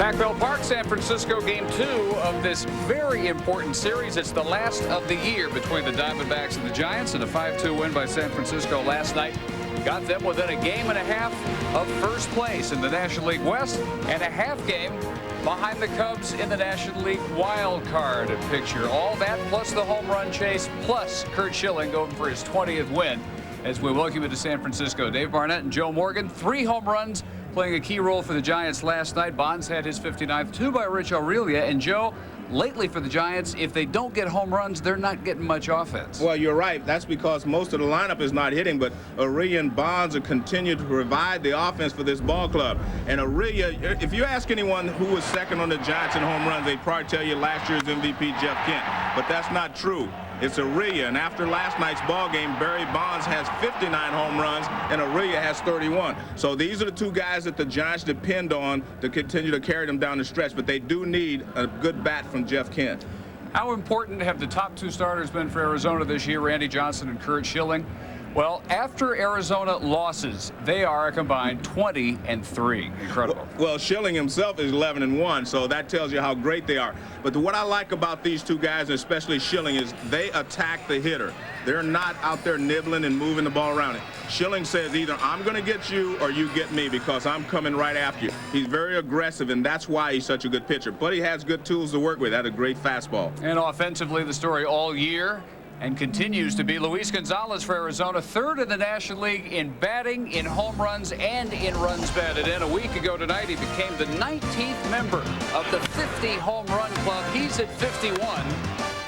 Pac-Bell Park, San Francisco, game 2 of this very important series. It's the last of the year between the Diamondbacks and the Giants, and a 5-2 win by San Francisco last night got them within a game and a half of first place in the National League West and a half game behind the Cubs in the National League wild card picture. All that plus the home run chase plus Curt Schilling going for his 20th win as we welcome you to San Francisco. Dave Barnett and Joe Morgan, 3 home runs playing a key role for the Giants last night. Bonds had his 59th, 2 by Rich Aurelia. And Joe, lately for the Giants, if they don't get home runs, they're not getting much offense. Well, you're right. That's because most of the lineup is not hitting, but Aurelia and Bonds are continuing to provide the offense for this ball club. And Aurelia, if you ask anyone who was second on the Giants in home runs, they'd probably tell you last year's MVP, Jeff Kent. But that's not true. It's Aurelia, and after last night's ball game, Barry Bonds has 59 home runs, and Aurelia has 31. So these are the 2 guys that the Giants depend on to continue to carry them down the stretch, but they do need a good bat from Jeff Kent. How important have the top 2 starters been for Arizona this year, Randy Johnson and Curt Schilling? Well, after Arizona losses, they are a combined 20-3. Incredible. Well, Schilling himself is 11-1, so that tells you how great they are. But what I like about these 2 guys, especially Schilling, is they attack the hitter. They're not out there nibbling and moving the ball around it. Schilling says either I'm going to get you or you get me because I'm coming right after you. He's very aggressive, and that's why he's such a good pitcher. But he has good tools to work with. That's a great fastball. And offensively, the story all year and continues to be Luis Gonzalez for Arizona, 3rd in the National League in batting, in home runs, and in runs batted in. A week ago tonight, he became the 19th member of the 50 home run club. He's at 51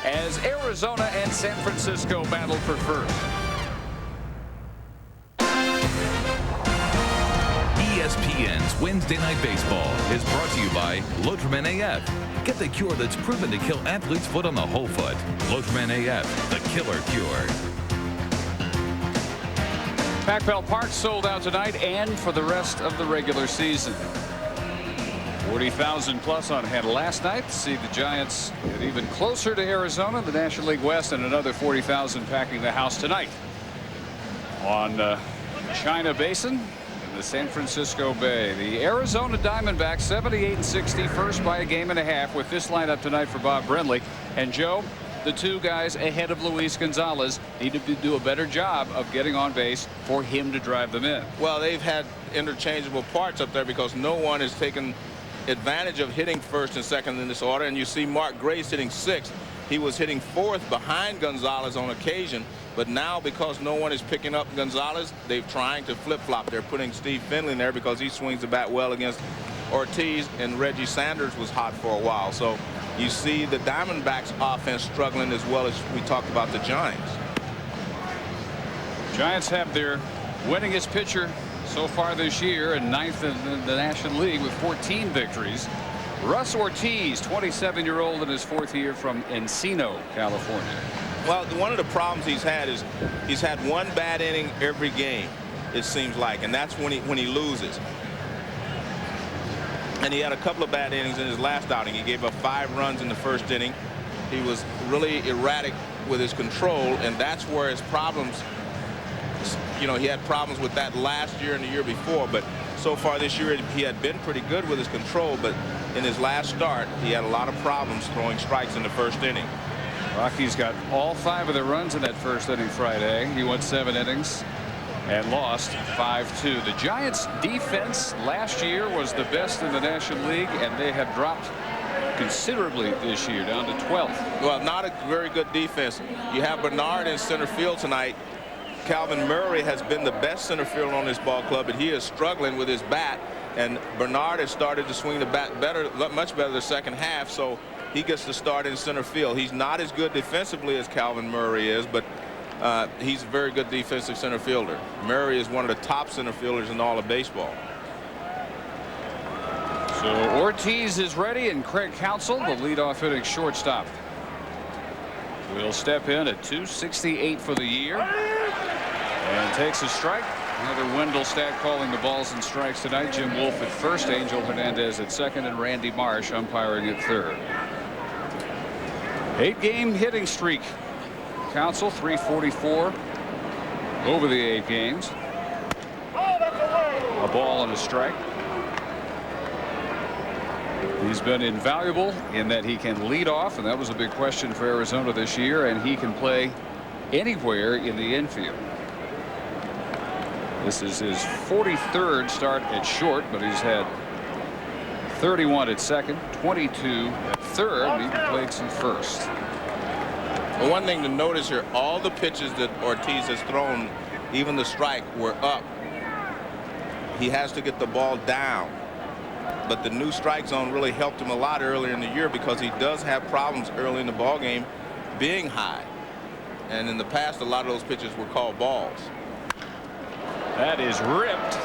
as Arizona and San Francisco battle for first. ESPN's Wednesday Night Baseball is brought to you by Lotrimin AF. Get the cure that's proven to kill athlete's foot on the whole foot. Lotrimin AF, the killer cure. Pac-Bell Park sold out tonight and for the rest of the regular season. 40,000 plus on hand last night to see the Giants get even closer to Arizona, the National League West, and another 40,000 packing the house tonight on China Basin. The San Francisco Bay. The Arizona Diamondbacks 78-60, first by a game and a half with this lineup tonight for Bob Brenly. And Joe, the 2 guys ahead of Luis Gonzalez need to do a better job of getting on base for him to drive them in. Well, they've had interchangeable parts up there because no one has taken advantage of hitting first and second in this order. And you see Mark Grace hitting 6th. He was hitting 4th behind Gonzalez on occasion. But now, because no one is picking up Gonzalez, they're trying to flip-flop. They're putting Steve Finley in there because he swings the bat well against Ortiz, and Reggie Sanders was hot for a while. So you see the Diamondbacks offense struggling as well as we talked about the Giants. Giants have their winningest pitcher so far this year and 9th in the National League with 14 victories. Russ Ortiz, 27-year-old in his 4th year from Encino, California. Well, one of the problems he's had is he's had 1 bad inning every game, it seems like, and that's when he loses. And he had a couple of bad innings in his last outing. He gave up 5 runs in the first inning. He was really erratic with his control, and that's where his problems, you know, he had problems with that last year and the year before, but so far this year he had been pretty good with his control, but in his last start he had a lot of problems throwing strikes in the first inning. Rockies got all 5 of their runs in that first inning Friday. He went 7 innings and lost 5-2. The Giants defense last year was the best in the National League, and they have dropped considerably this year, down to 12th. Well, not a very good defense. You have Bernard in center field tonight. Calvin Murray has been the best center fielder on this ball club, but he is struggling with his bat, and Bernard has started to swing the bat better, much better the second half, so he gets to start in center field. He's not as good defensively as Calvin Murray is, but he's a very good defensive center fielder. Murray is one of the top center fielders in all of baseball. So Ortiz is ready, and Craig Counsell, the leadoff hitting shortstop, will step in at .268 for the year and takes a strike. Another Wendell Stat calling the balls and strikes tonight. Jim Wolf at first, Angel Hernandez at second, and Randy Marsh umpiring at third. 8-game hitting streak. Counsell 344 over the 8 games. A ball and a strike. He's been invaluable in that he can lead off, and that was a big question for Arizona this year, and he can play anywhere in the infield. This is his 43rd start at short, but he's had 31 at second, 22 at third, and even played some first. Well, one thing to notice here, all the pitches that Ortiz has thrown, even the strike, were up. He has to get the ball down. But the new strike zone really helped him a lot earlier in the year because he does have problems early in the ball game being high. And in the past, a lot of those pitches were called balls. That is ripped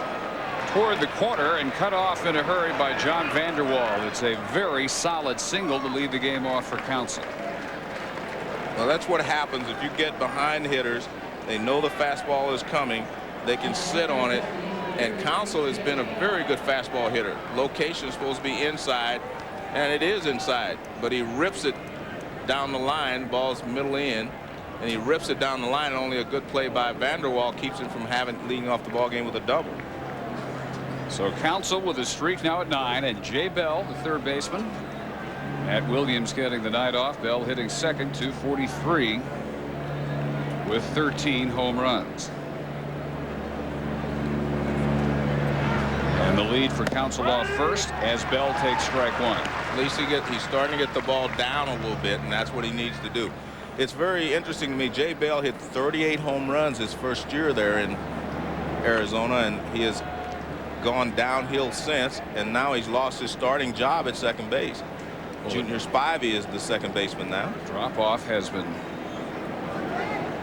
toward the corner and cut off in a hurry by John Vander Wal. It's a very solid single to lead the game off for Counsell. Well, that's what happens if you get behind hitters. They know the fastball is coming. They can sit on it. And Counsell has been a very good fastball hitter. Location is supposed to be inside, and it is inside. But he rips it down the line. Ball's middle in, and he rips it down the line. And only a good play by Vander Wal keeps him from leading off the ball game with a double. So Counsell with his streak now at 9, and Jay Bell, the third baseman. Matt Williams getting the night off. Bell hitting second, 243 with 13 home runs. And the lead for Counsell off first as Bell takes strike one. At least he's starting to get the ball down a little bit, and that's what he needs to do. It's very interesting to me. Jay Bell hit 38 home runs his first year there in Arizona, and he has gone downhill since, and now he's lost his starting job at second base. Junior Spivey is the second baseman now. Drop off has been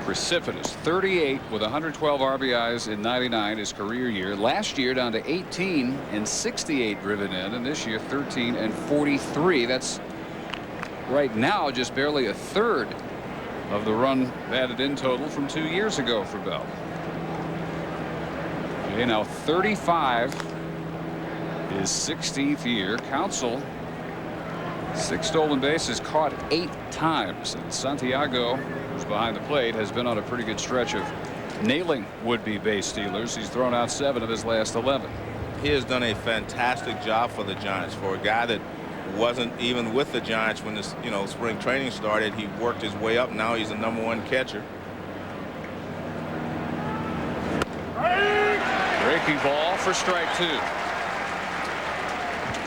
precipitous. 38 with 112 RBIs in 99, his career year. Last year down to 18 and 68 driven in, and this year 13 and 43. That's right now just barely a third of the run batted in total from 2 years ago for Bell. Okay, now 35, his 16th year. Counsell, 6 stolen bases, caught 8 times, and Santiago, who's behind the plate, has been on a pretty good stretch of nailing would-be base stealers. He's thrown out 7 of his last 11. He has done a fantastic job for the Giants. For a guy that wasn't even with the Giants when this spring training started, he worked his way up. Now he's the #1 catcher. Breaking ball for strike 2.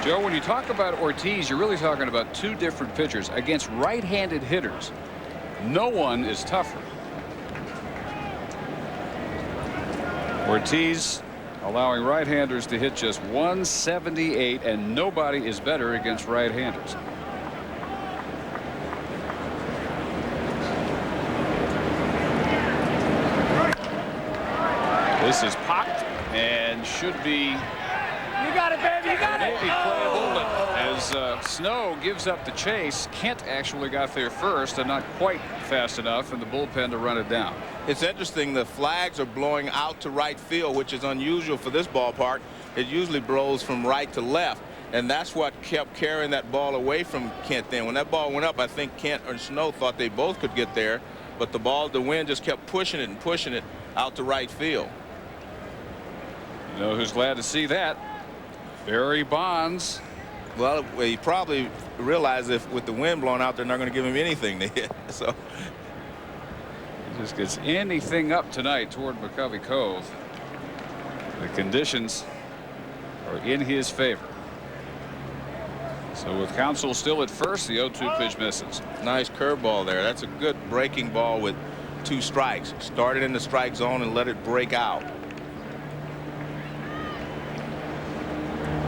Joe, when you talk about Ortiz, you're really talking about 2 different pitchers against right-handed hitters. No one is tougher. Ortiz allowing right-handers to hit just 178, and nobody is better against right-handers. This is popped and should be. You got it, baby. You got it. Maybe playable, as Snow gives up the chase. Kent actually got there first and not quite fast enough in the bullpen to run it down. It's interesting, the flags are blowing out to right field, which is unusual for this ballpark. It usually blows from right to left, and that's what kept carrying that ball away from Kent then. When that ball went up, I think Kent or Snow thought they both could get there, but the wind just kept pushing it and pushing it out to right field. You know who's glad to see that? Barry Bonds. Well, he probably realized if with the wind blowing out, they're not going to give him anything to hit. So he just gets anything up tonight toward McCovey Cove. The conditions are in his favor. So with Counsell still at first, the 0-2 pitch misses. Nice curveball there. That's a good breaking ball with 2 strikes. Started in the strike zone and let it break out.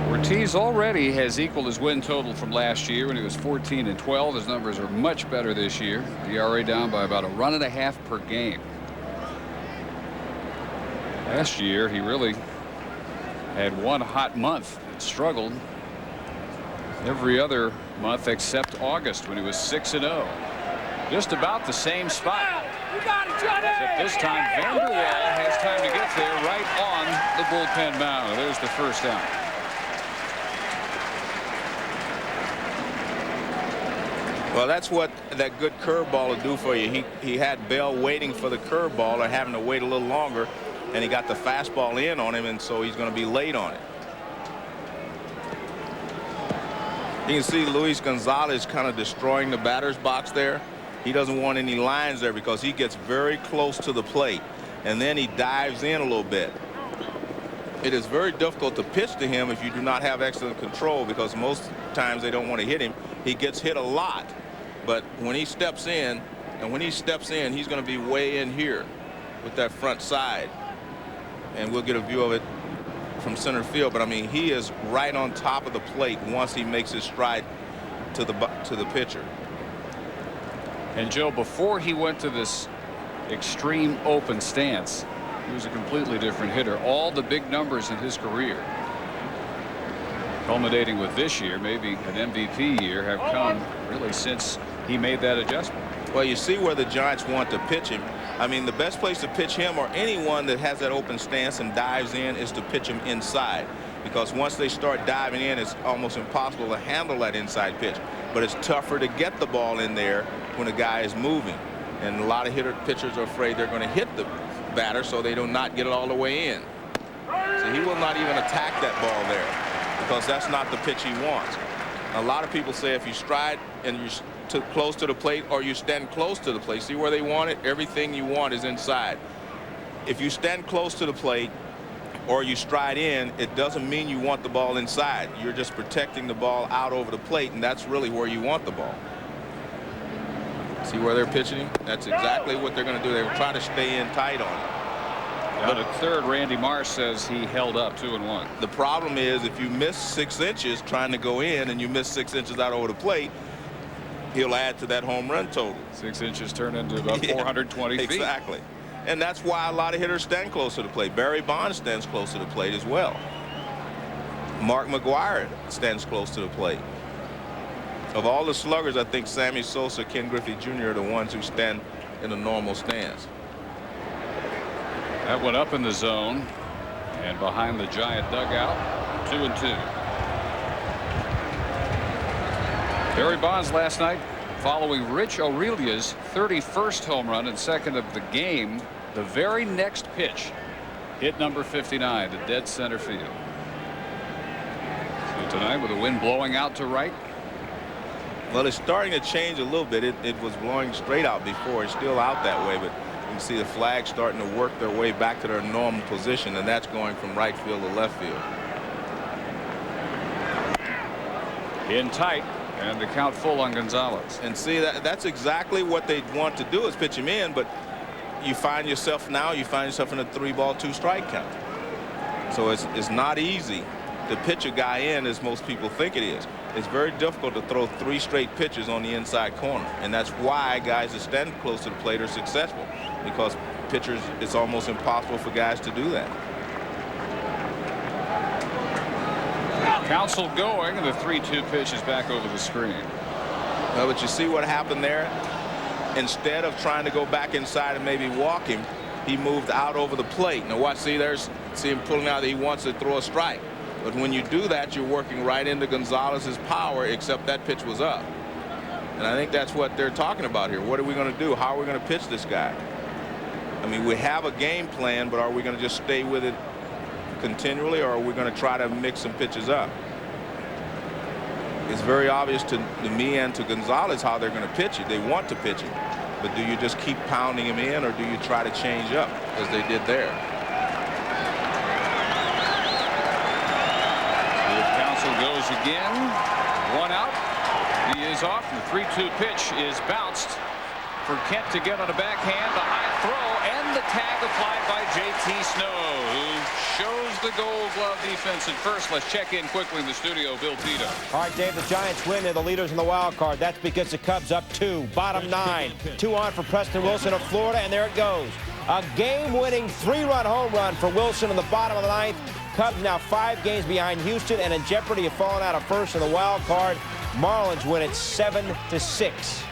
Ortiz already has equaled his win total from last year when he was 14 and 12. His numbers are much better this year. The ERA down by about 1.5 per game. Last year he really had one hot month and struggled every other month except August when he was 6-0. Just about the same spot. You got it, Johnny. Except this time Vander Wal has time to get there right on the bullpen mound. There's the first out. Well, that's what that good curveball will do for you. He had Bell waiting for the curveball or having to wait a little longer, and he got the fastball in on him, and so he's going to be late on it. You can see Luis Gonzalez kind of destroying the batter's box there. He doesn't want any lines there because he gets very close to the plate, and then he dives in a little bit. It is very difficult to pitch to him if you do not have excellent control, because most times they don't want to hit him. He gets hit a lot, but when he steps in, he's going to be way in here with that front side, and we'll get a view of it from center field. But I mean, he is right on top of the plate once he makes his stride to the pitcher. And Joe, before he went to this extreme open stance, he was a completely different hitter. All the big numbers in his career, culminating with this year, maybe an MVP year, have come really since he made that adjustment. Well, you see where the Giants want to pitch him. I mean, the best place to pitch him, or anyone that has that open stance and dives in, is to pitch him inside, because once they start diving in, it's almost impossible to handle that inside pitch. But it's tougher to get the ball in there when a guy is moving, and a lot of pitchers are afraid they're going to hit the batter, so they do not get it all the way in. So he will not even attack that ball there, because that's not the pitch he wants. A lot of people say if you stride and you're too close to the plate, or you stand close to the plate, see where they want it? Everything you want is inside. If you stand close to the plate or you stride in, it doesn't mean you want the ball inside. You're just protecting the ball out over the plate, and that's really where you want the ball. See where they're pitching him? That's exactly what they're going to do. They will try to stay in tight on it. But at third, Randy Marsh says he held up 2-1. The problem is, if you miss 6 inches trying to go in and you miss 6 inches out over the plate, he'll add to that home run total. 6 inches turn into about 420 feet. Exactly. And that's why a lot of hitters stand close to the plate. Barry Bonds stands close to the plate as well. Mark McGwire stands close to the plate. Of all the sluggers, I think Sammy Sosa, Ken Griffey Jr. are the ones who stand in a normal stance. That went up in the zone and behind the Giant dugout. 2-2. Barry Bonds last night, following Rich Aurelia's 31st home run and second of the game, the very next pitch hit number 59 to dead center field. So tonight, with the wind blowing out to right. Well, it's starting to change a little bit. It was blowing straight out before. It's still out that way, but you can see the flags starting to work their way back to their normal position, and that's going from right field to left field. In tight, and the count full on Gonzalez. And see, that's exactly what they want to do, is pitch him in, but you find yourself in a 3-ball 2-strike count. So it's not easy to pitch a guy in as most people think it is. It's very difficult to throw 3 straight pitches on the inside corner, and that's why guys that stand close to the plate are successful, because pitchers, it's almost impossible for guys to do that. Counsell going, and the 3-2 pitch is back over the screen. Well, but you see what happened there? Instead of trying to go back inside and maybe walk him, he moved out over the plate. Now watch, see him pulling out that he wants to throw a strike. But when you do that, you're working right into Gonzalez's power, except that pitch was up. And I think that's what they're talking about here. What are we going to do? How are we going to pitch this guy? I mean, we have a game plan, but are we going to just stay with it continually, or are we going to try to mix some pitches up? It's very obvious to me and to Gonzalez how they're going to pitch it. They want to pitch it. But do you just keep pounding him in, or do you try to change up, as they did there? Goes again. 1 out. He is off. The 3-2 pitch is bounced for Kent to get on a backhand. The high throw and the tag applied by J.T. Snow, who shows the Gold Glove defense at first. Let's check in quickly in the studio. Bill Tito. All right, Dave, the Giants win. They're the leaders in the wild card. That's because the Cubs up 2. Bottom 9. 2 on for Preston Wilson of Florida, and there it goes. A game-winning 3-run home run for Wilson in the bottom of the 9th. Cubs now 5 games behind Houston and in jeopardy of falling out of first in the wild card. Marlins win it 7-6.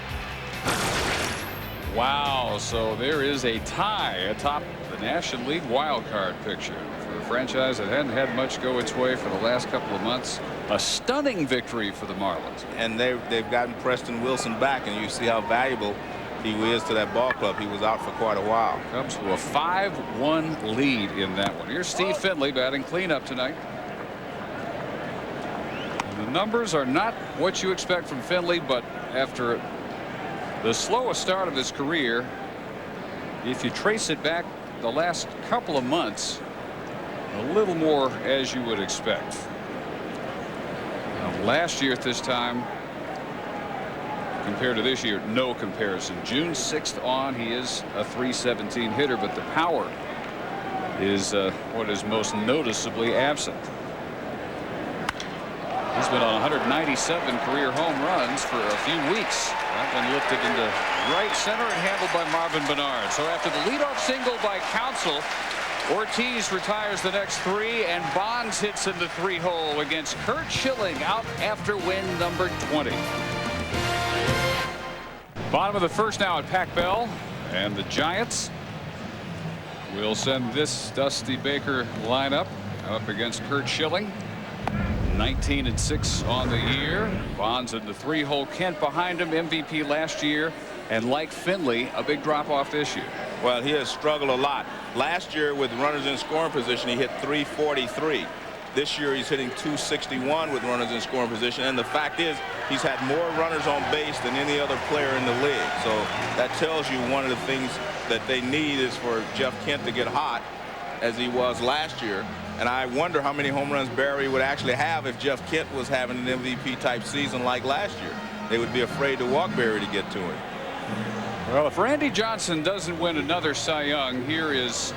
Wow, so there is a tie atop the National League wild card picture for a franchise that hadn't had much go its way for the last couple of months. A stunning victory for the Marlins. And they've gotten Preston Wilson back, and you see how valuable he is to that ball club. He was out for quite a while. Cubs to a 5-1 lead in that one. Here's Steve Finley batting cleanup tonight. And The numbers are not what you expect from Finley, but after the slowest start of his career, if you trace it back the last couple of months, a little more as you would expect. Now, last year at this time compared to this year, no comparison. June 6th on, he is a .317 hitter, but the power is what is most noticeably absent. He's been on 197 career home runs for a few weeks. That one lifted into right center and handled by Marvin Bernard. So after the leadoff single by Counsell, Ortiz retires the next three, and Bonds hits in the 3-hole against Curt Schilling out after win number 20. Bottom of the first now at Pac Bell, and the Giants will send this Dusty Baker lineup up against Curt Schilling. 19-6 on the year. Bonds in the 3-hole. Kent behind him, MVP last year, and like Finley, a big drop off this year. Well, he has struggled a lot. Last year with runners in scoring position, he hit .343. This year he's hitting .261 with runners in scoring position, and the fact is he's had more runners on base than any other player in the league. So that tells you one of the things that they need is for Jeff Kent to get hot as he was last year. And I wonder how many home runs Barry would actually have if Jeff Kent was having an MVP type season like last year. They would be afraid to walk Barry to get to him. Well, if Randy Johnson doesn't win another Cy Young, here is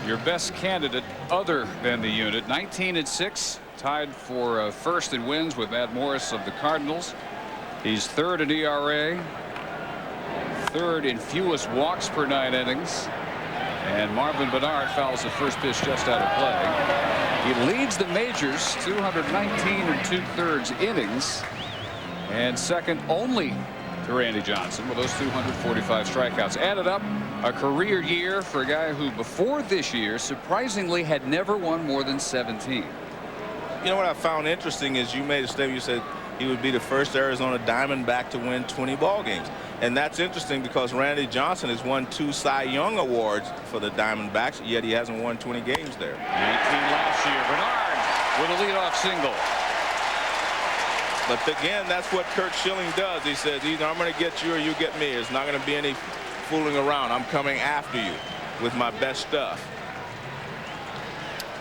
your best candidate other than the unit. 19-6, tied for first in wins with Matt Morris of the Cardinals. He's third in ERA, third in fewest walks per 9 innings. And Marvin Bernard fouls the first pitch just out of play. He leads the majors, 219 2/3 innings, and second only to Randy Johnson with those 245 strikeouts. Added up, a career year for a guy who before this year surprisingly had never won more than 17. You know what I found interesting is you made a statement. You said he would be the first Arizona Diamondback to win 20 ball games. And that's interesting because Randy Johnson has won 2 Cy Young awards for the Diamondbacks, yet he hasn't won 20 games there. 19 last year. Bernard with a leadoff single. But again, that's what Curt Schilling does. He says, either I'm going to get you or you get me. There's not going to be any fooling around. I'm coming after you with my best stuff.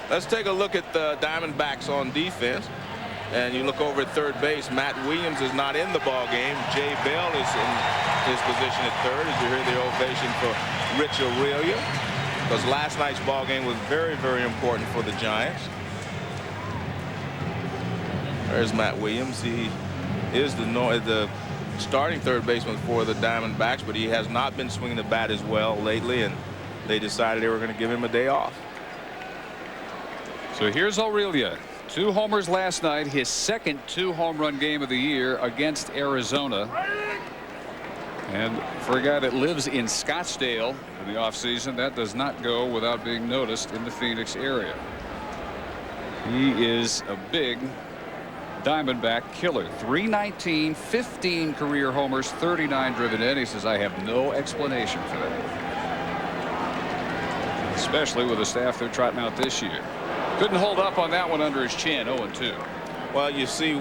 Let's take a look at the Diamondbacks on defense. And you look over at third base, Matt Williams is not in the ball game. Jay Bell is in his position at third, as you hear the ovation for Rich Aurelia, because last night's ball game was very, very important for the Giants. There's Matt Williams. He is the starting third baseman for the Diamondbacks, but he has not been swinging the bat as well lately, and they decided they were going to give him a day off. So here's Aurelia. 2 homers last night, his second 2-home-run game of the year against Arizona. And for a guy that lives in Scottsdale in the offseason, that does not go without being noticed in the Phoenix area. He is a big Diamondback killer. 319, 15 career homers, 39 driven in. He says, I have no explanation for that. Especially with the staff they're trotting out this year. Couldn't hold up on that one under his chin. 0-2. Well, you see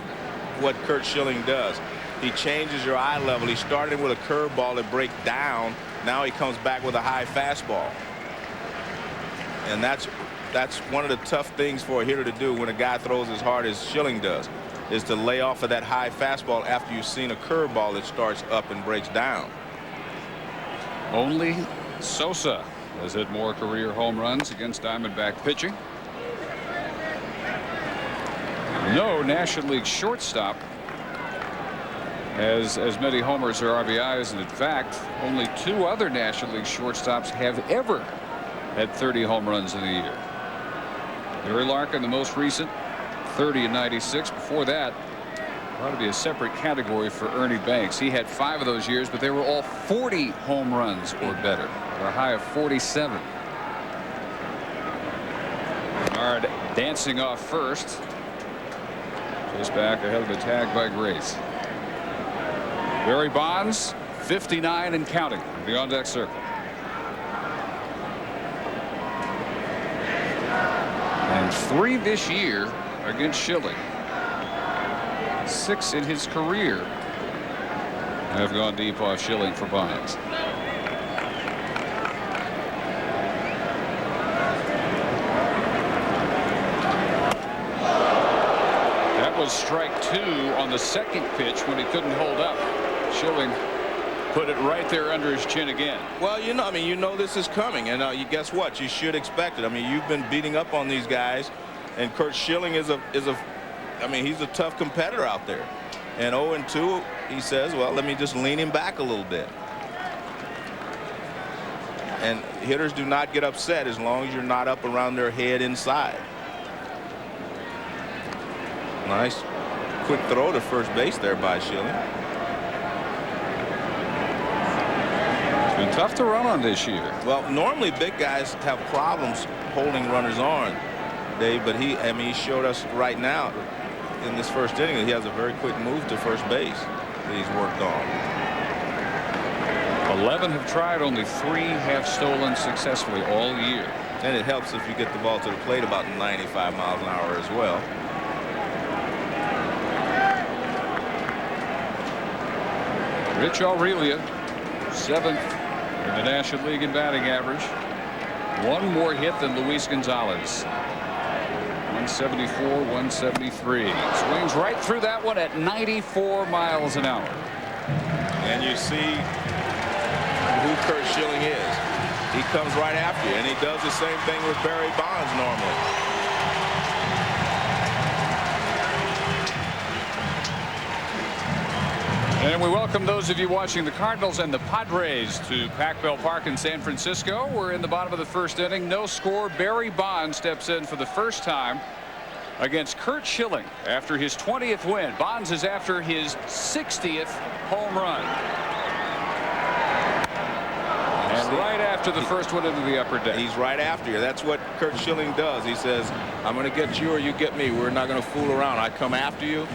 what Curt Schilling does. He changes your eye level. He started with a curveball that breaks down. Now he comes back with a high fastball. And that's one of the tough things for a hitter to do when a guy throws as hard as Schilling does, is to lay off of that high fastball after you've seen a curveball that starts up and breaks down. Only Sosa has hit more career home runs against Diamondback pitching. No National League shortstop has as many homers or RBIs, and in fact only 2 other National League shortstops have ever had 30 home runs in a year. Barry Larkin, the most recent, 30 in '96. Before that, ought to be a separate category for Ernie Banks. He had 5 of those years, but they were all 40 home runs or better, a high of 47. Bernard dancing off first. Just back ahead of the tag by Grace. Barry Bonds, 59 and counting, the on-deck circle. And 3 this year against Schilling. 6 in his career have gone deep off Schilling for Bonds. That was strike 2 on the second pitch when he couldn't hold up. Schilling put it right there under his chin again. Well, you know, I mean, you know this is coming, and you guess what? You should expect it. I mean, you've been beating up on these guys, and Curt Schilling is a I mean, he's a tough competitor out there. And 0-2, he says, well, let me just lean him back a little bit. And hitters do not get upset as long as you're not up around their head inside. Nice quick throw to first base there by Schilling. It's been tough to run on this year. Well, normally big guys have problems holding runners on, Dave, but I mean, he showed us right now in this first inning that he has a very quick move to first base that he's worked on. 11 have tried, only 3 have stolen successfully all year. And it helps if you get the ball to the plate about 95 miles an hour as well. Rich Aurelia, 7th in the National League in batting average. 1 more hit than Luis Gonzalez. 174, 173. Swings right through that one at 94 miles an hour. And you see who Curt Schilling is. He comes right after you, and he does the same thing with Barry Bonds normally. And we welcome those of you watching the Cardinals and the Padres to Pac-Bell Park in San Francisco. We're in the bottom of the first inning. No score. Barry Bonds steps in for the first time against Curt Schilling after his 20th win. Bonds is after his 60th home run. And right after the first one into the upper deck. He's right after you. That's what Curt Schilling does. He says, I'm going to get you or you get me. We're not going to fool around. I come after you.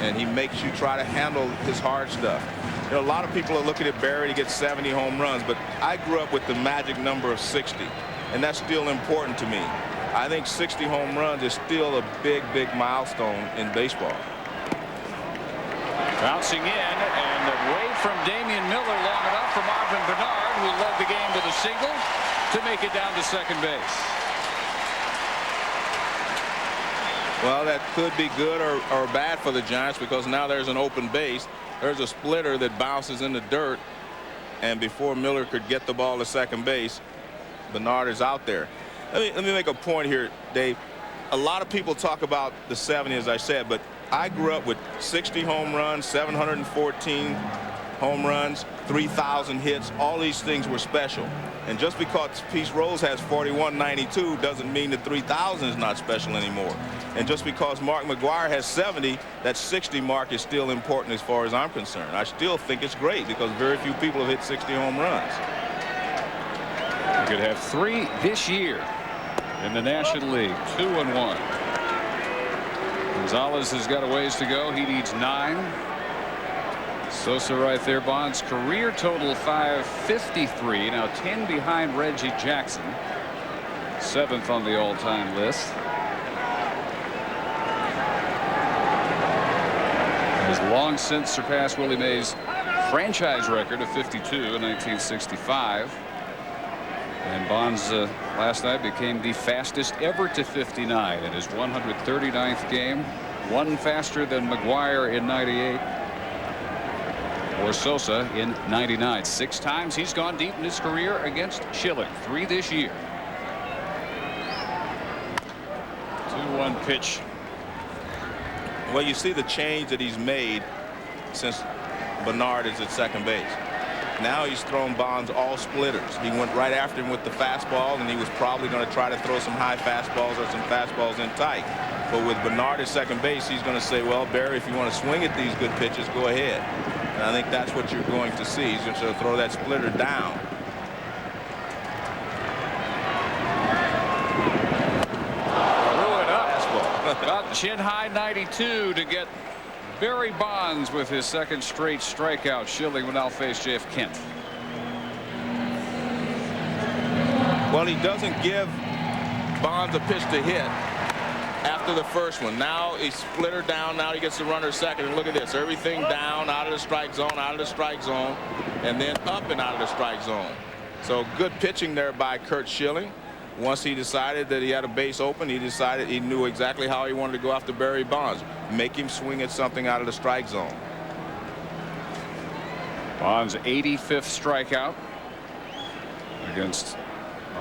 And he makes you try to handle his hard stuff. You know, a lot of people are looking at Barry to get 70 home runs, but I grew up with the magic number of 60, and that's still important to me. I think 60 home runs is still a big, big milestone in baseball. Bouncing in and away from Damian Miller long enough for Marvin Bernard, who led the game with a single to make it down to second base. Well, that could be good or bad for the Giants because now there's an open base. There's a splitter that bounces in the dirt, and before Miller could get the ball to second base, Bernard is out there. Let me make a point here, Dave. A lot of people talk about the 70, as I said, but I grew up with 60 home runs, 714 home runs, 3,000 hits. All these things were special. And just because Pete Rose has 4192 doesn't mean the 3,000 is not special anymore. And just because Mark McGwire has 70, that 60 mark is still important as far as I'm concerned. I still think it's great because very few people have hit 60 home runs. You could have 3 this year in the National League. 2-1. Gonzalez has got a ways to go. He needs 9. Sosa right there. Bonds career total 553. Now 10 behind Reggie Jackson. 7th on the all-time list. Has long since surpassed Willie Mays' franchise record of 52 in 1965. And Bonds last night became the fastest ever to 59 in his 139th game. 1 faster than McGwire in 98. Or Sosa in 99. 6 times he's gone deep in his career against Schilling. 3 this year. 2-1 pitch. Well, you see the change that he's made since Bernard is at second base. Now he's thrown Bonds all splitters. He went right after him with the fastball, and he was probably going to try to throw some high fastballs or some fastballs in tight. But with Bernard at second base, he's going to say, well, Barry, if you want to swing at these good pitches, go ahead. And I think that's what you're going to see. He's going to throw that splitter down. About chin high 92 to get Barry Bonds with his 2nd straight strikeout. Schilling will now face Jeff Kent. Well, he doesn't give Bonds a pitch to hit after the first one. Now he split her down. Now he gets the runner second. And look at this. Everything down, out of the strike zone, out of the strike zone, and then up and out of the strike zone. So good pitching there by Curt Schilling. Once he decided that he had a base open, he decided he knew exactly how he wanted to go after Barry Bonds. Make him swing at something out of the strike zone. Bonds' 85th strikeout against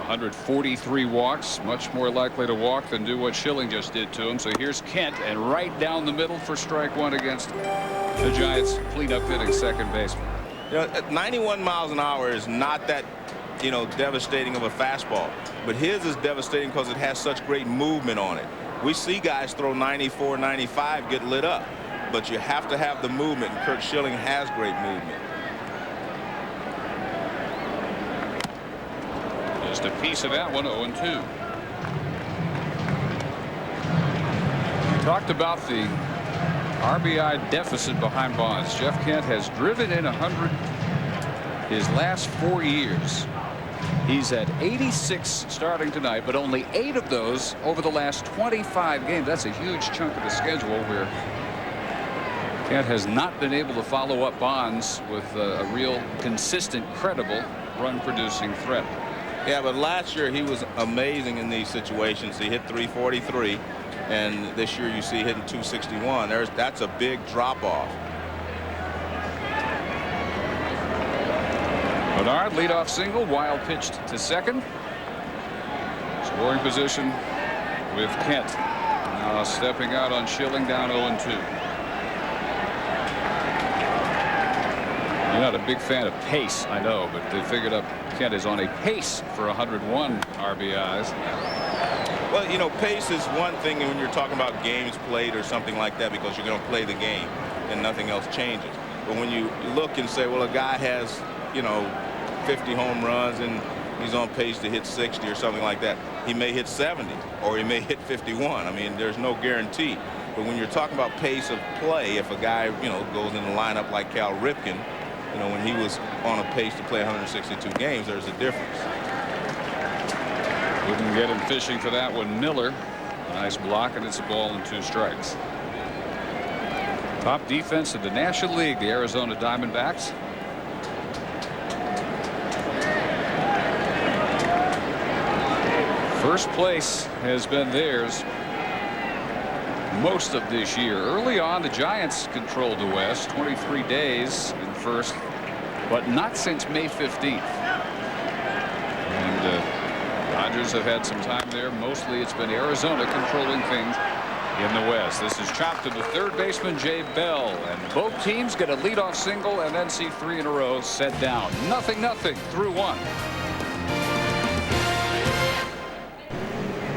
143 walks. Much more likely to walk than do what Schilling just did to him. So here's Kent, and right down the middle for strike one against the Giants cleanup hitting second baseman. You know, 91 miles an hour is not that, you know, devastating of a fastball, but his is devastating because it has such great movement on it. We see guys throw 94, 95 get lit up, but you have to have the movement, and Curt Schilling has great movement. Just a piece of that one. 0-2. We talked about the RBI deficit behind Bonds. Jeff Kent has driven in 100 his last 4 years. He's at 86 starting tonight, but only 8 of those over the last 25 games. That's a huge chunk of the schedule where Kent has not been able to follow up Bonds with a real consistent, credible run-producing threat. Yeah, but last year he was amazing in these situations. He hit 343, and this year you see hitting 261. That's a big drop-off. Bernard, leadoff single, Wild pitched to second. Scoring position with Kent. Now stepping out on Schilling, down 0-2. You're not a big fan of pace, I know, but they figured up Kent is on a pace for 101 RBIs. Well, you know, pace is one thing when you're talking about games played or something like that, because you're going to play the game and nothing else changes. But when you look and say, well, a guy has, you know, 50 home runs and he's on pace to hit 60 or something like that, he may hit 70 or he may hit 51. I mean, there's no guarantee. But when you're talking about pace of play, if a guy, you know, goes in the lineup like Cal Ripken, you know, when he was on a pace to play 162 games, there's a difference. Wouldn't get him fishing for that one. Miller, a nice block, and it's a ball and 2 strikes. Top defense in the National League, the Arizona Diamondbacks. First place has been theirs most of this year. Early on, the Giants controlled the West, 23 days in first, but not since May 15th. And Dodgers have had some time there. Mostly it's been Arizona controlling things in the West. This is chopped to the third baseman, Jay Bell, and both teams get a leadoff single and then see 3 in a row set down. 0-0 through 1.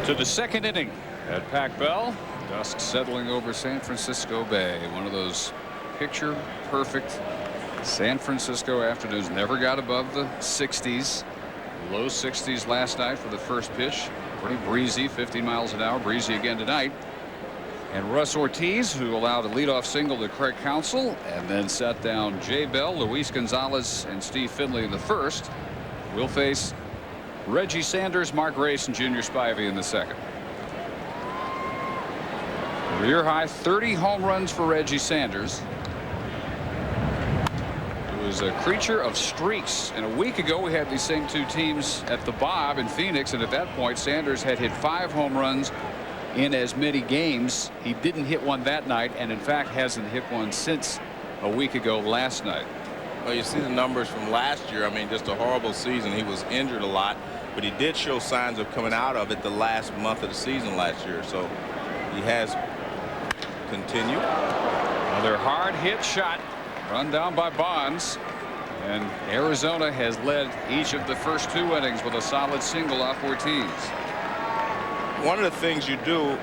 To the second inning at Pac Bell. Dusk settling over San Francisco Bay. One of those picture perfect San Francisco afternoons. Never got above the 60s. Low 60s last night for the first pitch. Pretty breezy, 50 miles an hour. Breezy again tonight. And Russ Ortiz, who allowed a leadoff single to Craig Counsell and then set down Jay Bell, Luis Gonzalez, and Steve Finley in the first, will face Reggie Sanders, Mark Grace, and Junior Spivey in the second. Career high 30 home runs for Reggie Sanders, who is a creature of streaks. And a week ago we had these same 2 teams at the Bob in Phoenix, and at that point Sanders had hit 5 home runs in as many games. He didn't hit one that night, and in fact hasn't hit one since a week ago last night. Well, you see the numbers from last year. I mean, just a horrible season. He was injured a lot, but he did show signs of coming out of it the last month of the season last year. So he has continued. Another hard hit shot, run down by Bonds, and Arizona has led each of the first 2 innings with a solid single off Ortiz. One of the things you do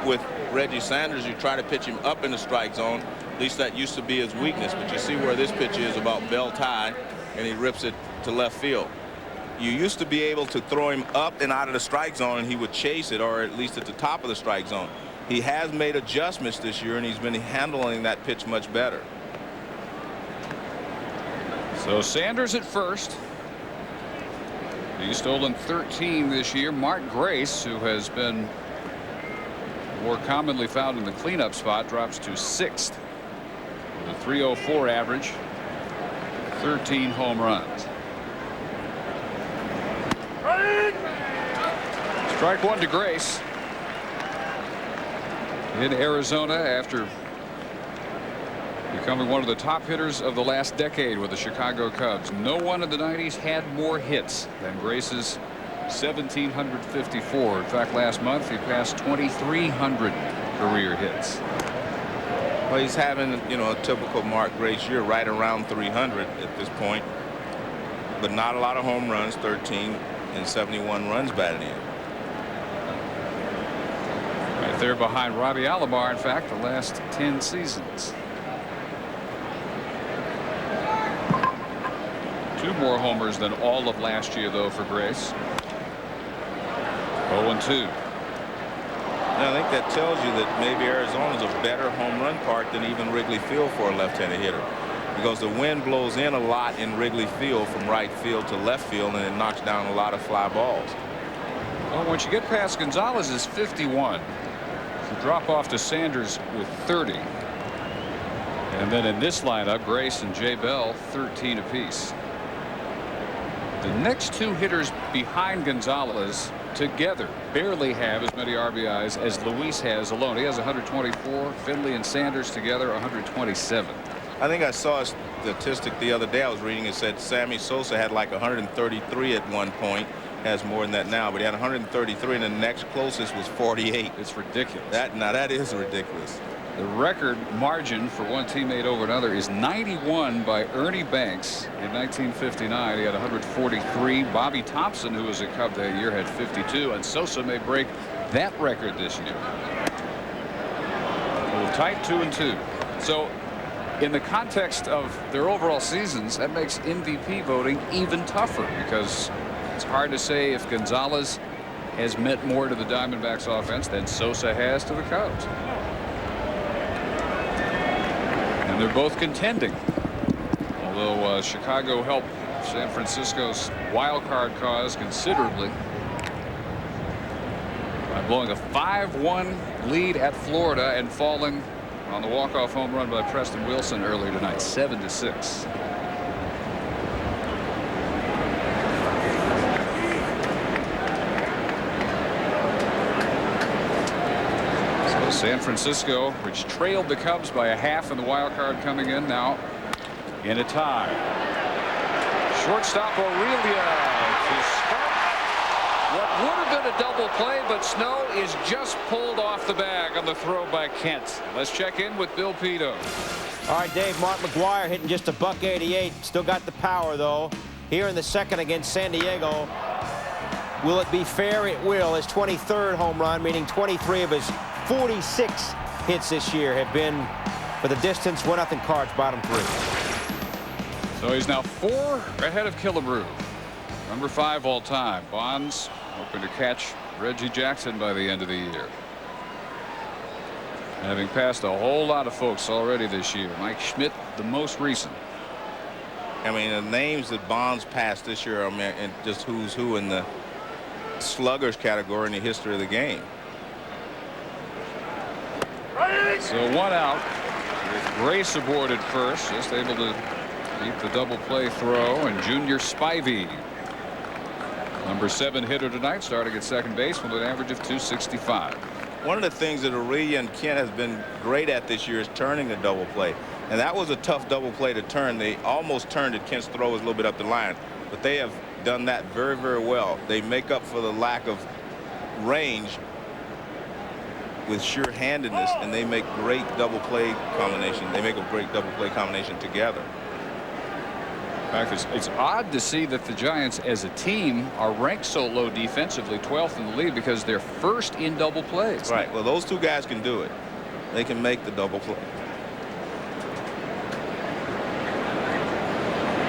with Reggie Sanders, you try to pitch him up in the strike zone. At least that used to be his weakness, but you see where this pitch is about bell tie, and he rips it to left field. You used to be able to throw him up and out of the strike zone and he would chase it, or at least at the top of the strike zone. He has made adjustments this year and he's been handling that pitch much better. So Sanders at first. He's stolen 13 this year. Mark Grace, who has been more commonly found in the cleanup spot, drops to 6th with a .304 average, 13 home runs. Strike one to Grace in Arizona after becoming one of the top hitters of the last decade with the Chicago Cubs. No one in the 90s had more hits than Grace's 1,754. In fact, last month he passed 2,300 career hits. Well, he's having, you know, a typical Mark Grace year, right around 300 at this point, but not a lot of home runs. 13 and 71 runs batted in. Right there behind Robbie Alomar, in fact, the last 10 seasons. 2 more homers than all of last year, though, for Grace. 0-2. I think that tells you that maybe Arizona's a better home run park than even Wrigley Field for a left-handed hitter, because the wind blows in a lot in Wrigley Field from right field to left field, and it knocks down a lot of fly balls. Well, once you get past Gonzalez's 51, you drop off to Sanders with 30. And then in this lineup, Grace and Jay Bell, 13 apiece. The next 2 hitters behind Gonzalez together barely have as many RBIs as Luis has alone. He has 124. Finley and Sanders together 127. I think I saw a statistic the other day I was reading. It said Sammy Sosa had like 133 at one point. Has more than that now, but he had 133, and the next closest was 48. It's ridiculous. That is ridiculous. The record margin for one teammate over another is 91 by Ernie Banks in 1959. He had 143. Bobby Thompson, who was a Cub that year, had 52, and Sosa may break that record this year. A little tight, 2-2. So in the context of their overall seasons, that makes MVP voting even tougher, because it's hard to say if Gonzalez has meant more to the Diamondbacks offense than Sosa has to the Cubs. And they're both contending, although Chicago helped San Francisco's wild card cause considerably by blowing a 5-1 lead at Florida and falling on the walk-off home run by Preston Wilson earlier tonight, 7-6. San Francisco, which trailed the Cubs by a half in the wild card coming in, now in a tie. Shortstop Aurelia to start what would have been a double play, but Snow is just pulled off the bag on the throw by Kent. Let's check in with Bill Pito. All right, Dave, Mark McGwire hitting just a .188. Still got the power, though. Here in the second against San Diego. Will it be fair? It will. His 23rd home run, meaning 23 of his 46 hits this year have been for the distance. 1-0 Cards, bottom 3. So he's now 4 ahead of Killebrew, number 5 all time. Bonds hoping to catch Reggie Jackson by the end of the year, having passed a whole lot of folks already this year. Mike Schmidt, the most recent. I mean, the names that Bonds passed this year, I mean, and just who's who in the sluggers category in the history of the game. So 1 out with Grace aboard at first, just able to keep the double play throw, and Junior Spivey, number 7 hitter tonight, starting at second base with an average of .265. One of the things that Aurelia and Kent has been great at this year is turning the double play, and that was a tough double play to turn. They almost turned it. Kent's throw was a little bit up the line, but they have done that very, very well. They make up for the lack of range with sure-handedness, and they make great double play combination. They make a great double play combination together. In fact, it's odd to see that the Giants as a team are ranked so low defensively, 12th in the league, because they're first in double plays. Right. Well, those 2 guys can do it. They can make the double play.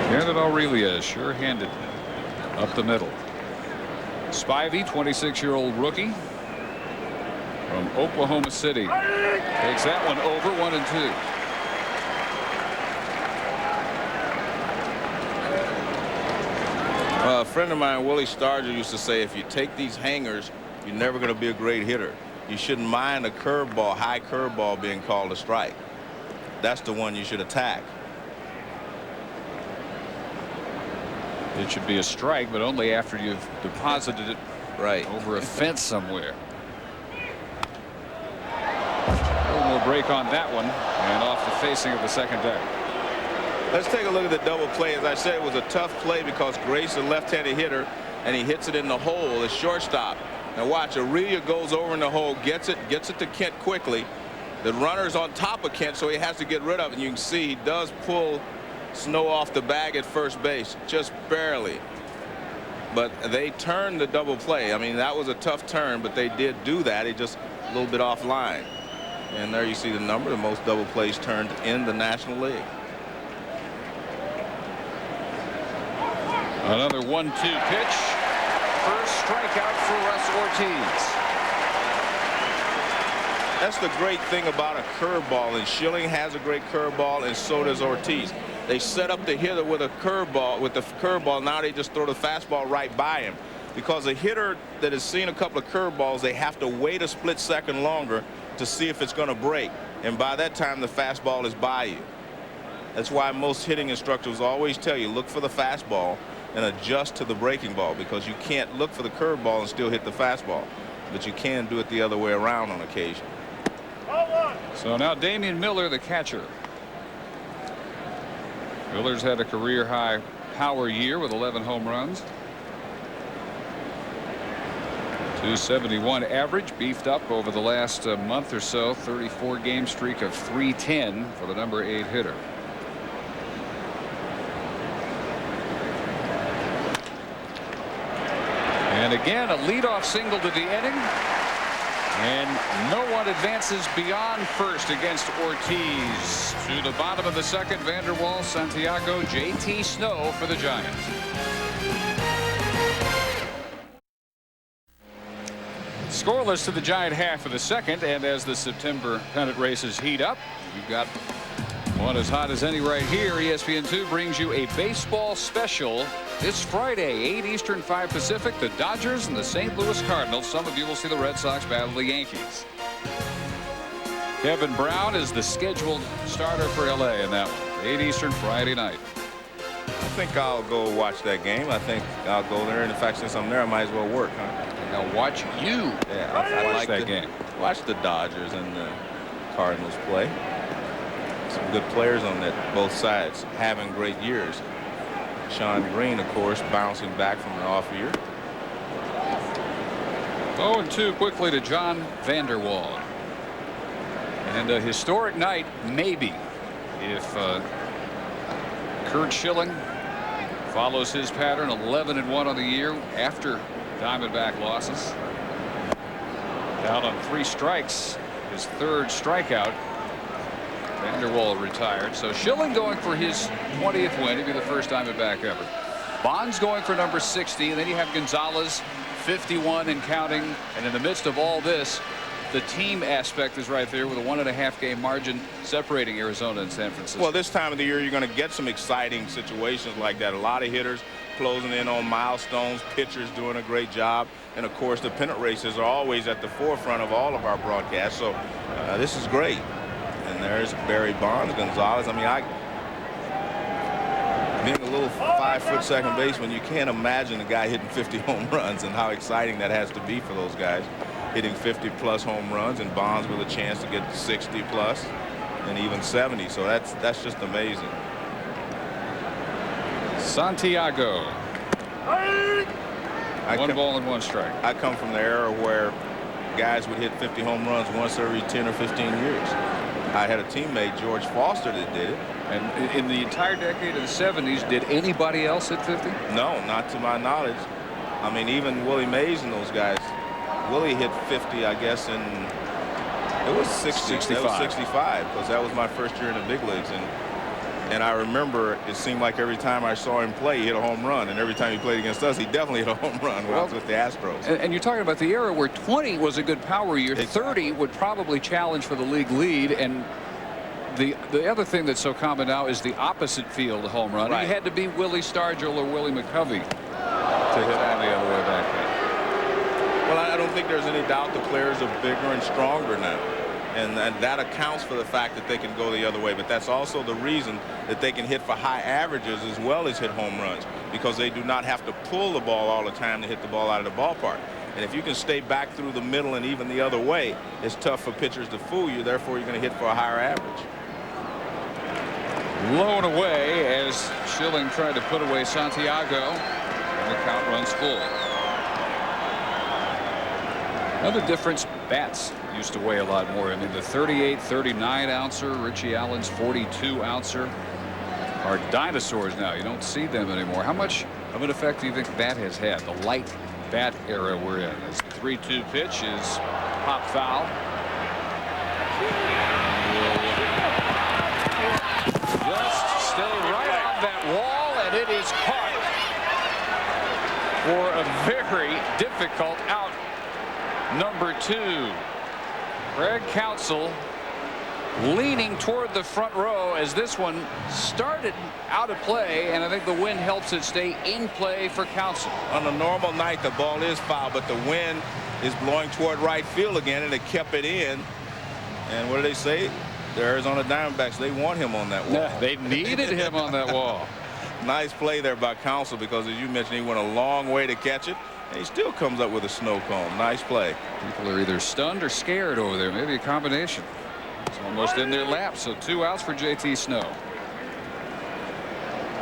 Brandon Aurelia, sure-handed up the middle. Spivey, 26-year-old rookie from Oklahoma City, takes that one over. 1-2. A friend of mine, Willie Starger, used to say, if you take these hangers, you're never going to be a great hitter. you shouldn't mind a curveball, high curveball being called a strike. That's the one you should attack. It should be a strike, but only after you've deposited it over a fence somewhere. A little more break on that one, and off the facing of the second deck. Let's take a look at the double play. As I said, it was a tough play because Grace is a left-handed hitter, and he hits it in the hole, the shortstop. Now watch, Aurelia goes over in the hole, gets it to Kent quickly. The runner's on top of Kent, so he has to get rid of it. And you can see he does pull Snow off the bag at first base, just barely. But they turned the double play. I mean, that was a tough turn, but they did do that. It just a little bit offline. And there you see the number, the most double plays turned in the National League. Another 1-2 pitch. First strikeout for Russ Ortiz. That's the great thing about a curveball, and Schilling has a great curveball, and so does Ortiz. They set up the hitter with a curveball. Now they just throw the fastball right by him, because a hitter that has seen a couple of curveballs, they have to wait a split second longer to see if it's going to break, and by that time the fastball is by you. That's why most hitting instructors always tell you, look for the fastball and adjust to the breaking ball, because you can't look for the curveball and still hit the fastball, but you can do it the other way around on occasion. So now Damian Miller, the catcher. Miller's had a career high power year with 11 home runs. 271 average, beefed up over the last month or so. 34 game streak of 310 for the number 8 hitter. And again, a leadoff single to the inning. And no one advances beyond first against Ortiz. To the bottom of the second, Vanderwall, Santiago, J.T. Snow for the Giants. Scoreless to the Giant half of the second, and as the September pennant races heat up, you've got one as hot as any right here. ESPN2 brings you a baseball special this Friday, 8 Eastern, 5 Pacific. The Dodgers and the St. Louis Cardinals. Some of you will see the Red Sox battle the Yankees. Kevin Brown is the scheduled starter for LA in that one. 8 Eastern, Friday night. I think I'll go watch that game. I think I'll go there. And in fact, since I'm there, I might as well work, huh? I'll watch you. Yeah, I watch like that game. Watch the Dodgers and the Cardinals play. Some good players on that, both sides, having great years. Sean Green, of course, bouncing back from an off year. 0-2 quickly to John Vanderwall. And a historic night, maybe, if Curt Schilling follows his pattern. 11-1 on the year after Diamondback losses. Down on 3 strikes, his 3rd strikeout. Vanderwall retired. So Schilling going for his 20th win. He'd be the first Diamondback ever. Bonds going for number 60, and then you have Gonzalez 51 and counting. And in the midst of all this, the team aspect is right there with a 1.5 game margin separating Arizona and San Francisco. Well, this time of the year, you're going to get some exciting situations like that. A lot of hitters closing in on milestones, pitchers doing a great job, and of course the pennant races are always at the forefront of all of our broadcasts. So this is great. And there's Barry Bonds, Gonzalez. I mean, being a little 5-foot second baseman, you can't imagine a guy hitting 50 home runs and how exciting that has to be for those guys, hitting 50+ home runs, and Bonds with a chance to get 60+ and even 70. So that's just amazing. Santiago. 1 ball and 1 strike. I come from the era where guys would hit 50 home runs once every 10 or 15 years. I had a teammate, George Foster, that did it. And in the entire decade of the 70s, did anybody else hit 50? No, not to my knowledge. I mean, even Willie Mays and those guys. Willie hit 50, I guess, in it was 65. That was 65, because that was my first year in the big leagues. And I remember it seemed like every time I saw him play, he hit a home run. And every time he played against us, he definitely hit a home run when I was with the Astros. And you're talking about the era where 20 was a good power year. Exactly. 30 would probably challenge for the league lead. And the other thing that's so common now is the opposite field home run. Right. You had to be Willie Stargell or Willie McCovey to hit that the other way back then. Well, I don't think there's any doubt the players are bigger and stronger now. And that accounts for the fact that they can go the other way. But that's also the reason that they can hit for high averages as well as hit home runs, because they do not have to pull the ball all the time to hit the ball out of the ballpark. And if you can stay back through the middle and even the other way, it's tough for pitchers to fool you. Therefore, you're going to hit for a higher average. Blown away as Schilling tried to put away Santiago, and the count runs full. Another difference, bats used to weigh a lot more. I mean, the 38, 39 ouncer, Richie Allen's 42 ouncer are dinosaurs now. You don't see them anymore. How much of an effect do you think that has had, the light bat era we're in? As the 3-2 pitch is pop foul. Just stay right on that wall, and it is caught for a very difficult out. Number 2. Greg Counsell leaning toward the front row as this one started out of play, and I think the wind helps it stay in play for Counsell. On a normal night, the ball is foul, but the wind is blowing toward right field again, and it kept it in. And what do they say? The Arizona Diamondbacks, they want him on that wall. Yeah, they needed him on that wall. Nice play there by Counsell, because as you mentioned, he went a long way to catch it. And he still comes up with a snow cone. Nice play. People are either stunned or scared over there. Maybe a combination. It's almost in their lap. So 2 outs for JT Snow.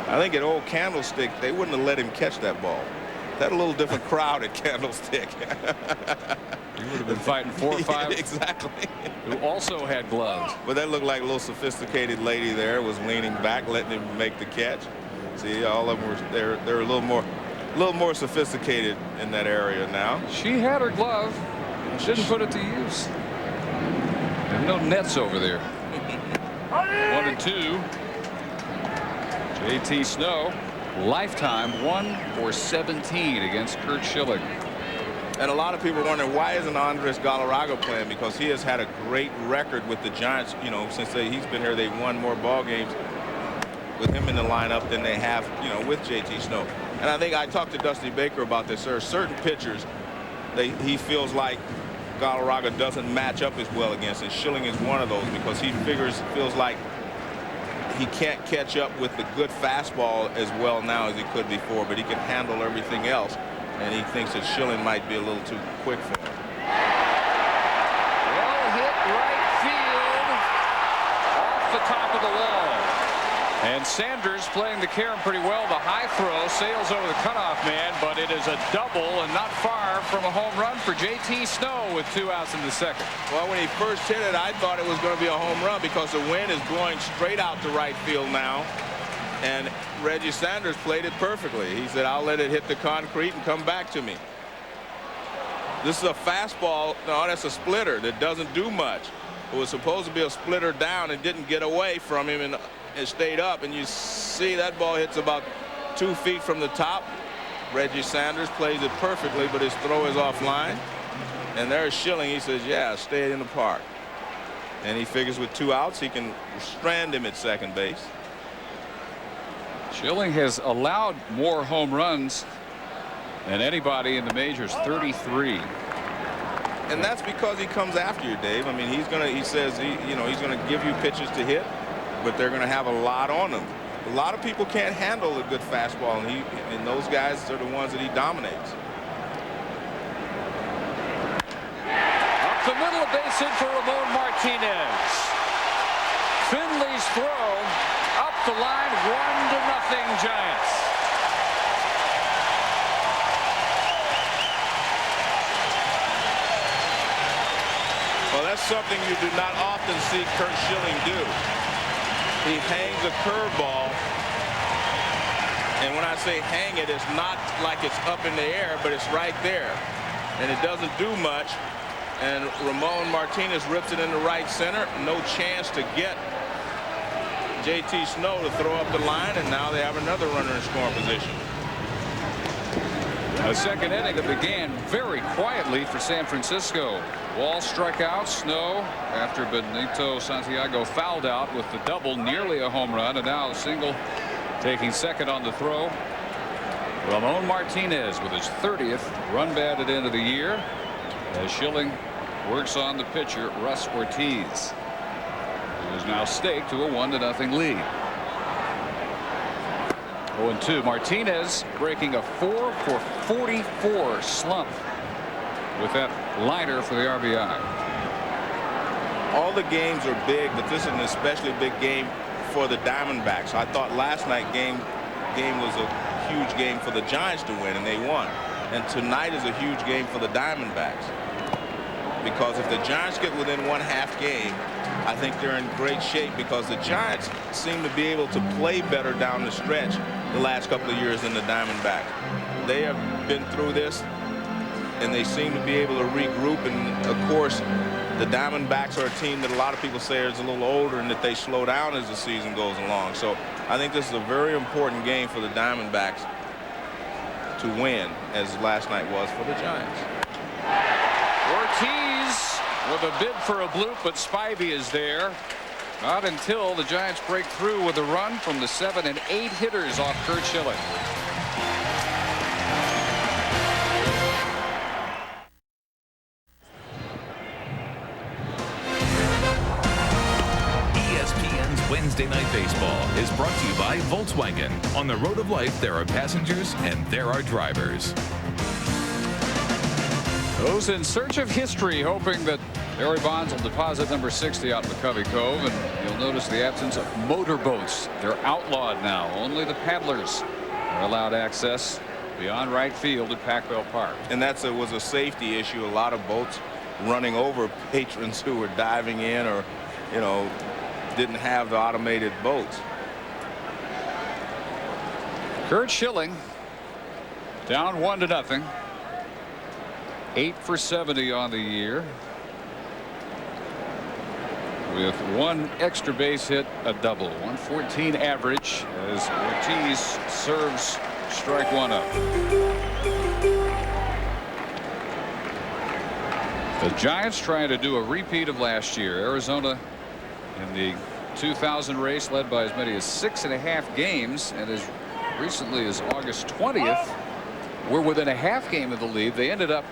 I think at Old Candlestick, they wouldn't have let him catch that ball. That a little different crowd at Candlestick. He would have been fighting 4 or 5. Exactly. Who also had gloves. But that looked like a little sophisticated lady there was leaning back, letting him make the catch. See, all of them were they're a little more sophisticated in that area now. She had her glove. Didn't put it to use. There are no nets over there. 1 and 2. JT Snow, lifetime 1 for 17 against Curt Schilling. And a lot of people are wondering, why isn't Andres Galarraga playing? Because he has had a great record with the Giants. You know, since he's been here, they've won more ball games with him in the lineup than they have, you know, with JT Snow. And I think I talked to Dusty Baker about this. There are certain pitchers he feels like Galarraga doesn't match up as well against, and Schilling is one of those, because he feels like he can't catch up with the good fastball as well now as he could before, but he can handle everything else, and he thinks that Schilling might be a little too quick for him. Well hit right field off the top of the wall. And Sanders playing the carom pretty well. The high throw sails over the cutoff man, but it is a double and not far from a home run for JT Snow with 2 outs in the second. Well, when he first hit it, I thought it was going to be a home run, because the wind is blowing straight out to right field now. And Reggie Sanders played it perfectly. He said, I'll let it hit the concrete and come back to me. This is a fastball. No, that's a splitter that doesn't do much. It was supposed to be a splitter down and didn't get away from him, and it stayed up, and you see that ball hits about 2 feet from the top. Reggie Sanders plays it perfectly, but his throw is offline. And there's Schilling. He says, yeah, stay in the park. And he figures with 2 outs, he can strand him at second base. Schilling has allowed more home runs than anybody in the majors, 33. And that's because he comes after you, Dave. I mean, he says he's going to give you pitches to hit, but they're going to have a lot on them. A lot of people can't handle a good fastball, and those guys are the ones that he dominates. Up the middle, a base hit for Ramon Martinez. Finley's throw up the line, 1-0 Giants. Well, that's something you do not often see Curt Schilling do. He hangs a curveball, and when I say hang it, it's not like it's up in the air, but it's right there, and it doesn't do much. And Ramon Martinez rips it into right center. No chance to get JT Snow to throw up the line, and now they have another runner in scoring position. A second inning that began very quietly for San Francisco. Wall struck out. Snow, after Benito Santiago fouled out with the double, nearly a home run, and now a single, taking second on the throw. Ramon Martinez with his 30th run batted into the year as Schilling works on the pitcher Russ Ortiz, who is now staked to a 1-0 lead. 0-2. Martinez breaking a 4-for-44 slump with that liner for the RBI. All the games are big, but this is an especially big game for the Diamondbacks. I thought last night's game was a huge game for the Giants to win, and they won. And tonight is a huge game for the Diamondbacks, because if the Giants get within 1/2 game, I think they're in great shape, because the Giants seem to be able to play better down the stretch the last couple of years than the Diamondbacks. They have been through this, and they seem to be able to regroup. And of course, the Diamondbacks are a team that a lot of people say is a little older and that they slow down as the season goes along. So I think this is a very important game for the Diamondbacks to win, as last night was for the Giants. Ortiz with a bid for a bloop, but Spivey is there. Not until the Giants break through with a run from the 7 and 8 hitters off Curt Schilling. ESPN's Wednesday Night Baseball is brought to you by Volkswagen. On the road of life, there are passengers and there are drivers. Those in search of history, hoping that Barry Bonds will deposit number 60 out in McCovey Cove, and you'll notice the absence of motorboats. They're outlawed now. Only the paddlers are allowed access beyond right field at Pac-Bell Park. And that was a safety issue. A lot of boats running over patrons who were diving in, or, you know, didn't have the automated boats. Curt Schilling down 1-0. 8 for 70 on the year, with 1 extra base hit, a double. 114 average as Ortiz serves strike 1 up. The Giants trying to do a repeat of last year. Arizona in the 2000 race led by as many as 6.5 games, and as recently as August 20th were within a half game of the lead. They ended up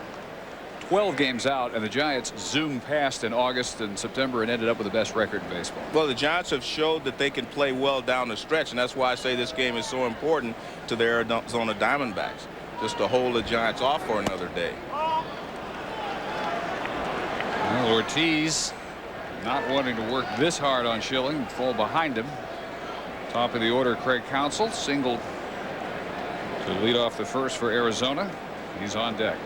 12 games out, and the Giants zoomed past in August and September and ended up with the best record in baseball. Well, the Giants have showed that they can play well down the stretch, and that's why I say this game is so important to the Arizona Diamondbacks, just to hold the Giants off for another day. Well, Ortiz not wanting to work this hard on Schilling, fall behind him. Top of the order, Craig Counsell singled to lead off the first for Arizona. He's on deck.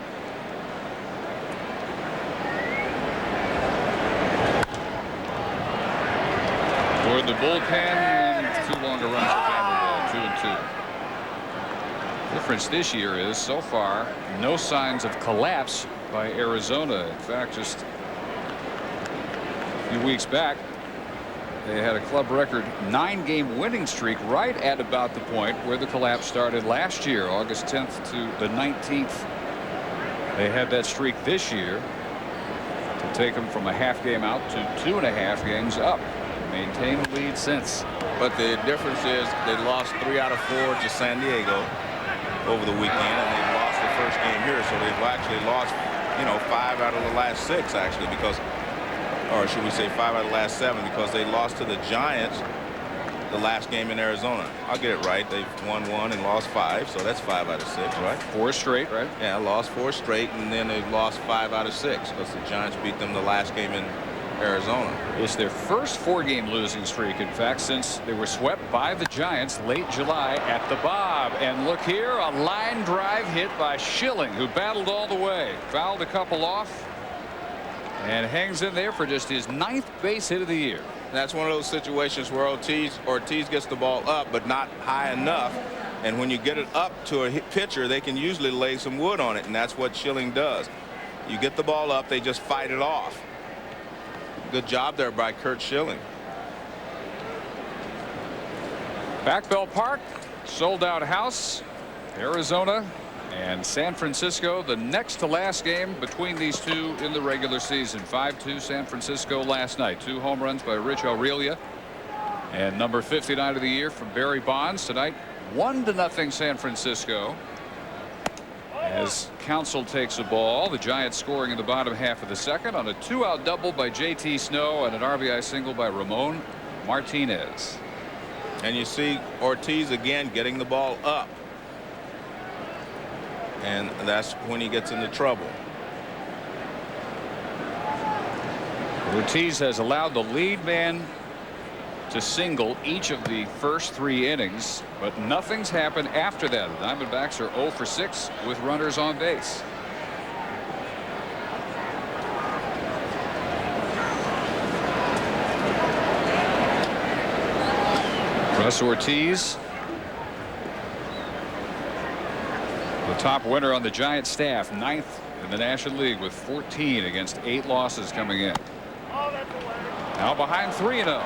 Toward the bullpen, and 2 longer runs for Vanderbilt. 2-2. Difference this year is, so far, no signs of collapse by Arizona. In fact, just a few weeks back, they had a club record 9-game winning streak right at about the point where the collapse started last year, August 10th to the 19th. They had that streak this year to take them from a half game out to 2.5 games up. Maintained the lead since. But the difference is they lost 3 out of 4 to San Diego over the weekend, and they lost the first game here. So they've actually lost, 5 out of the last 6, actually, because, or should we say 5 out of the last 7, because they lost to the Giants the last game in Arizona. I'll get it right. They've won 1 and lost 5, so that's 5 out of 6, right? 4 straight, right? Yeah, lost 4 straight, and then they've lost 5 out of 6 because the Giants beat them the last game in Arizona. It's their first 4-game losing streak, in fact, since they were swept by the Giants late July at the Bob. And look here, a line drive hit by Schilling, who battled all the way, fouled a couple off, and hangs in there for just his 9th base hit of the year. That's one of those situations where Ortiz gets the ball up, but not high enough. And when you get it up to a pitcher, they can usually lay some wood on it, and that's what Schilling does. You get the ball up, they just fight it off. Good job there by Curt Schilling. Pac-Bell Park, sold out house. Arizona and San Francisco, the next to last game between these two in the regular season. 5-2 San Francisco last night. 2 home runs by Rich Aurelia, and number 59 of the year from Barry Bonds. Tonight, 1-0 San Francisco. As Council takes the ball, the Giants scoring in the bottom half of the second on a 2-out double by J.T. Snow and an RBI single by Ramon Martinez. And you see Ortiz again getting the ball up. And that's when he gets into trouble. Ortiz has allowed the lead man to single each of the first 3 innings, but nothing's happened after that. The Diamondbacks are 0 for 6 with runners on base. Russ Ortiz, the top winner on the Giants staff, 9th in the National League with 14 against 8 losses coming in. Now behind 3-0.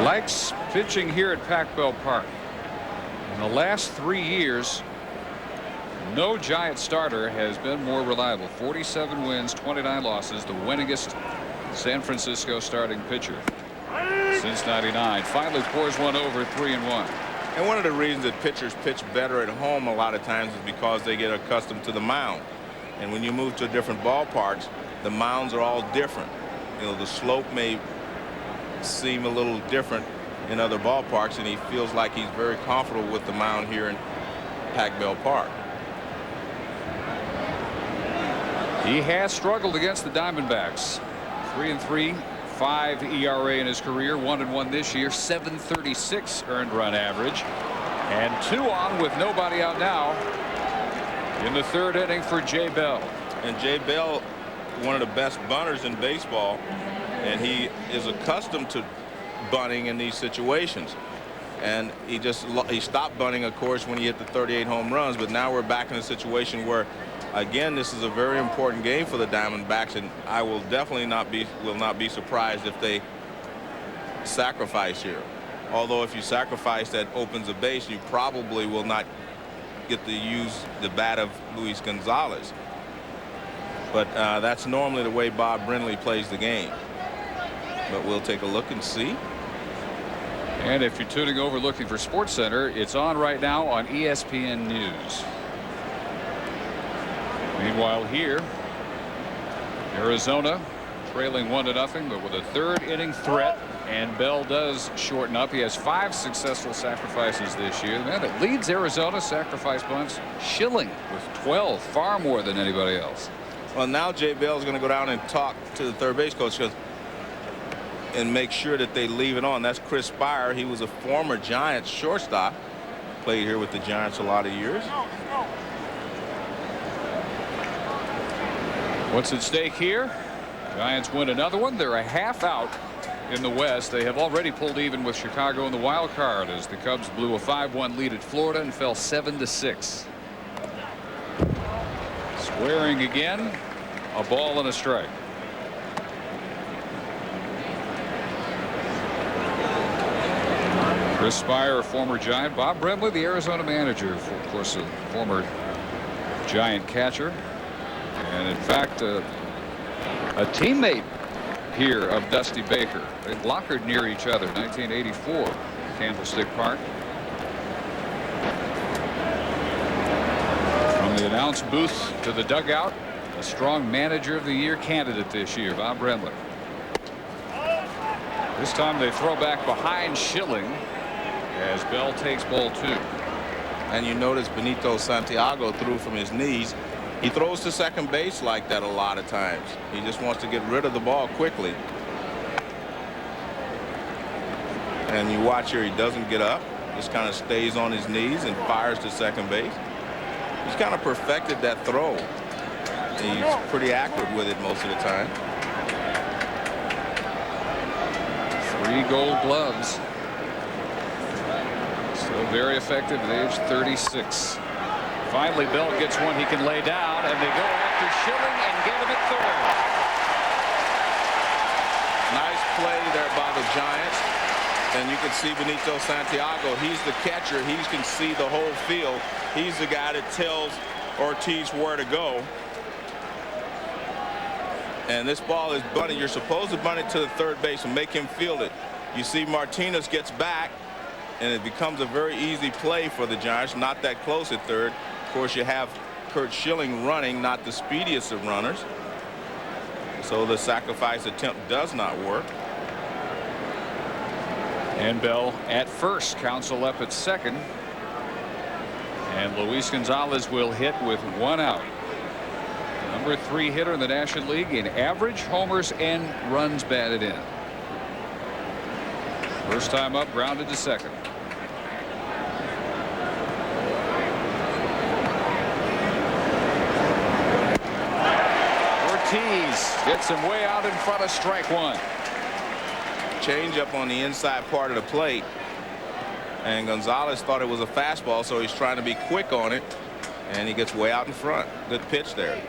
Likes pitching here at Pac Bell Park. In the last 3 years, no Giant starter has been more reliable. 47 wins, 29 losses, the winningest San Francisco starting pitcher since '99. Finally pours one over 3-1. And one of the reasons that pitchers pitch better at home a lot of times is because they get accustomed to the mound. And when you move to different ballparks, the mounds are all different. You know, the slope may seem a little different in other ballparks, and he feels like he's very comfortable with the mound here in Pac Bell Park. He has struggled against the Diamondbacks. 3-3, 5 ERA in his career, 1-1 this year, 736 earned run average, and 2 on with nobody out now in the 3rd inning for Jay Bell. And Jay Bell, one of the best bunters in baseball, and he is accustomed to bunting in these situations. And he stopped bunting, of course, when he hit the 38 home runs, but now we're back in a situation where, again, this is a very important game for the Diamondbacks, and I will definitely not be surprised if they sacrifice here. Although if you sacrifice, that opens a base, you probably will not get to use the bat of Luis Gonzalez. But that's normally the way Bob Brindley plays the game. But we'll take a look and see. And if you're tuning over looking for SportsCenter, it's on right now on ESPN News. Meanwhile here, Arizona trailing 1-0, but with a 3rd inning threat, and Bell does shorten up. He has 5 successful sacrifices this year. The man that leads Arizona sacrifice bunts, Schilling, with 12, far more than anybody else. Well, now Jay Bell is going to go down and talk to the third base coach and make sure that they leave it on. That's Chris Spire. He was a former Giants shortstop, played here with the Giants a lot of years. What's at stake here? Giants win another one. They're a half out in the West. They have already pulled even with Chicago in the wild card as the Cubs blew a 5-1 lead at Florida and fell 7-6. Squaring again, a ball and a strike. Chris Spire, a former Giant. Bob Brindley, the Arizona manager, of course, a former Giant catcher. And in fact, a teammate here of Dusty Baker. They lockered near each other, 1984, Candlestick Park. From the announce booth to the dugout, a strong manager of the year candidate this year, Bob Brindley. This time they throw back behind Schilling as Bell takes ball 2. And you notice Benito Santiago threw from his knees. He throws to second base like that a lot of times. He just wants to get rid of the ball quickly. And you watch here, he doesn't get up, just kind of stays on his knees and fires to second base. He's kind of perfected that throw. He's pretty accurate with it most of the time. 3 gold gloves. Still very effective at age 36. Finally, Bell gets one he can lay down, and they go after Schilling and get him at 3rd. Nice play there by the Giants. And you can see Benito Santiago. He's the catcher. He can see the whole field. He's the guy that tells Ortiz where to go. And this ball is bunted. You're supposed to bunt it to the third base and make him field it. You see Martinez gets back, and it becomes a very easy play for the Giants. Not that close at third. Of course, you have Curt Schilling running, not the speediest of runners. So the sacrifice attempt does not work. And Bell at first, Counsell up at second. And Luis Gonzalez will hit with 1 out. Number 3 hitter in the National League in average, homers, and runs batted in. First time up, grounded to second. Ortiz gets him way out in front of strike 1. Change up on the inside part of the plate, and Gonzalez thought it was a fastball, so he's trying to be quick on it, and he gets way out in front. Good pitch there.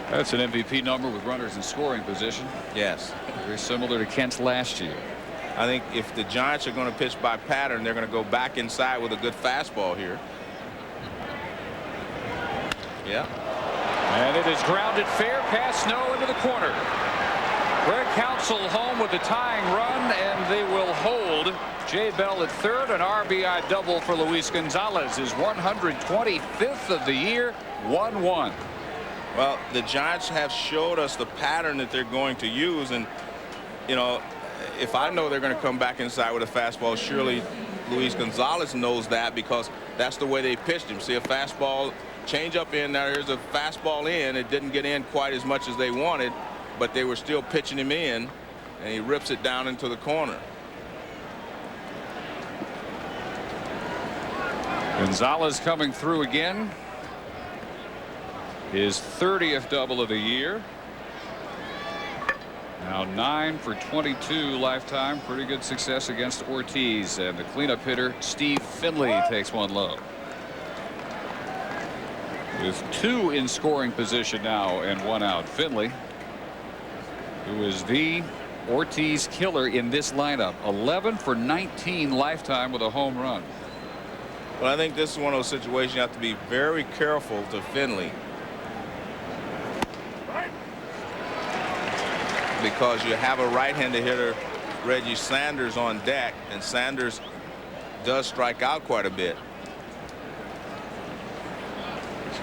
That's an MVP number with runners in scoring position. Yes. Very similar to Kent's last year. I think if the Giants are going to pitch by pattern, they're going to go back inside with a good fastball here. Yeah. And it is grounded fair past Snow into the corner. Greg Counsell home with the tying run, and they will hold. Jay Bell at third, an RBI double for Luis Gonzalez, his 125th of the year, 1-1. Well, the Giants have showed us the pattern that they're going to use, and you know, if I know they're going to come back inside with a fastball, surely Luis Gonzalez knows that, because that's the way they pitched him. See a fastball, change up in there, here's a fastball in. It didn't get in quite as much as they wanted, but they were still pitching him in, and he rips it down into the corner. Gonzalez coming through again. His 30th double of the year. Now 9 for 22 lifetime. Pretty good success against Ortiz, and the cleanup hitter Steve Finley takes one low. With 2 in scoring position now and 1 out. Finley, who is the Ortiz killer in this lineup, 11 for 19 lifetime with a home run. Well, I think this is one of those situations you have to be very careful to Finley, because you have a right-handed hitter, Reggie Sanders, on deck, and Sanders does strike out quite a bit.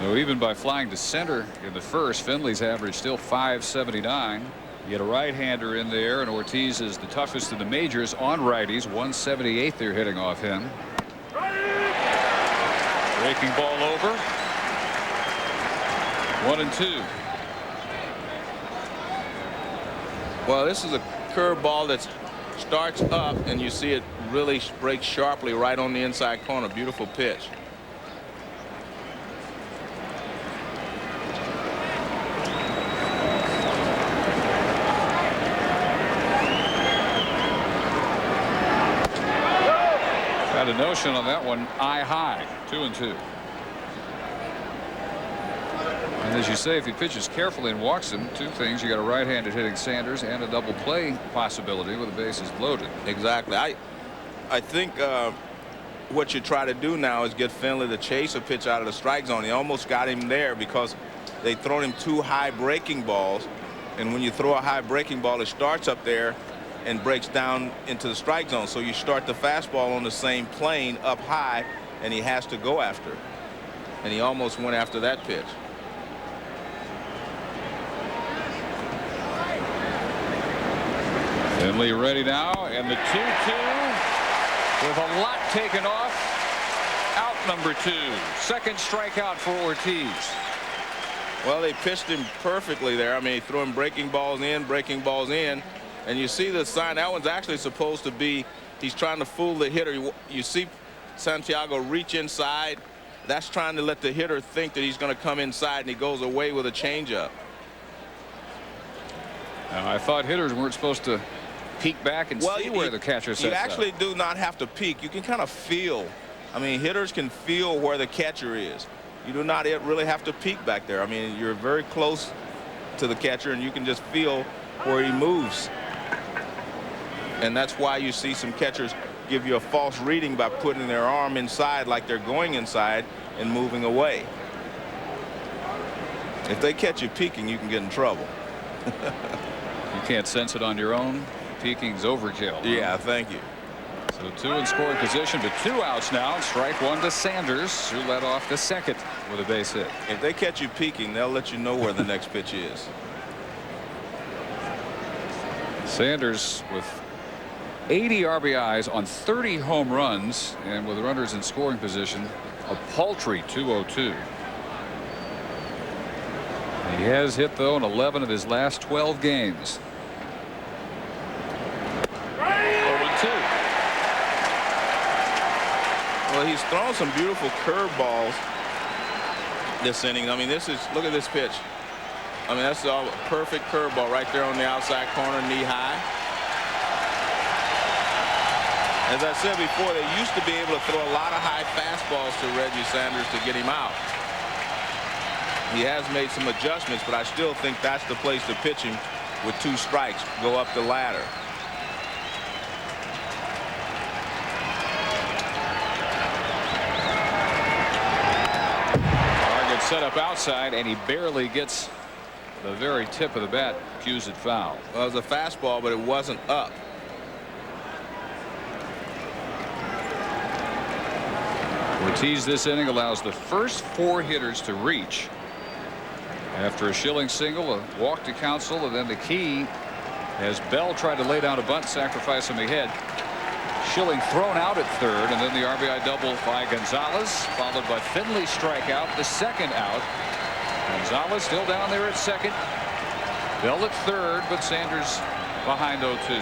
So even by flying to center in the first, Finley's average still .579. You get a right-hander in there, and Ortiz is the toughest in the majors on righties. 178 they're hitting off him. Breaking ball over. 1-2. Well, this is a curveball that starts up, and you see it really break sharply right on the inside corner. Beautiful pitch. Got a notion on that one, eye high. 2-2. And as you say, if he pitches carefully and walks him, 2 things. You got a right-handed hitting Sanders and a double play possibility with the bases loaded. Exactly. I think what you try to do now is get Finley to chase a pitch out of the strike zone. He almost got him there because they thrown him 2 high breaking balls, and when you throw a high breaking ball, it starts up there and breaks down into the strike zone. So you start the fastball on the same plane up high, and he has to go after it. And he almost went after that pitch. Finley ready now, and the 2-2 with a lot taken off. Out number 2. Second strikeout for Ortiz. Well, they pitched him perfectly there. I mean, he threw him breaking balls in, and you see the sign. That one's actually supposed to be, he's trying to fool the hitter. You see Santiago reach inside. That's trying to let the hitter think that he's going to come inside, and he goes away with a changeup. Now, I thought hitters weren't supposed to peek back and see where the catcher sets up. You actually do not have to peek. You can kind of feel. I mean, hitters can feel where the catcher is. You do not really have to peek back there. I mean, you're very close to the catcher, and you can just feel where he moves. And that's why you see some catchers give you a false reading by putting their arm inside like they're going inside and moving away. If they catch you peeking, you can get in trouble. You can't sense it on your own? peeking's overkill. Yeah, thank you. So 2 in scoring position, but 2 outs now. And strike 1 to Sanders, who led off the second with a base hit. If they catch you peeking, they'll let you know where the next pitch is. Sanders with 80 RBIs on 30 home runs, and with runners in scoring position, a paltry 202. He has hit, though, in 11 of his last 12 games. 0-2. Well, he's thrown some beautiful curveballs this inning. I mean, look at this pitch. I mean, that's a perfect curveball right there on the outside corner, knee high. As I said before, they used to be able to throw a lot of high fastballs to Reggie Sanders to get him out. He has made some adjustments, but I still think that's the place to pitch him with 2 strikes, go up the ladder. Target set up outside, and he barely gets the very tip of the bat, cues it foul. Well, it was a fastball, but it wasn't up. Ortiz this inning allows the first 4 hitters to reach. After a Schilling single, a walk to Counsell, and then the key as Bell tried to lay down a bunt, sacrifice him ahead. Schilling thrown out at third, and then the RBI double by Gonzalez, followed by Finley's strikeout, the second out. Gonzalez still down there at second. Bell at third, but Sanders behind 0-2.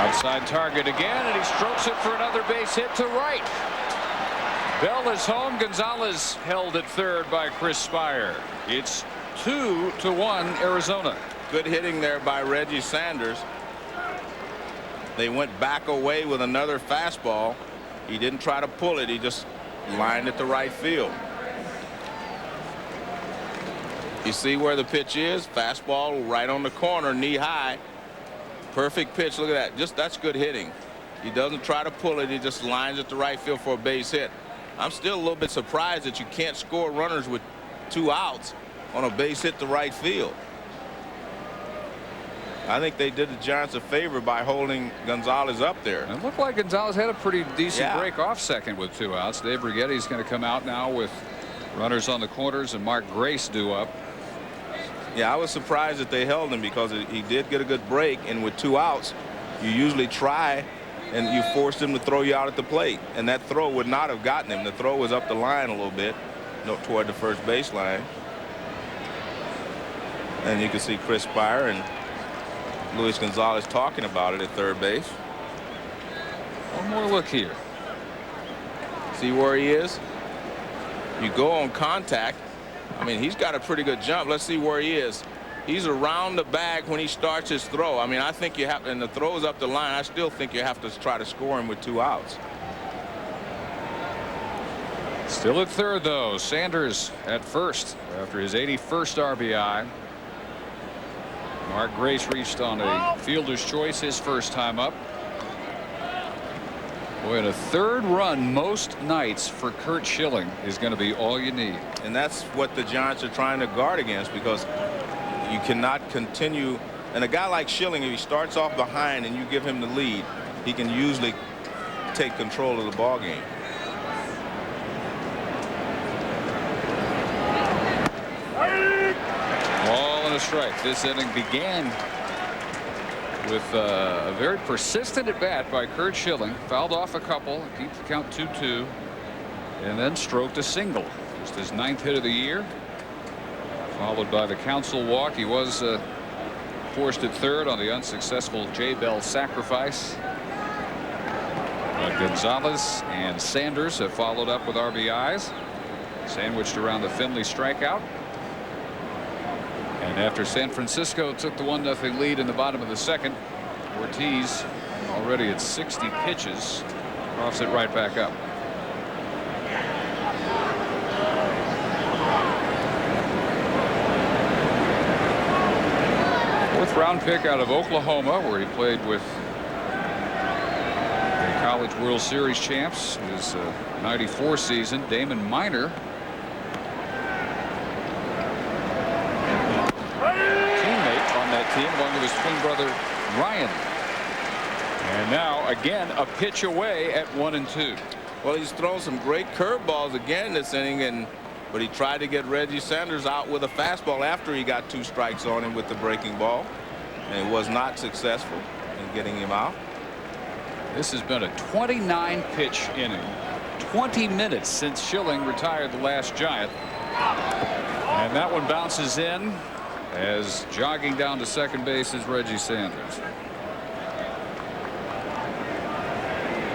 Outside target again, and he strokes it for another base hit to right. Bell is home. Gonzalez held at third by Chris Spire. It's 2-1 Arizona. Good hitting there by Reggie Sanders. They went back away with another fastball. He didn't try to pull it. He just lined it to right field. You see where the pitch is? Fastball right on the corner, knee high. Perfect pitch. Look at that. That's good hitting. He doesn't try to pull it. He just lines it to right field for a base hit. I'm still a little bit surprised that you can't score runners with 2 outs on a base hit to right field. I think they did the Giants a favor by holding Gonzalez up there. It looked like Gonzalez had a pretty decent break off second with 2 outs. Dave Righetti's going to come out now with runners on the corners and Mark Grace due up. Yeah, I was surprised that they held him because he did get a good break, and with 2 outs, you usually try and you forced him to throw you out at the plate, and that throw would not have gotten him. The throw was up the line a little bit, toward the first baseline. And you can see Chris Spire and Luis Gonzalez talking about it at third base. One more look here. See where he is? You go on contact. I mean, he's got a pretty good jump. Let's see where he is. He's around the bag when he starts his throw. I mean, I think you have, and the throw is up the line. I still think you have to try to score him with 2 outs. Still at third, though. Sanders at first after his 81st RBI. Mark Grace reached on a fielder's choice his first time up. Boy, and a 3rd run most nights for Curt Schilling is going to be all you need. And that's what the Giants are trying to guard against, because you cannot continue. And a guy like Schilling, if he starts off behind and you give him the lead, he can usually take control of the ball game. Ball and a strike. This inning began with a very persistent at bat by Curt Schilling. Fouled off a couple, keep the count 2-2, and then stroked a single. Just his 9th hit of the year, followed by the Counsell walk. He was forced at third on the unsuccessful J. Bell sacrifice. But Gonzalez and Sanders have followed up with RBIs, sandwiched around the Finley strikeout. And after San Francisco took the 1-0 lead in the bottom of the second, Ortiz already at 60 pitches coughs it right back up. Fourth round pick out of Oklahoma, where he played with College World Series champs, his 94 season. Damon Minor, teammate on that team, along with his twin brother Ryan. And now again a pitch away at 1-2. Well, he's thrown some great curveballs again this inning, but he tried to get Reggie Sanders out with a fastball after he got 2 strikes on him with the breaking ball, and it was not successful in getting him out. This has been a 29 pitch inning. 20 minutes since Schilling retired the last Giant. And that one bounces in as jogging down to second base is Reggie Sanders.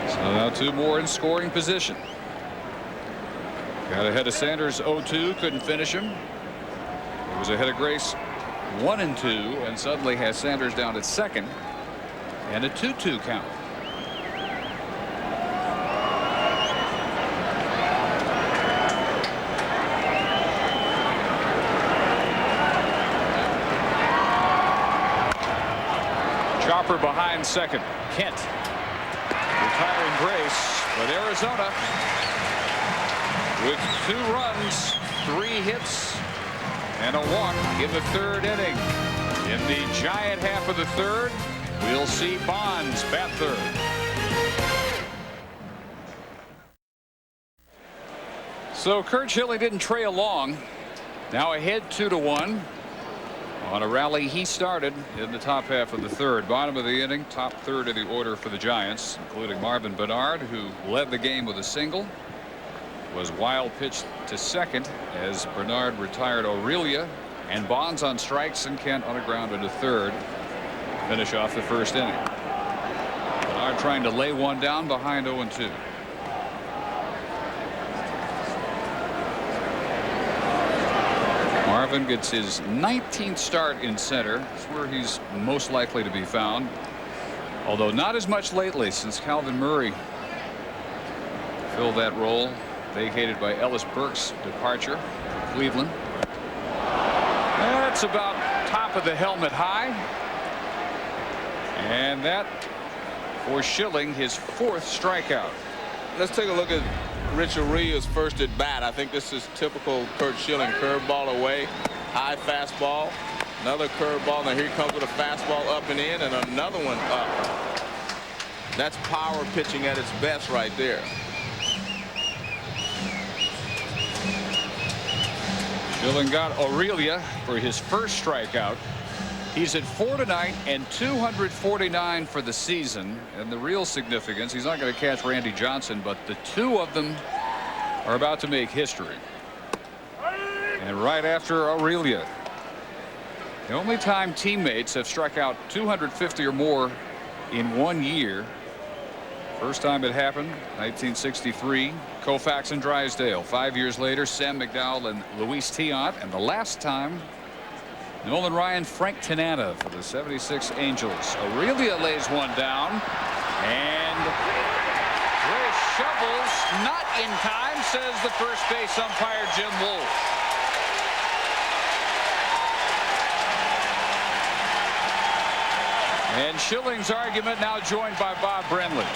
So now 2 more in scoring position. Got ahead of Sanders 0-2, couldn't finish him. He was ahead of Grace 1-2, and suddenly has Sanders down at second and a 2-2 count. Chopper behind second. Kent retiring Grace, but Arizona with 2 runs, 3 hits, and a walk in the 3rd inning. In the Giant half of the 3rd, we'll see Bonds bat 3rd. So Curt Schilling didn't trail long. Now ahead 2-1 on a rally he started in the top half of the 3rd. Bottom of the inning, top 3rd of the order for the Giants, including Marvin Bernard, who led the game with a single. Was Wild pitched to second as Bernard retired Aurelia, and Bonds on strikes and Kent on a ground into 3rd. Finish off the 1st inning. Bernard trying to lay one down behind 0-2. Marvin gets his 19th start in center. It's where he's most likely to be found, although not as much lately since Calvin Murray filled that role, vacated by Ellis Burke's departure to Cleveland. That's about top of the helmet high, and that for Schilling, his 4th strikeout. Let's take a look at Rich Aurilla's first at bat. I think this is typical Curt Schilling. Curveball away, high fastball, another curveball. Now here he comes with a fastball up and in, and another one up. That's power pitching at its best right there. Schilling got Aurelia for his 1st strikeout. He's at 4 tonight and 249 for the season. And the real significance, he's not going to catch Randy Johnson, but the 2 of them are about to make history. And right after Aurelia, the only time teammates have struck out 250 or more in 1 year. First time it happened, 1963, Koufax and Drysdale. 5 years later, Sam McDowell and Luis Tiant. And the last time, Nolan Ryan, Frank Tanana for the 76 Angels. Aurelia lays one down, and Gray shovels, not in time, says the first base umpire Jim Wolf. And Schilling's argument now joined by Bob Brenly.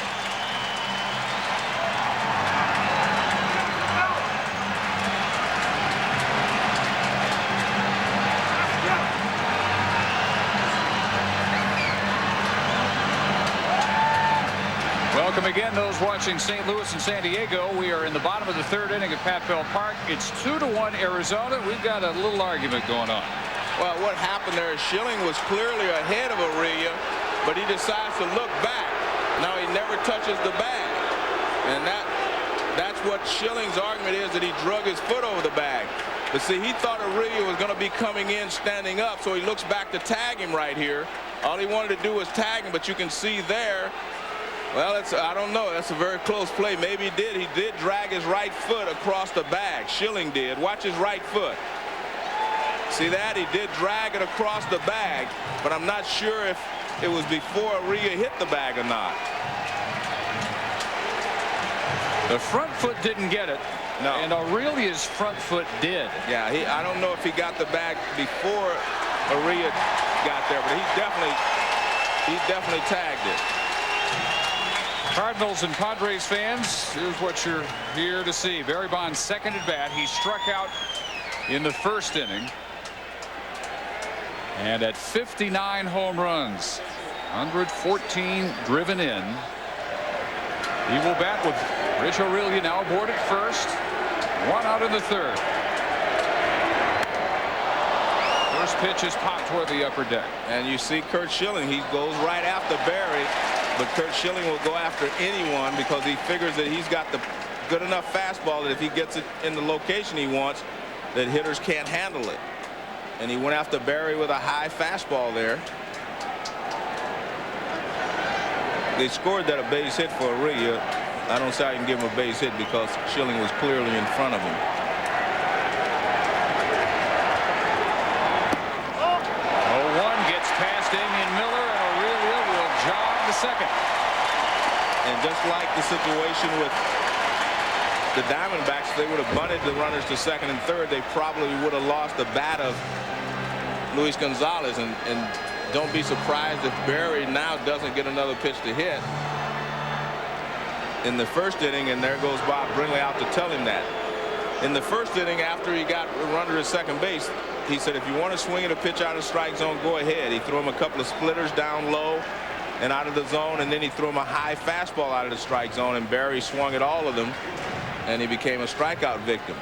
Welcome again, those watching St. Louis and San Diego. We are in the bottom of the 3rd inning at Pat Bell Park. It's 2-1 Arizona. We've got a little argument going on. Well, what happened there is Schilling was clearly ahead of Aurelia, but he decides to look back. Now he never touches the bag, and that's what Schilling's argument is, that he drug his foot over the bag. But see, he thought Aurelia was going to be coming in standing up, so he looks back to tag him right here. All he wanted to do was tag him, but you can see there. Well, I don't know. That's a very close play. Maybe he did. He did drag his right foot across the bag. Schilling did. Watch his right foot. See that? He did drag it across the bag, but I'm not sure if it was before Aurelia hit the bag or not. The front foot didn't get it. No. And Aurelia's front foot did. Yeah, I don't know if he got the bag before Aurelia got there, but he definitely tagged it. Cardinals and Padres fans, here's what you're here to see. Barry Bonds second at bat. He struck out in the first inning. And at 59 home runs, 114 driven in. He will bat with Rich Aurelia now aboard at first. One out in the third. First pitch is popped toward the upper deck. And you see Curt Schilling, he goes right after Barry, but Curt Schilling will go after anyone because he figures that he's got the good enough fastball that if he gets it in the location he wants, that hitters can't handle it. And he went after Barry with a high fastball there. They scored that a base hit for Aurelia. I don't say I can give him a base hit because Schilling was clearly in front of him. 0-1 gets past Damian Miller, and Aurelia will jog to second. And just like the situation with the Diamondbacks, if they would have bunted the runners to second and third, they probably would have lost the bat of Luis Gonzalez. And don't be surprised if Barry now doesn't get another pitch to hit in the first inning, and there goes Bob Brinley out to tell him that. In the first inning, after he got a runner at second base, he said, if you want to swing at a pitch out of the strike zone, go ahead. He threw him a couple of splitters down low and out of the zone, and then he threw him a high fastball out of the strike zone, and Barry swung at all of them, and he became a strikeout victim.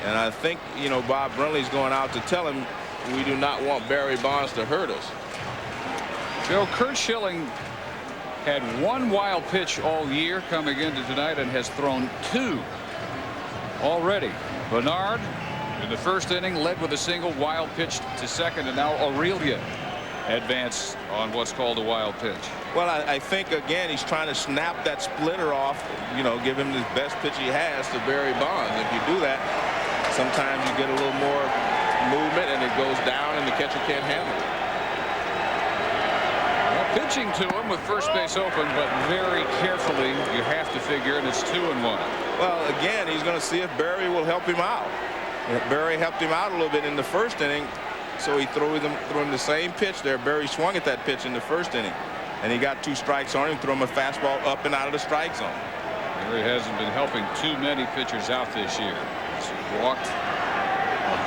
And I think, you know, Bob Brinley's going out to tell him we do not want Barry Bonds to hurt us. Joe, Curt Schilling had one wild pitch all year coming into tonight and has thrown two already. Bernard in the first inning led with a single wild pitch to second, and now Aurelia advanced on what's called a wild pitch. Well, I think, again, he's trying to snap that splitter off, you know, give him the best pitch he has to Barry Bonds. If you do that, sometimes you get a little more movement and it goes down and the catcher can't handle it. Pitching to him with first base open, but very carefully, you have to figure, and it's 2-1. Well, again, he's going to see if Barry will help him out. Barry helped him out a little bit in the first inning, so he threw him the same pitch there. Barry swung at that pitch in the first inning, and he got 2 strikes on him, threw him a fastball up and out of the strike zone. Barry hasn't been helping too many pitchers out this year. He's walked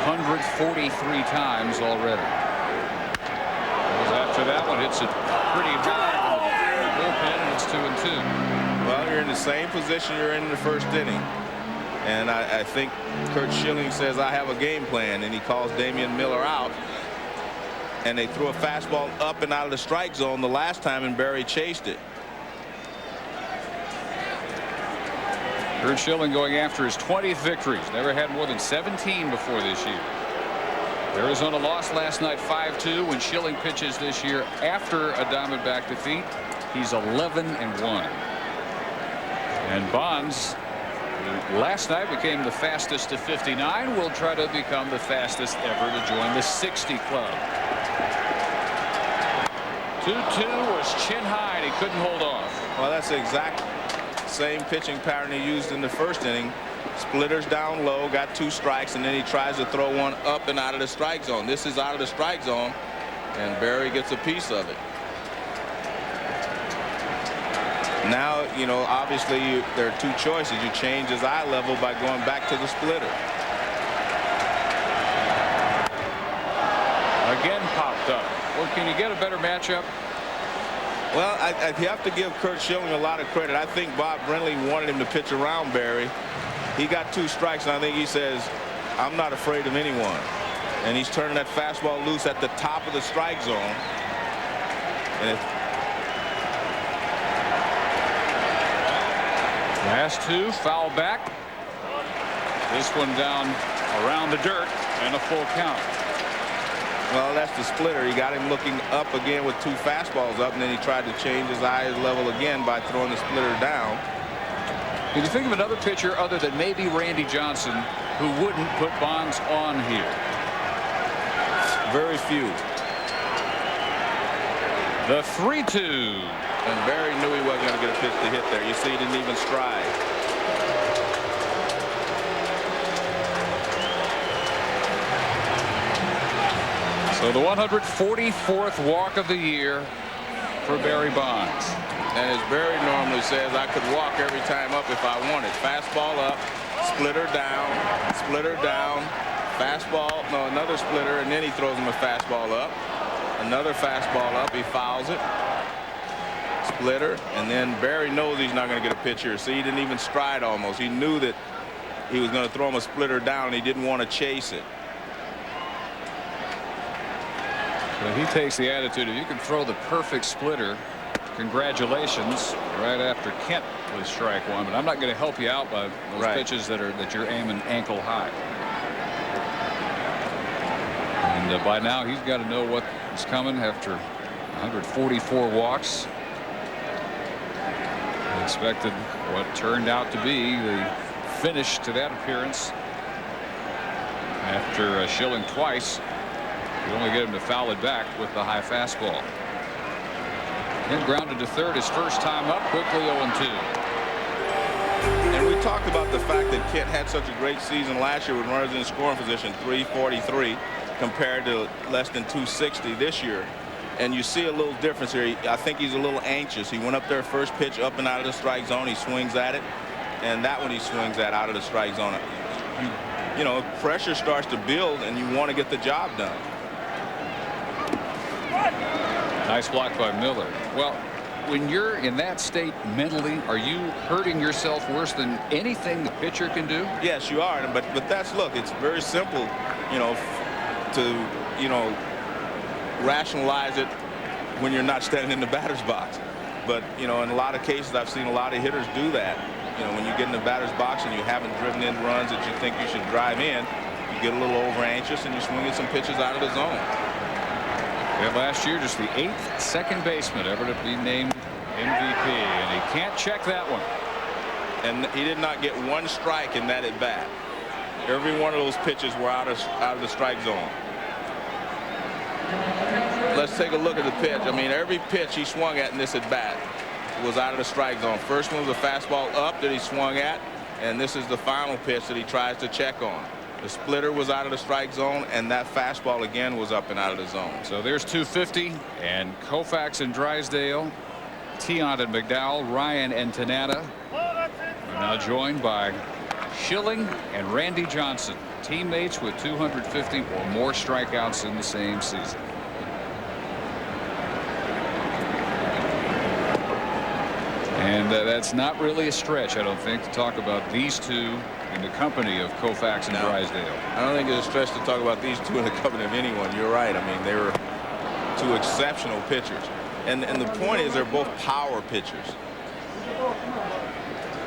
143 times already. After that one, hits it pretty hard in the bullpen, and it's 2-2. Well, you're in the same position you're in the first inning. And I think Curt Schilling says, I have a game plan, and he calls Damian Miller out. And they threw a fastball up and out of the strike zone the last time, and Barry chased it. Curt Schilling going after his 20th victories. Never had more than 17 before this year. Arizona lost last night 5-2. When Schilling pitches this year after a Diamondback defeat, he's 11-1. And Bonds last night became the fastest to 59. Will try to become the fastest ever to join the 60 club. 2-2 was chin high, and he couldn't hold off. Well, that's the exact same pitching pattern he used in the first inning. Splitters down low, got 2 strikes, and then he tries to throw one up and out of the strike zone. This is out of the strike zone, and Barry gets a piece of it. Now, you know, obviously there are 2 choices. You change his eye level by going back to the splitter. Again popped up. Well, can you get a better matchup? Well, I have to give Curt Schilling a lot of credit. I think Bob Brinley wanted him to pitch around Barry. He got 2 strikes, and I think he says, I'm not afraid of anyone. And he's turning that fastball loose at the top of the strike zone. And last 2 foul back. This one down around the dirt, and a full count. Well, that's the splitter. He got him looking up again with 2 fastballs up, and then he tried to change his eye level again by throwing the splitter down. Can you think of another pitcher other than maybe Randy Johnson who wouldn't put Bonds on here? Very few. The 3-2. And Barry knew he wasn't going to get a pitch to hit there. You see, he didn't even stride. So the 144th walk of the year for Barry Bonds. And as Barry normally says, I could walk every time up if I wanted. Fastball up, splitter down, fastball, no, another splitter, and then he throws him a fastball up. Another fastball up, he fouls it. Splitter, and then Barry knows he's not going to get a pitch here. See, he didn't even stride almost. He knew that he was going to throw him a splitter down, and he didn't want to chase it. But he takes the attitude, if you can throw the perfect splitter, congratulations, right after Kent was strike one. But I'm not going to help you out by those pitches that you're aiming ankle high. And by now he's got to know what is coming after 144 walks. He expected what turned out to be the finish to that appearance. After Schilling twice, you only get him to foul it back with the high fastball. Then grounded to third his first time up, quickly 0-2. And we talked about the fact that Kent had such a great season last year with runners in scoring position, 343 compared to less than 260 this year. And you see a little difference here. I think he's a little anxious. He went up there first pitch up and out of the strike zone. He swings at it, and that one he swings at out of the strike zone. You know, pressure starts to build, and you want to get the job done. Nice block by Miller. Well, when you're in that state mentally, are you hurting yourself worse than anything the pitcher can do? Yes, you are. But that's, look, it's very simple, you know, to, you know, rationalize it when you're not standing in the batter's box. But, you know, in a lot of cases, I've seen a lot of hitters do that. You know, when you get in the batter's box and you haven't driven in runs that you think you should drive in, you get a little over anxious and you swing at some pitches out of the zone. Yeah, last year, just the 8th second baseman ever to be named MVP, and he can't check that one. And he did not get one strike in that at bat. Every one of those pitches were out of the strike zone. Let's take a look at the pitch. I mean, every pitch he swung at in this at bat was out of the strike zone. First one was a fastball up that he swung at, and this is the final pitch that he tries to check on. The splitter was out of the strike zone, and that fastball again was up and out of the zone. So there's 250, and Koufax and Drysdale, Tiant and McDowell, Ryan and Tanana are now joined by Schilling and Randy Johnson, teammates with 250 or more strikeouts in the same season. And that's not really a stretch, I don't think, to talk about these two in the company of Koufax and Drysdale. I don't think it's a stretch to talk about these two in the company of anyone. You're right. I mean, they were two exceptional pitchers. And the point is, they're both power pitchers.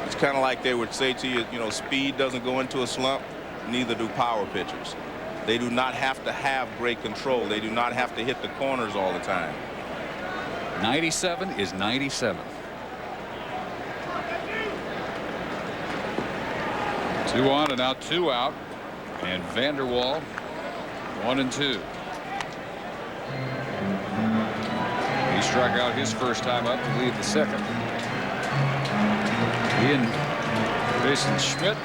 It's kind of like they would say to you, you know, speed doesn't go into a slump. Neither do power pitchers. They do not have to have great control. They do not have to hit the corners all the time. 97 is 97. 2 on and now 2 out, and Vanderwall 1-2. He struck out his first time up to lead the second. He and Jason Schmidt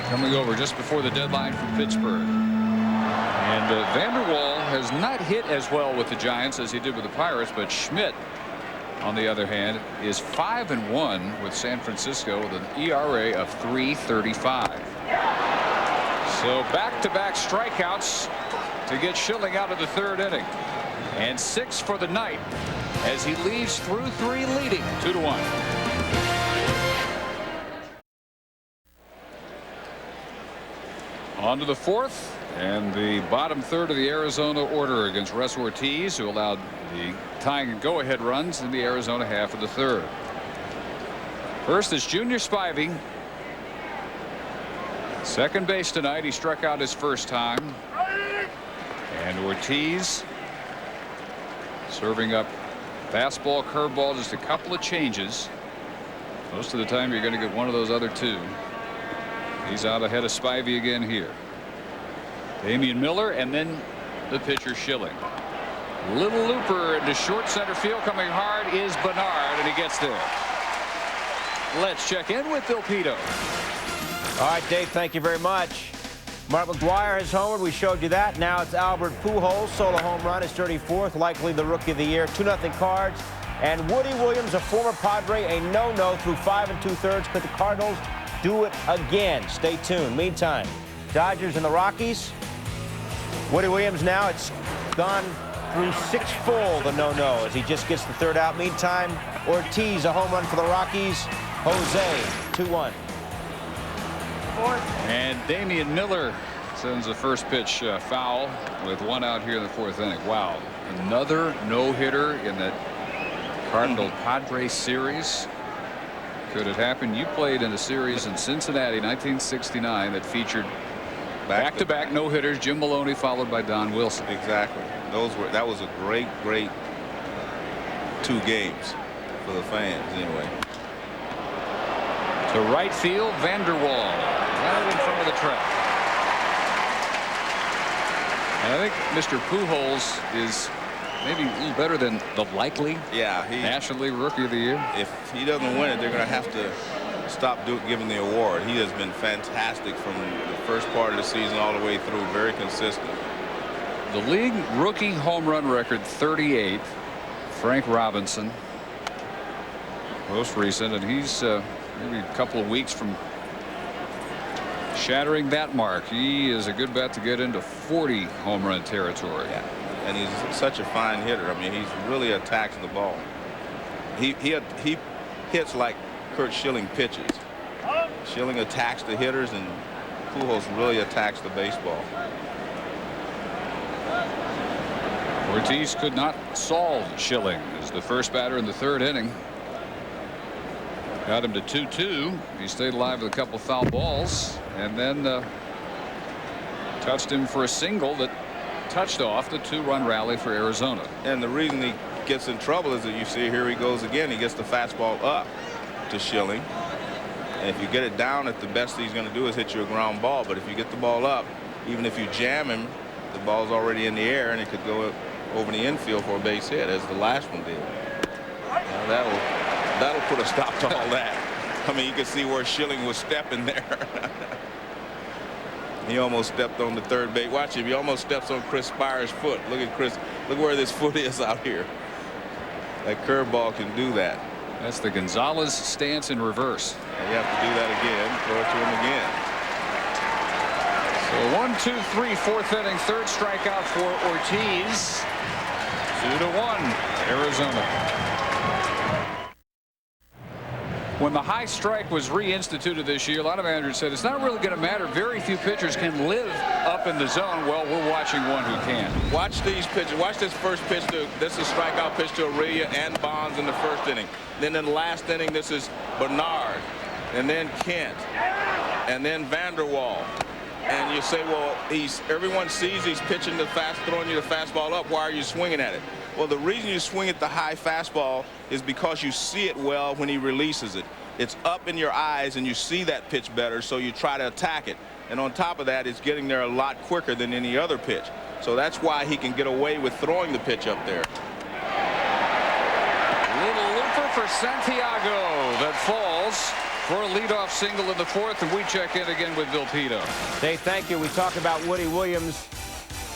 coming over just before the deadline from Pittsburgh. And Vanderwall has not hit as well with the Giants as he did with the Pirates, but Schmidt, on the other hand, is 5-1 with San Francisco with an ERA of 3.35. So back-to-back strikeouts to get Schilling out of the third inning, and 6 for the night as he leaves through 3 leading 2-1. On to the fourth and the bottom third of the Arizona order against Russ Ortiz, who allowed the tying and go-ahead runs in the Arizona half of the third. First is Junior Spivey. Second base tonight. He struck out his first time. And Ortiz serving up fastball, curveball, just a couple of changes. Most of the time you're going to get one of those other two. He's out ahead of Spivey again here. Damian Miller, and then the pitcher Schilling. Little looper into short center field, coming hard is Bernard, and he gets there. Let's check in with Bill Pito. All right, Dave, thank you very much. Mark McGwire has homered. We showed you that. Now it's Albert Pujols. Solo home run, his 34th, likely the rookie of the year. 2-0 Cards. And Woody Williams, a former Padre, a no-no through 5 2/3. Could the Cardinals do it again? Stay tuned. Meantime, Dodgers and the Rockies. Woody Williams now, it's gone through 6 full, the no-no, as he just gets the 3rd out. Meantime, Ortiz, a home run for the Rockies. Jose, 2-1. And Damian Miller sends the first pitch foul with 1 out here in the 4th inning. Wow. Another no-hitter in that Cardinal-Padres series. Could it happen? You played in a series in Cincinnati, 1969, that featured back-to-back no-hitters. Jim Maloney followed by Don Wilson. Exactly. That was a great 2 games for the fans anyway. To right field, Vanderwall, right in front of the track. And I think Mr. Pujols is maybe a little better than the likely National League Rookie of the Year. If he doesn't win it, they're going to have to stop giving the award. He has been fantastic from the first part of the season all the way through, very consistent. The league rookie home run record, 38. Frank Robinson, most recent, and he's maybe a couple of weeks from shattering that mark. He is a good bet to get into 40 home run territory. Yeah. And he's such a fine hitter. I mean, he's really attacks the ball. He hits like Curt Schilling pitches. Schilling attacks the hitters, and Pujols really attacks the baseball. Ortiz could not solve Schilling as the first batter in the 3rd inning. Got him to 2-2. He stayed alive with a couple foul balls, and then touched him for a single that touched off the 2-run rally for Arizona. And the reason he gets in trouble is that you see here he goes again. He gets the fastball up to Schilling. And if you get it down, at the best he's going to do is hit you a ground ball. But if you get the ball up, even if you jam him, the ball's already in the air and it could go over the infield for a base hit, as the last one did. Now that'll put a stop to all that. I mean, you can see where Schilling was stepping there. He almost stepped on the 3rd base. Watch him. He almost steps on Chris Spire's foot. Look at Chris. Look where this foot is out here. That curveball can do that. That's the Gonzalez stance in reverse. And you have to do that again. Throw it to him again. So 1, 2, 3, 4th inning, 3rd strikeout for Ortiz. 2-1, Arizona. When the high strike was reinstituted this year, a lot of managers said it's not really going to matter. Very few pitchers can live up in the zone. Well, we're watching one who can. Watch these pitches. Watch this first pitch. This is strikeout pitch to Aurelia and Bonds in the 1st inning. Then in the last inning, this is Bernard, and then Kent, and then Vanderwall. And you say, well, everyone sees he's pitching throwing you the fastball up. Why are you swinging at it? Well, the reason you swing at the high fastball is because you see it well when he releases it. It's up in your eyes and you see that pitch better, so you try to attack it. And on top of that, it's getting there a lot quicker than any other pitch. So that's why he can get away with throwing the pitch up there. Little looper for Santiago that falls for a leadoff single in the 4th, and we check in again with Bill Pito. Dave, thank you. We talked about Woody Williams.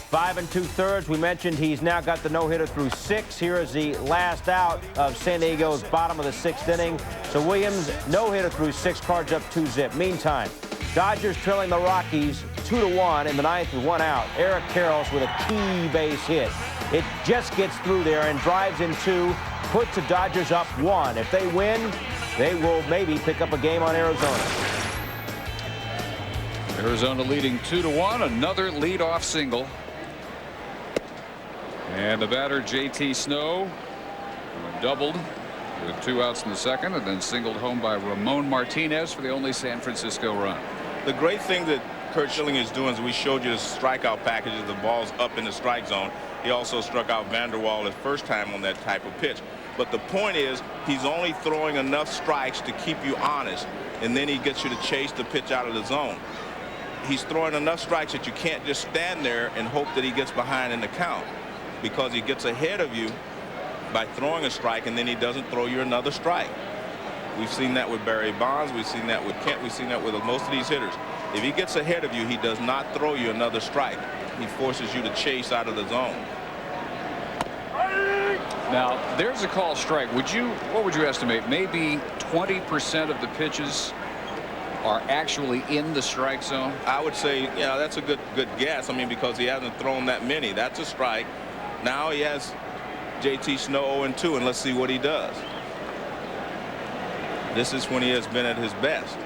5 2/3. We mentioned he's now got the no-hitter through 6. Here is the last out of San Diego's bottom of the 6th inning. So Williams, no-hitter through 6, Cards up 2-zip. Meantime, Dodgers trailing the Rockies 2-1 in the 9th with 1 out. Eric Karros with a key base hit. It just gets through there and drives in 2, puts the Dodgers up 1. If they win, they will maybe pick up a game on Arizona. Arizona leading 2-1. Another leadoff single. And the batter, J.T. Snow, doubled with 2 outs in the 2nd, and then singled home by Ramon Martinez for the only San Francisco run. The great thing that Curt Schilling is doing is we showed you the strikeout packages. The ball's up in the strike zone. He also struck out Vanderwall his first time on that type of pitch. But the point is, he's only throwing enough strikes to keep you honest, and then he gets you to chase the pitch out of the zone. He's throwing enough strikes that you can't just stand there and hope that he gets behind in the count, because he gets ahead of you by throwing a strike, and then he doesn't throw you another strike. We've seen that with Barry Bonds. We've seen that with Kent. We've seen that with most of these hitters. If he gets ahead of you, he does not throw you another strike. He forces you to chase out of the zone. Now, there's a call strike. What would you estimate? Maybe 20% of the pitches are actually in the strike zone? I would say, yeah, that's a good guess. I mean, because he hasn't thrown that many. That's a strike. Now he has JT Snow 0-2, and let's see what he does. This is when he has been at his best.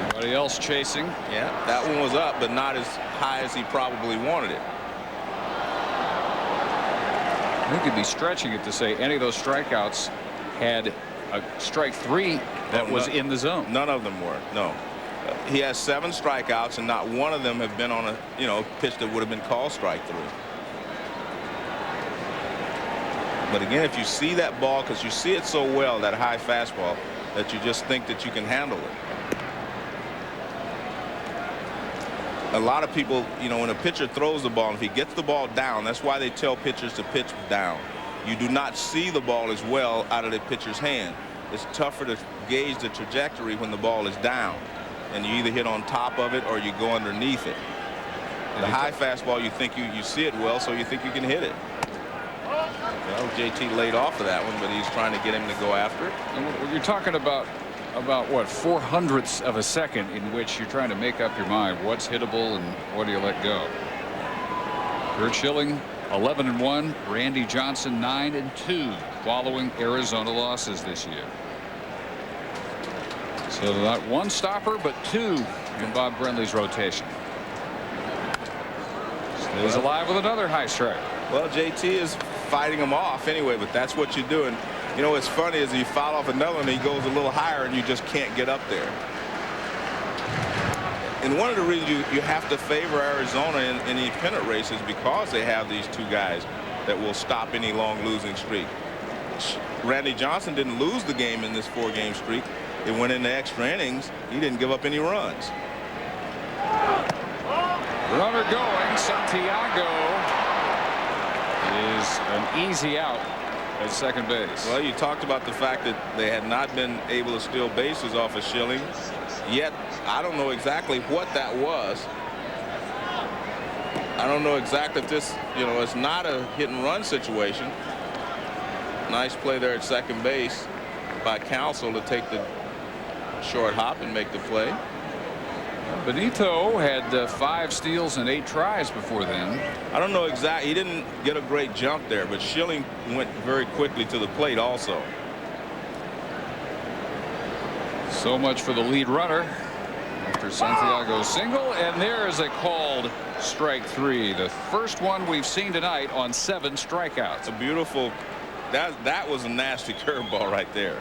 Everybody else chasing. Yeah, that one was up, but not as high as he probably wanted it. You could be stretching it to say any of those strikeouts had a strike 3 that was in the zone. None of them were. No. He has 7 strikeouts, and not one of them have been on a pitch that would have been called strike 3. But again, if you see that ball, because you see it so well, that high fastball, that you just think that you can handle it. A lot of people, when a pitcher throws the ball, if he gets the ball down, that's why they tell pitchers to pitch down. You do not see the ball as well out of the pitcher's hand. It's tougher to gauge the trajectory when the ball is down, and you either hit on top of it or you go underneath it. The high fastball, you think you see it well, so you think you can hit it. Well, JT laid off of that one, but he's trying to get him to go after it. And you're talking about what, 0.04 of a second in which you're trying to make up your mind what's hittable and what do you let go. Curt Schilling 11-1, Randy Johnson 9-2 following Arizona losses this year. So not one stopper but 2 in Bob Brenly's rotation. Stays alive with another high strike. Well, JT is fighting him off anyway, but that's what you do. And what's funny is you foul off another one and he goes a little higher and you just can't get up there. And one of the reasons you have to favor Arizona in these pennant races because they have these 2 guys that will stop any long losing streak. Randy Johnson didn't lose the game in this 4-game streak. It went into extra innings. He didn't give up any runs. Runner going. Santiago is an easy out at second base. Well, you talked about the fact that they had not been able to steal bases off of Schilling. Yet, I don't know exactly what that was. I don't know exactly if this, it's not a hit and run situation. Nice play there at second base by Counsell to take the short hop and make the play. Benito had 5 steals and 8 tries before then. I don't know exactly. He didn't get a great jump there, but Schilling went very quickly to the plate also. So much for the lead runner after Santiago's single, and there is a called strike 3, the first one we've seen tonight on 7 strikeouts. A beautiful. That was a nasty curveball right there.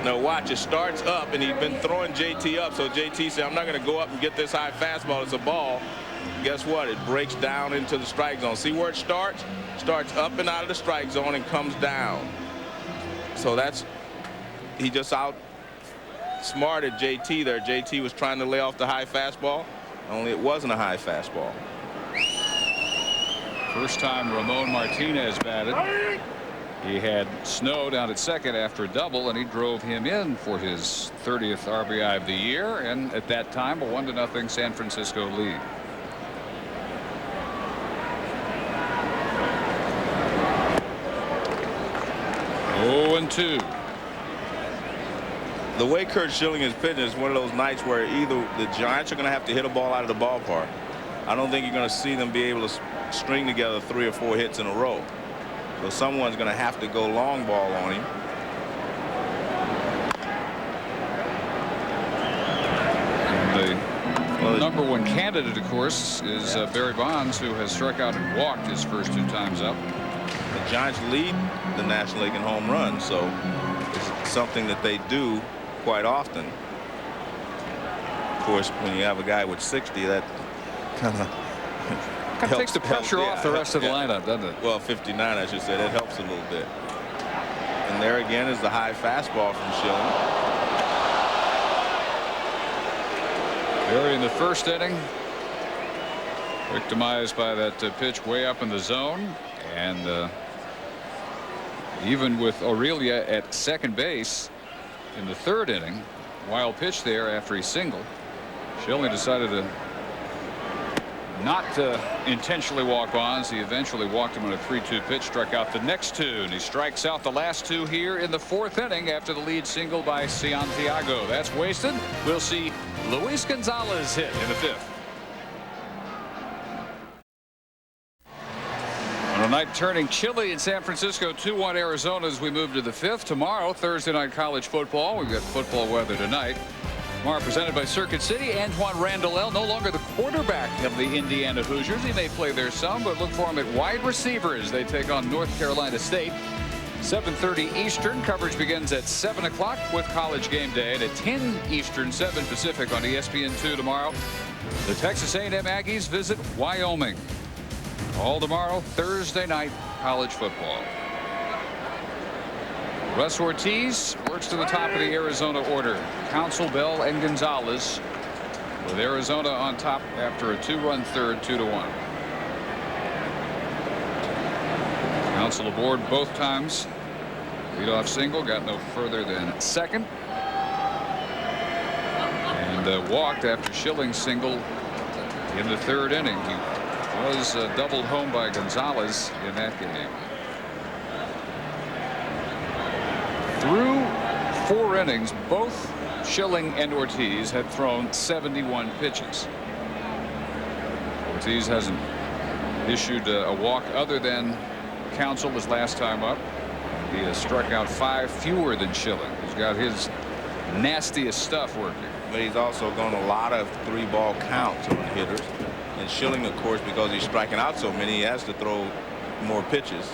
Now watch, it starts up, and he'd been throwing JT up, so JT said, I'm not going to go up and get this high fastball. It's a ball. Guess what? It breaks down into the strike zone. See where it starts? Starts up and out of the strike zone and comes down. So he just outsmarted JT there. JT was trying to lay off the high fastball, only it wasn't a high fastball. First time Ramon Martinez batted. He had Snow down at second after a double, and he drove him in for his 30th RBI of the year, and at that time a 1-0 San Francisco lead. Oh, and 2. The way Curt Schilling is pitching is one of those nights where either the Giants are going to have to hit a ball out of the ballpark. I don't think you're going to see them be able to string together 3 or 4 hits in a row. So someone's going to have to go long ball on him. And the number 1 candidate, of course, is Barry Bonds, who has struck out and walked his first 2 times up. The Giants lead the National League in home runs, so it's something that they do quite often. Of course, when you have a guy with 60, that kind of takes the pressure off the rest of the lineup, doesn't it? Well, 59, I should say. That helps a little bit. And there again is the high fastball from Schilling. Barry in the first inning, victimized by that pitch way up in the zone, and even with Aurelia at second base in the 3rd inning, wild pitch there after he singled. Schilling decided to not intentionally walk bonds. He eventually walked him on a 3-2 pitch, struck out the next two, and he strikes out the last two here in the fourth inning after the lead single by Santiago. That's wasted. We'll see Luis Gonzalez hit in the fifth. On a night turning chilly in San Francisco, 2-1 Arizona as we move to the fifth. Tomorrow, Thursday night college football. We've got football weather tonight. Tomorrow presented by Circuit City. Antoine Randall, no longer the quarterback of the Indiana Hoosiers. He may play there some, but look for him at wide receiver as they take on North Carolina State. 7:30 Eastern. Coverage begins at 7 o'clock with College Game Day. And at 10 Eastern, 7 Pacific on ESPN2 tomorrow. The Texas A&M Aggies visit Wyoming. All tomorrow, Thursday night college football. Russ Ortiz works to the top of the Arizona order. Council, Bell, and Gonzalez with Arizona on top after a 2-run third, 2-1. Council aboard both times. Leadoff single, got no further than second. And walked after Schilling single in the third inning. He was doubled home by Gonzalez in that game. Through 4 innings, both Schilling and Ortiz had thrown 71 pitches. Ortiz hasn't issued a walk other than Council his last time up. He has struck out 5 fewer than Schilling. He's got his nastiest stuff working. But he's also gone a lot of 3-ball counts on hitters. And Schilling, of course, because he's striking out so many, he has to throw more pitches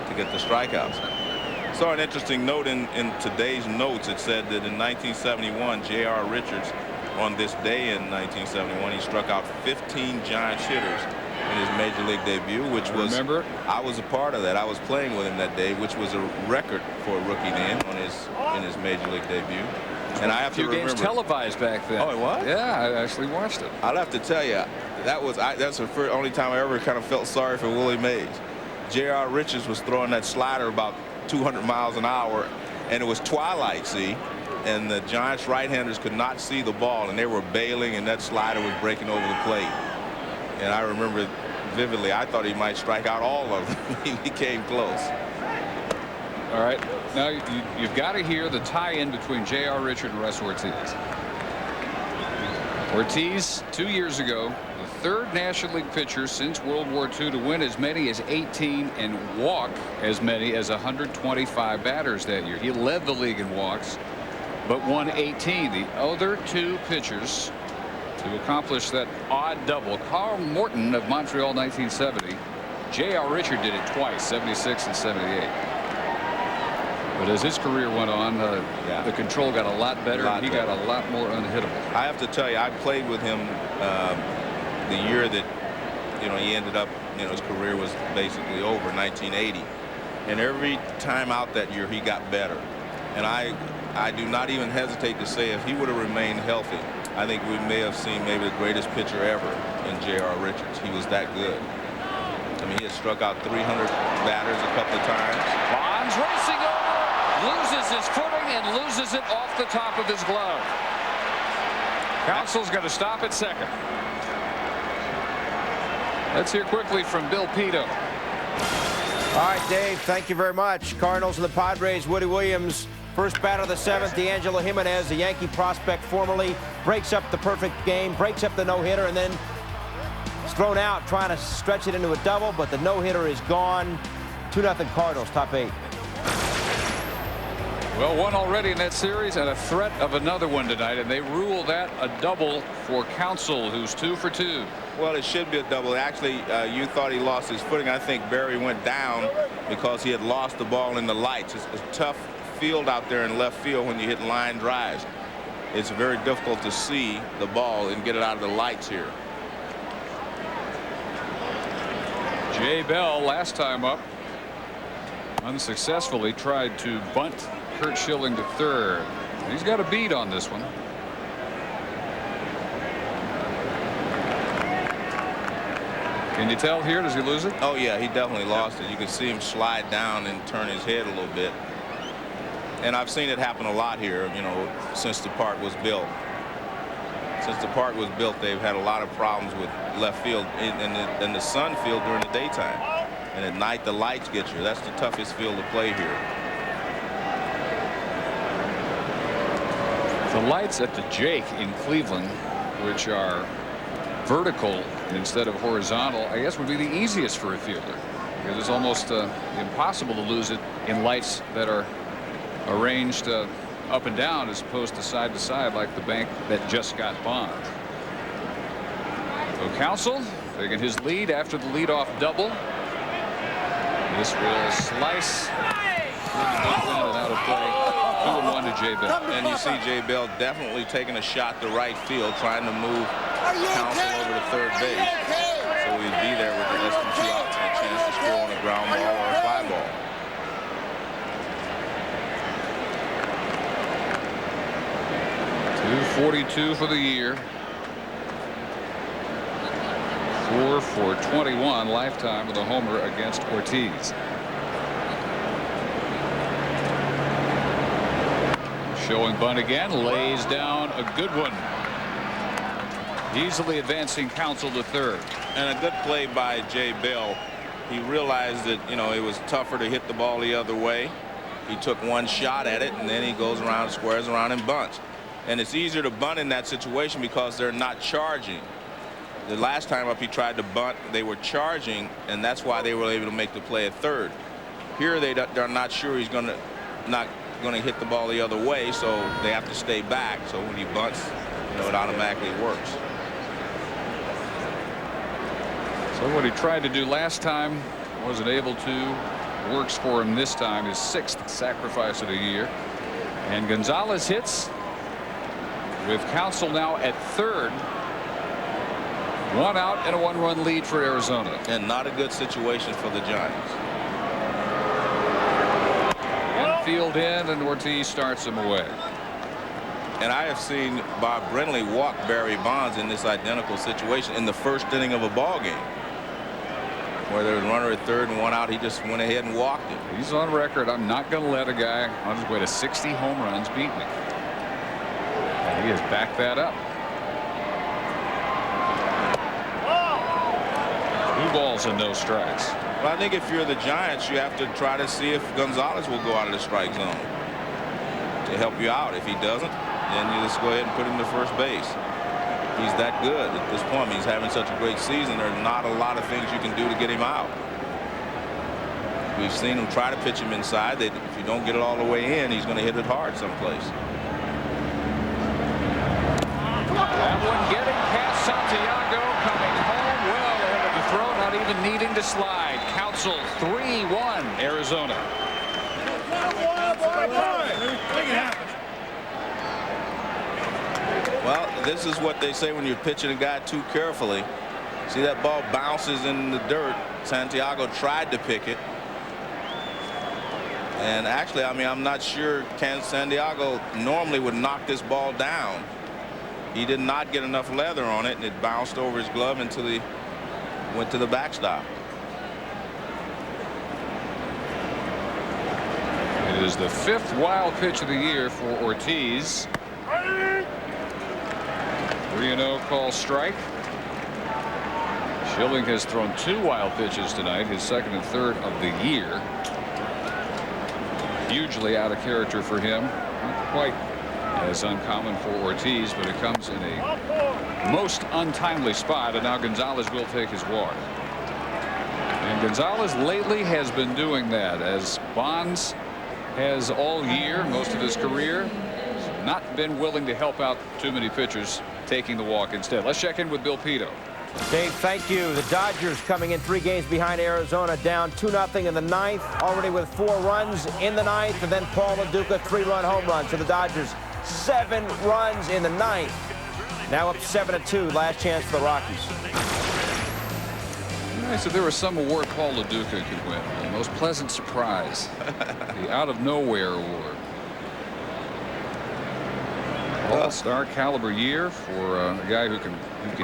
to get the strikeouts. Saw an interesting note in today's notes. It said that in 1971, J.R. Richards, on this day in 1971, he struck out 15 Giants hitters in his major league debut, which was, I was a part of that. I was playing with him that day, which was a record for a rookie then in his major league debut. And I have to remember, games televised back then. Oh, it was? Yeah, I actually watched it. I'll have to tell you, that's the only time I ever kind of felt sorry for Willie Mays. J.R. Richards was throwing that slider about 200 miles an hour, and it was twilight, see, and the Giants right-handers could not see the ball, and they were bailing, and that slider was breaking over the plate. And I remember vividly, I thought he might strike out all of them. He came close. All right, now you've got to hear the tie-in between J.R. Richard and Russ Ortiz. Ortiz, 2 years ago, the third National League pitcher since World War II to win as many as 18 and walk as many as 125 batters that year. He led the league in walks, but won 18. The other 2 pitchers to accomplish that odd double, Carl Morton of Montreal 1970. J.R. Richard did it twice, 76 and 78. But as his career went on, the control got a lot better. He got a lot more unhittable. I have to tell you, I played with him the year that he ended up, his career was basically over, 1980. And every time out that year, he got better. And I do not even hesitate to say if he would have remained healthy, I think we may have seen maybe the greatest pitcher ever in J.R. Richards. He was that good. I mean, he had struck out 300 batters a couple of times. Bonds racing over. Loses his footing and loses it off the top of his glove. Council's going to stop at second. Let's hear quickly from Bill Pito. All right, Dave, thank you very much. Cardinals and the Padres, Woody Williams. First batter of the 7th, D'Angelo Jimenez, the Yankee prospect formerly, breaks up the perfect game, breaks up the no-hitter, and then is thrown out trying to stretch it into a double, but the no-hitter is gone. 2-0 Cardinals, top 8. Well, one already in that series and a threat of another one tonight, and they rule that a double for Council, who's 2 for 2. Well, it should be a double. Actually, you thought he lost his footing. I think Barry went down because he had lost the ball in the lights. It's a tough field out there in left field when you hit line drives. It's very difficult to see the ball and get it out of the lights here. Jay Bell, last time up, unsuccessfully tried to bunt Curt Schilling to third. He's got a beat on this one. Can you tell here? Does he lose it? Oh, yeah, he definitely lost it. You can see him slide down and turn his head a little bit. And I've seen it happen a lot here, since the park was built. Since the park was built, they've had a lot of problems with left field in the sun field during the daytime. And at night, the lights get you. That's the toughest field to play here. The lights at the Jake in Cleveland, which are vertical instead of horizontal, I guess would be the easiest for a fielder, because it's almost impossible to lose it in lights that are arranged up and down as opposed to side like the bank that just got bombed. So Counsell taking his lead after the leadoff double. This will slice and out of play. 2-1 to Jay Bell. And you see Jay Bell definitely taking a shot to right field, trying to move Counsell over to third base. So he'd be there with less than 2 outs and a chance to score on a ground ball or a fly ball. .242 for the year. 4 for 21 lifetime with a homer against Ortiz. Showing bunt again, lays down a good one. Easily advancing Counsell to third. And a good play by Jay Bell. He realized that, you know, it was tougher to hit the ball the other way. He took one shot at it, and then he goes around, squares around, and bunts. And it's easier to bunt in that situation because they're not charging. The last time up he tried to bunt, they were charging, and that's why they were able to make the play at third. Here they're not sure he's not going to hit the ball the other way, so they have to stay back. So when he bunts, you know, it automatically works. So what he tried to do last time, wasn't able to. Works for him this time, his 6th sacrifice of the year. And Gonzalez hits with Counsell now at third. 1 out and a 1-run lead for Arizona. And not a good situation for the Giants. Infield in, and Ortiz starts him away. And I have seen Bob Brenly walk Barry Bonds in this identical situation in the first inning of a ball game, where there was a runner at third and 1 out. He just went ahead and walked him. He's on record. I'm not going to let a guy on his way to 60 home runs beat me. And he has backed that up. 2 balls and no strikes. Well, I think if you're the Giants, you have to try to see if Gonzalez will go out of the strike zone to help you out. If he doesn't, then you just go ahead and put him to first base. He's that good at this point. He's having such a great season. There's not a lot of things you can do to get him out. We've seen him try to pitch him inside. If you don't get it all the way in, he's going to hit it hard someplace. That one getting past Santiago, coming home well ahead of the throw, not even needing to slide. Counsell 3-1 Arizona. Well, this is what they say when you're pitching a guy too carefully. See, that ball bounces in the dirt. Santiago tried to pick it. And actually, I mean, I'm not sure Santiago normally would knock this ball down. He did not get enough leather on it, and it bounced over his glove until he went to the backstop. It is the 5th wild pitch of the year for Ortiz. 3-0 call strike. Schilling has thrown 2 wild pitches tonight, his 2nd and 3rd of the year. Hugely out of character for him. Not quite as uncommon for Ortiz, but it comes in a most untimely spot, and now Gonzalez will take his walk. And Gonzalez lately has been doing that, as Bonds has all year, most of his career, not been willing to help out too many pitchers, taking the walk instead. Let's check in with Bill Pito. Dave, thank you. The Dodgers coming in 3 games behind Arizona, down 2-0 in the 9th, already with 4 runs in the 9th, and then Paul LaDuca 3-run home run. So the Dodgers 7 runs in the 9th. Now up 7-2. Last chance for the Rockies. I said there was some award Paul LaDuca could win. The most pleasant surprise. The out of nowhere award. All-star caliber year for a guy who can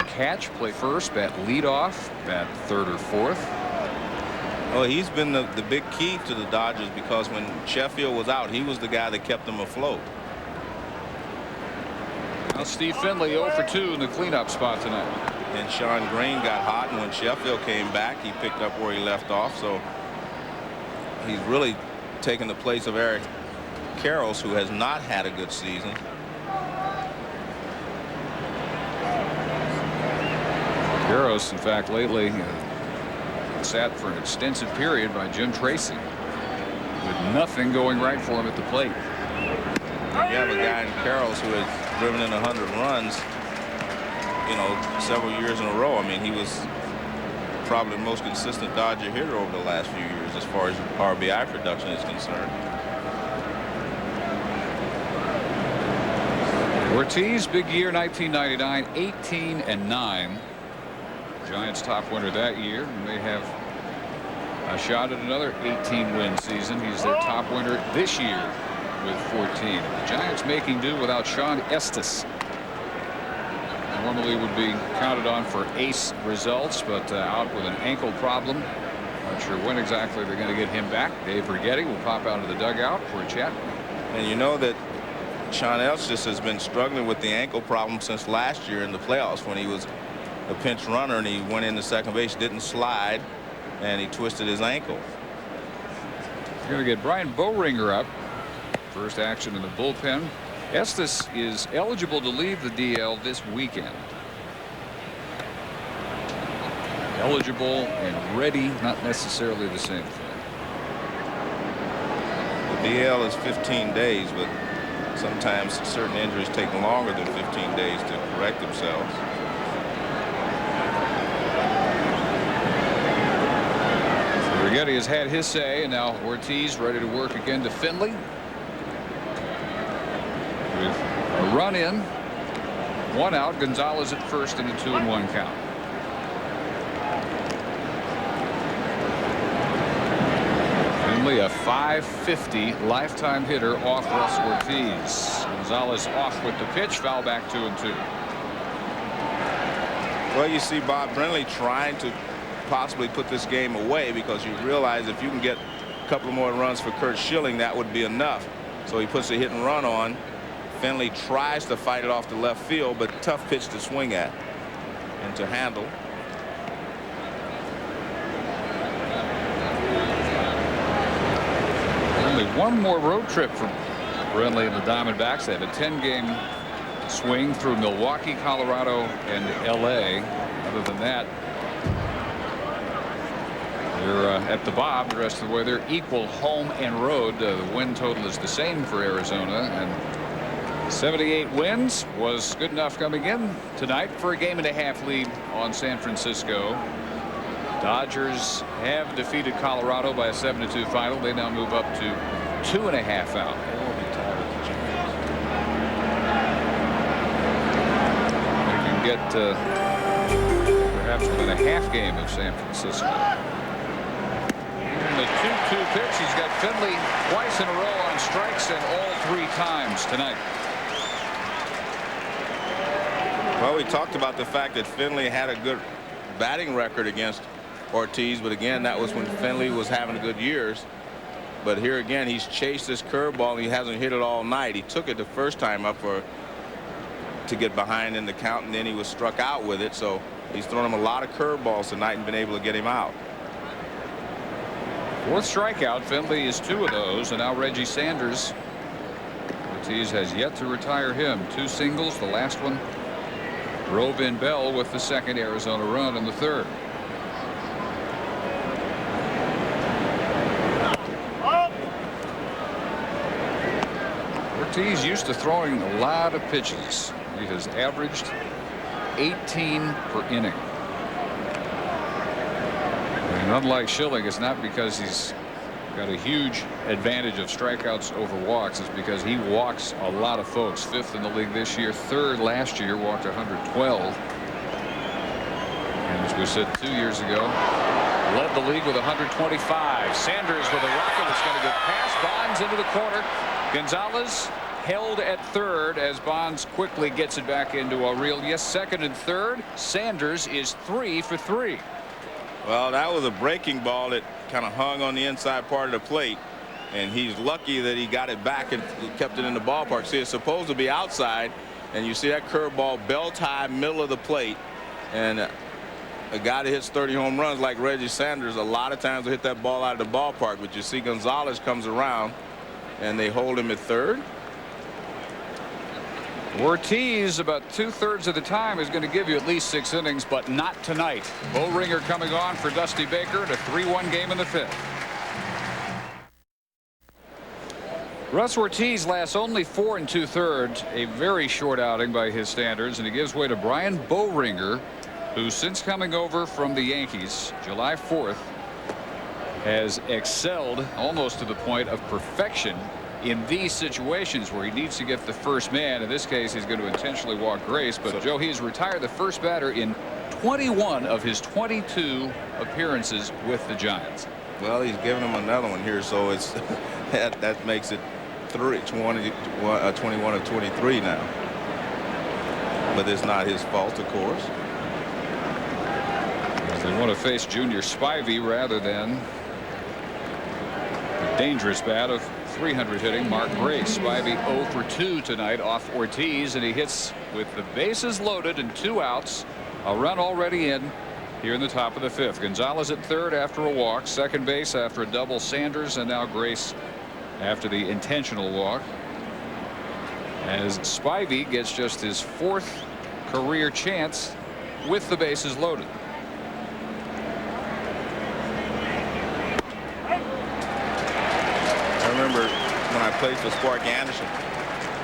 catch, play first, bat leadoff, bat 3rd or 4th. Well, he's been the big key to the Dodgers, because when Sheffield was out, he was the guy that kept them afloat. Well, Steve Finley 0 for 2 in the cleanup spot tonight. And Sean Green got hot, and when Sheffield came back, he picked up where he left off. So he's really taken the place of Eric Karros, who has not had a good season. Karros, in fact, lately sat for an extensive period by Jim Tracy with nothing going right for him at the plate. You have a guy in Karros who has driven in 100 runs, you know, several years in a row. I mean, he was probably the most consistent Dodger hitter over the last few years as far as RBI production is concerned. Ortiz, big year, 1999, 18-9. Giants top winner that year, and they have a shot at another 18-win season. He's their top winner this year with 14. The Giants making do without Sean Estes. Normally would be counted on for ace results, but out with an ankle problem. Not sure when exactly they're going to get him back. Dave Righetti will pop out of the dugout for a chat. And you know that Sean Estes has been struggling with the ankle problem since last year in the playoffs when he was a pinch runner and he went into second base, didn't slide, and he twisted his ankle. We're going to get Brian Boehringer up. First action in the bullpen. Estes is eligible to leave the DL this weekend. Eligible and ready, not necessarily the same thing. The DL is 15 days, but sometimes certain injuries take longer than 15 days to correct themselves. Righetti has had his say, and now Ortiz ready to work again to Finley. With a run in, 1 out, Gonzalez at first in a 2-1 count. Finley, a .550 lifetime hitter off Russ Ortiz. Gonzalez off with the pitch, foul back 2-2. Well, you see Bob Brenly trying to possibly put this game away because you realize if you can get a couple more runs for Curt Schilling, that would be enough. So he puts a hit and run on. Finley tries to fight it off the left field, but tough pitch to swing at and to handle. Only one more road trip for Brenly and the Diamondbacks. They have a 10-game swing through Milwaukee, Colorado, and LA. Other than that, they're at the Bob the rest of the way. They're equal home and road. The win total is the same for Arizona, and 78 wins was good enough coming in tonight for a 1.5 lead on San Francisco. Dodgers have defeated Colorado by a 7-2 final. They now move up to 2.5 out. They can get perhaps within a half game of San Francisco. The 2-2 pitch. He's got Finley twice in a row on strikes and all 3 times tonight. Well, we talked about the fact that Finley had a good batting record against Ortiz, but again, that was when Finley was having good years. But here again, he's chased this curveball and he hasn't hit it all night. He took it the first time up to get behind in the count, and then he was struck out with it. So he's thrown him a lot of curveballs tonight and been able to get him out. 4th strikeout. Finley is 2 of those, and now Reggie Sanders. Ortiz has yet to retire him. 2 singles. The last one drove in Bell with the 2nd Arizona run in the 3rd. Ortiz used to throwing a lot of pitches. He has averaged 18 per inning. And unlike Schilling, it's not because he's got a huge advantage of strikeouts over walks. It's because he walks a lot of folks. 5th in the league this year, 3rd last year, walked 112. And as we said 2 years ago, led the league with 125. Sanders with a rocket that's going to get past Bonds into the corner. Gonzalez held at 3rd as Bonds quickly gets it back into Aurelius. 2nd and 3rd. Sanders is 3 for 3. Well, that was a breaking ball that kind of hung on the inside part of the plate, and he's lucky that he got it back and kept it in the ballpark. See, it's supposed to be outside, And you see that curveball belt high, middle of the plate. And a guy that hits 30 home runs like Reggie Sanders, a lot of times will hit that ball out of the ballpark. But you see Gonzalez comes around, and they hold him at third. Ortiz, about 2/3 of the time, is going to give you at least 6 innings, but not tonight. Bowringer coming on for Dusty Baker in a 3-1 game in the 5th. Russ Ortiz lasts only 4 2/3, a very short outing by his standards, and he gives way to Brian Bowringer, who since coming over from the Yankees July 4th has excelled almost to the point of perfection in these situations where he needs to get the first man. In this case, he's going to intentionally walk Grace, but Joe, he's retired the first batter in 21 of his 22 appearances with the Giants. Well, he's giving him another one here, so it's that makes it 21 of 23 now. But it's not his fault, of course. They want to face Junior Spivey rather than the dangerous bat of 300 hitting Mark Grace. Spivey 0 for 2 tonight off Ortiz, and he hits with the bases loaded and 2 outs. A run already in here in the top of the 5th. Gonzalez at third after a walk, second base after a double Sanders, and now Grace after the intentional walk, as Spivey gets just his 4th career chance with the bases loaded. I remember when I played for Spark Anderson,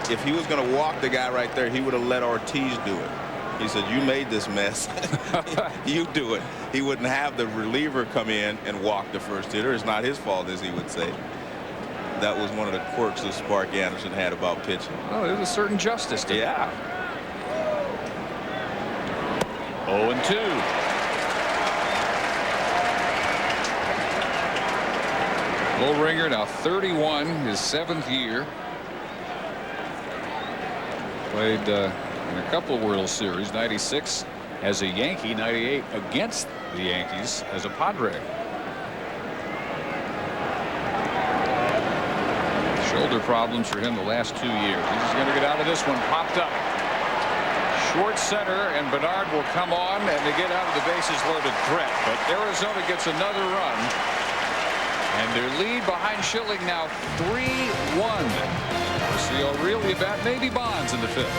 if he was going to walk the guy right there, he would have let Ortiz do it. He said, "You made this mess. You do it." He wouldn't have the reliever come in and walk the first hitter. It's not his fault, as he would say. That was one of the quirks that Spark Anderson had about pitching. Oh, there's a certain justice to it. Yeah. 0-2. Bowringer now 31, his 7th year. Played in a couple of World Series, 96 as a Yankee, 98 against the Yankees as a Padre. Shoulder problems for him the last 2 years. He's going to get out of this one. Popped up. Short center, and Bernard will come on, and they get out of the bases loaded threat. But Arizona gets another run, and their lead behind Schilling now 3-1. We'll see Aurelia bat, maybe Bonds in the 5th.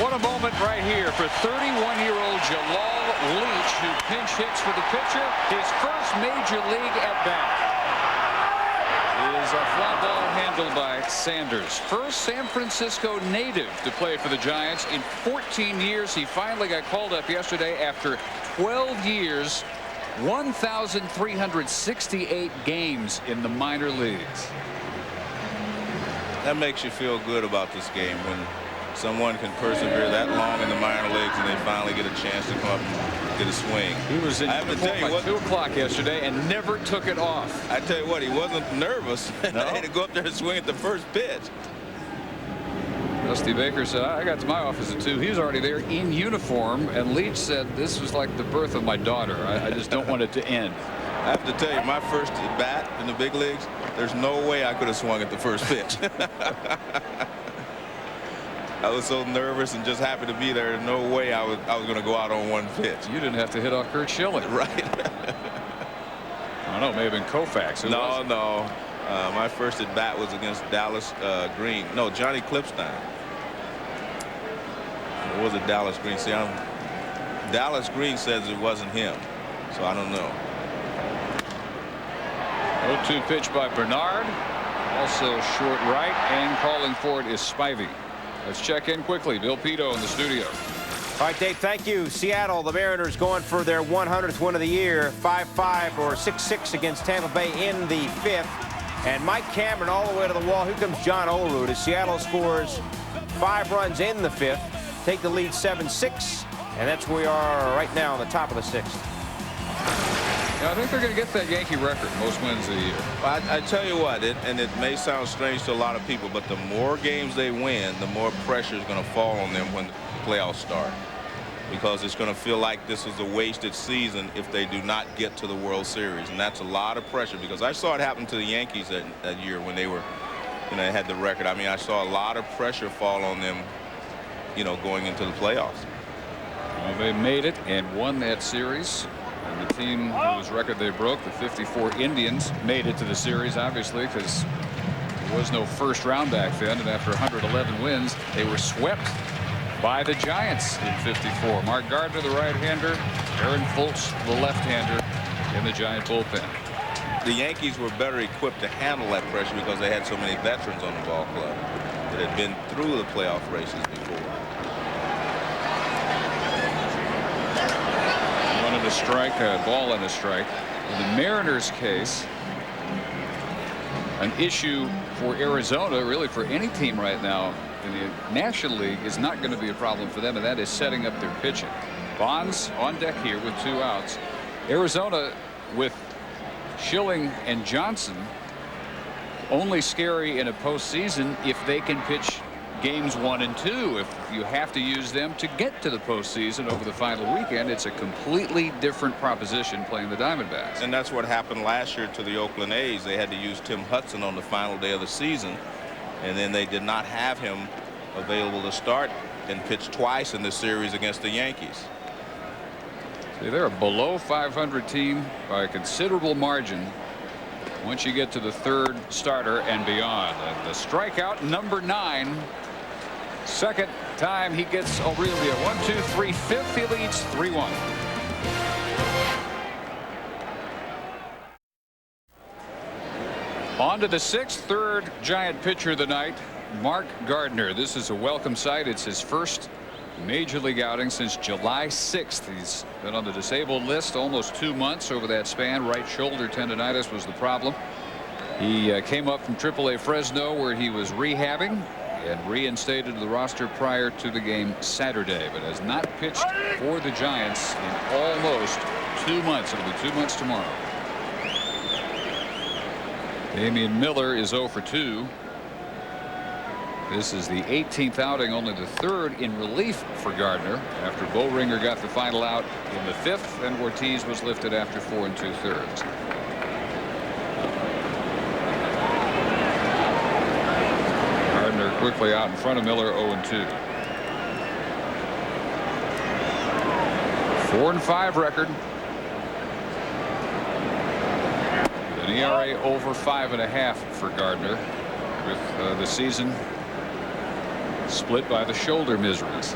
What a moment right here for 31-year-old Jalal Leach, who pinch hits for the pitcher. His first major league at bat is a fly ball handled by Sanders. First San Francisco native to play for the Giants in 14 years. He finally got called up yesterday after 12 years, 1,368 games in the minor leagues. That makes you feel good about this game when someone can persevere that long in the minor leagues and they finally get a chance to come up and get a swing. He was in uniform by 2 o'clock yesterday and never took it off. I tell you what, he wasn't nervous. No? He had to go up there and swing at the first pitch. Dusty Baker said, "I got to my office at 2. He was already there in uniform, and Leach said, "This was like the birth of my daughter. I just don't want it to end." I have to tell you, my first at bat in the big leagues, there's no way I could have swung at the first pitch. I was so nervous and just happy to be there. There's no way I was going to go out on one pitch. You didn't have to hit off Curt Schilling. Right. I don't know, it may have been Koufax. No. My first at bat was against Dallas Green. No, Johnny Clipstein. Or was it Dallas Green? See, Dallas Green says it wasn't him, so I don't know. 0-2 pitch by Bernard. Also short right, and calling for it is Spivey. Let's check in quickly. Bill Pito in the studio. All right, Dave, thank you. Seattle, the Mariners going for their 100th win of the year, 5-5 or 6-6 against Tampa Bay in the 5th. And Mike Cameron all the way to the wall. Here comes John Olerud as Seattle scores 5 runs in the 5th, take the lead 7-6, and that's where we are right now on the top of the 6th. Yeah, I think they're going to get that Yankee record, most wins of the year. I tell you what, and it may sound strange to a lot of people, but the more games they win, the more pressure is going to fall on them when the playoffs start. Because it's going to feel like this is a wasted season if they do not get to the World Series. And that's a lot of pressure, because I saw it happen to the Yankees that year when they were you know, they had the record. I mean, I saw a lot of pressure fall on them, you know, going into the playoffs. Well, they made it and won that series. And the team whose record they broke, the 54 Indians, made it to the series, obviously, because there was no first round back then. And after 111 wins, they were swept by the Giants in 54. Mark Gardner, the right-hander, Aaron Fultz, the left-hander, in the Giant bullpen. The Yankees were better equipped to handle that pressure because they had so many veterans on the ball club that had been through the playoff races before. One and a strike, a ball and a strike. In the Mariners case, an issue for Arizona, really for any team right now in the National League, is not going to be a problem for them, and that is setting up their pitching. Bonds on deck here with 2 outs. Arizona with Schilling and Johnson only scary in a postseason if they can pitch games 1 and 2. If you have to use them to get to the postseason over the final weekend, it's a completely different proposition playing the Diamondbacks. And that's what happened last year to the Oakland A's. They had to use Tim Hudson on the final day of the season, and then they did not have him available to start and pitch twice in the series against the Yankees. See, they're a below 500 team by a considerable margin once you get to the 3rd starter and beyond. And the strikeout, number 9. Second time he gets Aurelia. 1, 2, 3, 5th. He leads 3-1. On to the 6th, 3rd Giant pitcher of the night, Mark Gardner. This is a welcome sight. It's his first major league outing since July 6th. He's been on the disabled list almost 2 months over that span. Right shoulder tendonitis was the problem. He came up from AAA Fresno, where he was rehabbing, and reinstated to the roster prior to the game Saturday, but has not pitched for the Giants in almost 2 months. It'll be 2 months tomorrow. Damian Miller is 0 for 2. This is the 18th outing, only the 3rd in relief for Gardner, after Bowringer got the final out in the 5th, and Ortiz was lifted after 4 2/3. Gardner quickly out in front of Miller, 0-2. 4-5 record. An ERA over 5.5 for Gardner, with the season split by the shoulder miseries.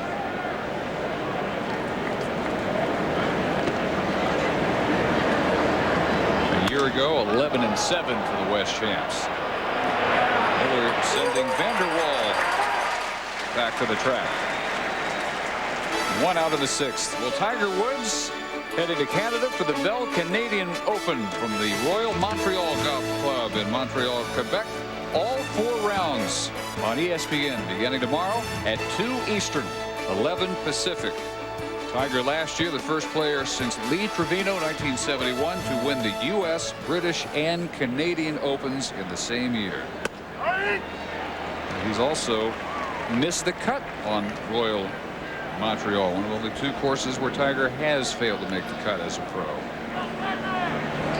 A year ago, 11-7 for the West champs. Miller sending Vanderwall back to the track. 1 out of the 6th. Well, Tiger Woods headed to Canada for the Bell Canadian Open from the Royal Montreal Golf Club in Montreal, Quebec. All 4 rounds on ESPN beginning tomorrow at 2 Eastern, 11 Pacific. Tiger last year, the first player since Lee Trevino 1971 to win the U.S., British, and Canadian Opens in the same year. He's also missed the cut on Royal Montreal, one of only 2 courses where Tiger has failed to make the cut as a pro.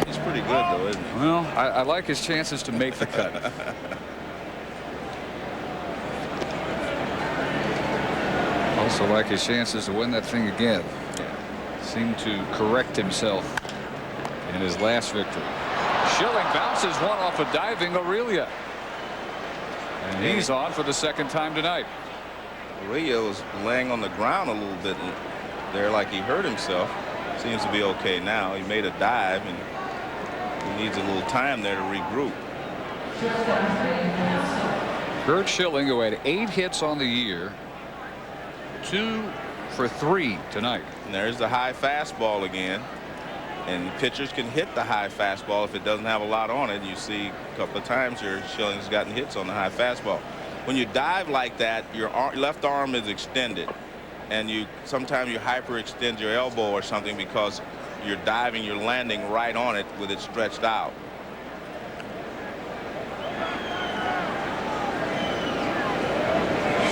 He's pretty good, though, isn't he? Well, I like his chances to make the cut. Also like his chances to win that thing again. Seemed to correct himself in his last victory. Schilling bounces one off a diving Aurelia. And he's on for the 2nd time tonight. Aurelia was laying on the ground a little bit there like he hurt himself. Seems to be okay now. He made a dive, and he needs a little time there to regroup. Curt Schilling, who had 8 hits on the year, 2 for 3 tonight. And there's the high fastball again. And pitchers can hit the high fastball if it doesn't have a lot on it. You see a couple of times here Schilling's gotten hits on the high fastball. When you dive like that, your left arm is extended, and sometimes you hyperextend your elbow or something because you're diving, you're landing right on it with it stretched out.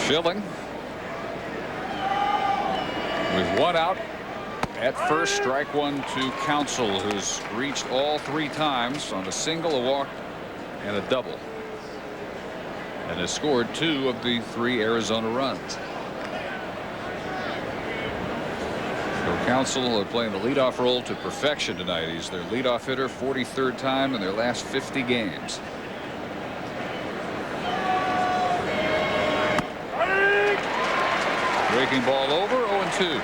Schilling with 1 out at first, strike 1 to Counsell, who's reached all 3 times on a single, a walk, and a double. and has scored 2 of the 3 Arizona runs. So Counsell playing the leadoff role to perfection tonight. He's their leadoff hitter, 43rd time in their last 50 games. Breaking ball over, 0-2.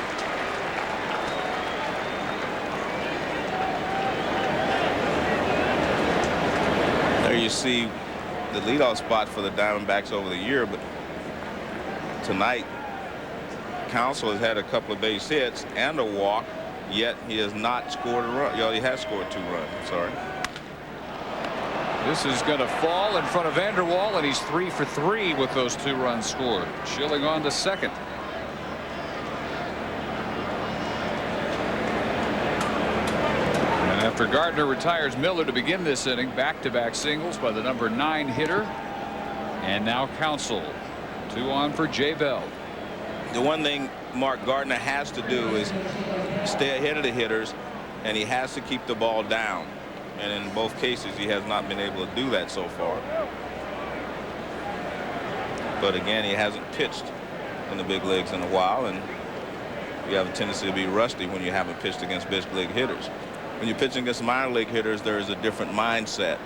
There you see the leadoff spot for the Diamondbacks over the year, but tonight Counsell has had a couple of base hits and a walk, yet he has not scored a run. He has scored 2 runs. I'm sorry. This is going to fall in front of Vanderwall, and he's 3 for 3 with those 2 runs scored. Schilling on to second. And after Gardner retires Miller to begin this inning, back-to-back singles by the number 9 hitter, and now Counsell. 2 on for Jay Bell. The one thing Mark Gardner has to do is stay ahead of the hitters, and he has to keep the ball down. And in both cases, he has not been able to do that so far. But again, he hasn't pitched in the big leagues in a while, and you have a tendency to be rusty when you haven't pitched against big league hitters. When you're pitching against minor league hitters, there is a different mindset.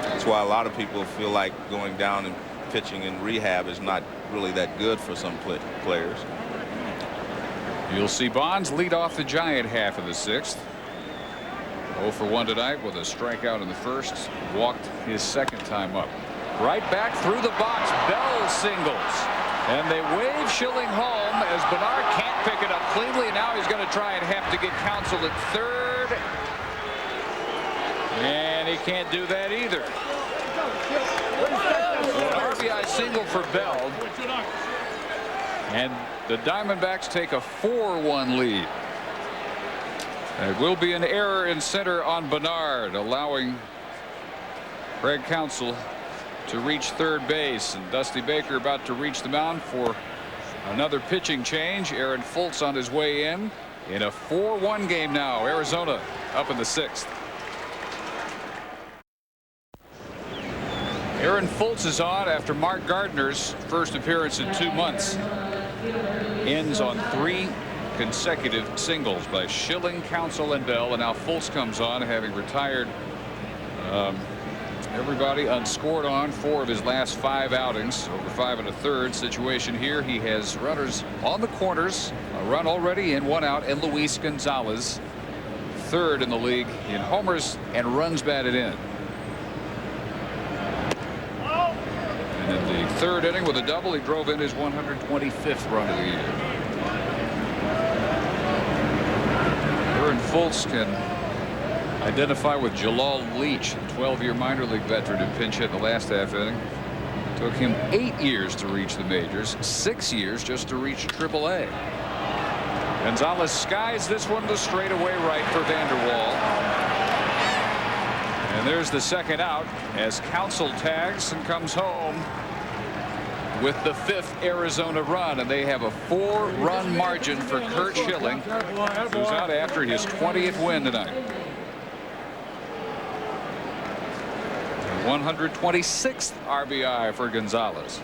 That's why a lot of people feel like going down and pitching in rehab is not really that good for some players. You'll see Bonds lead off the Giant half of the 6th. 0 for 1 tonight with a strikeout in the first. Walked his second time up. Right back through the box. Bell singles. And they wave Schilling home as Bernard can't pick it up cleanly. Now he's going to try and have to get Counsell at third. And he can't do that either. So an RBI single for Bell. And the Diamondbacks take a 4-1 lead. It will be an error in center on Bernard, allowing Craig Counsell to reach third base, and Dusty Baker about to reach the mound for another pitching change. Aaron Fultz on his way in a 4-1 game now. Arizona up in the 6th. Aaron Fultz is on after Mark Gardner's first appearance in 2 months. Ends on 3 consecutive singles by Schilling, Counsell, and Bell, and now Fultz comes on, having retired everybody unscored on 4 of his last 5 outings. Over 5 1/3 situation here. He has runners on the corners, a run already in, 1 out, and Luis Gonzalez, 3rd in the league in homers and runs batted in. And in the 3rd inning with a double, he drove in his 125th run of the year. Aaron Fultz can identify with Jalal Leach, a 12-year minor league veteran who pinch hit in the last half inning. Took him 8 years to reach the majors, 6 years just to reach AAA. Gonzalez skies this one to straightaway right for Vanderwall. And there's the second out as Counsell tags and comes home with the 5th Arizona run, and they have a 4-run margin for Curt Schilling, who's out after his 20th win tonight. 126th RBI for Gonzalez.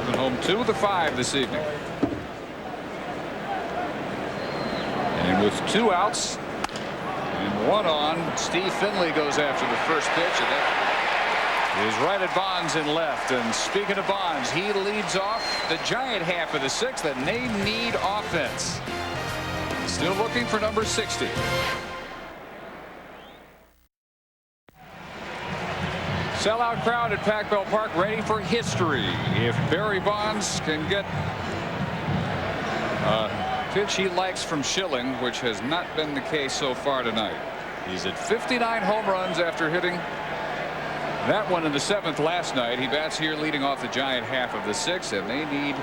Been home 2 of the 5 this evening. And with 2 outs and 1 on, Steve Finley goes after the first pitch, and that is right at Bonds in left. And speaking of Bonds, he leads off the Giant half of the 6th, and they need offense. Still looking for number 60. Sellout crowd at Pac Bell Park, ready for history. If Barry Bonds can get a pitch he likes from Schilling, which has not been the case so far tonight. He's at 59 home runs after hitting that one in the 7th last night. He bats here leading off the Giant half of the 6th, and they need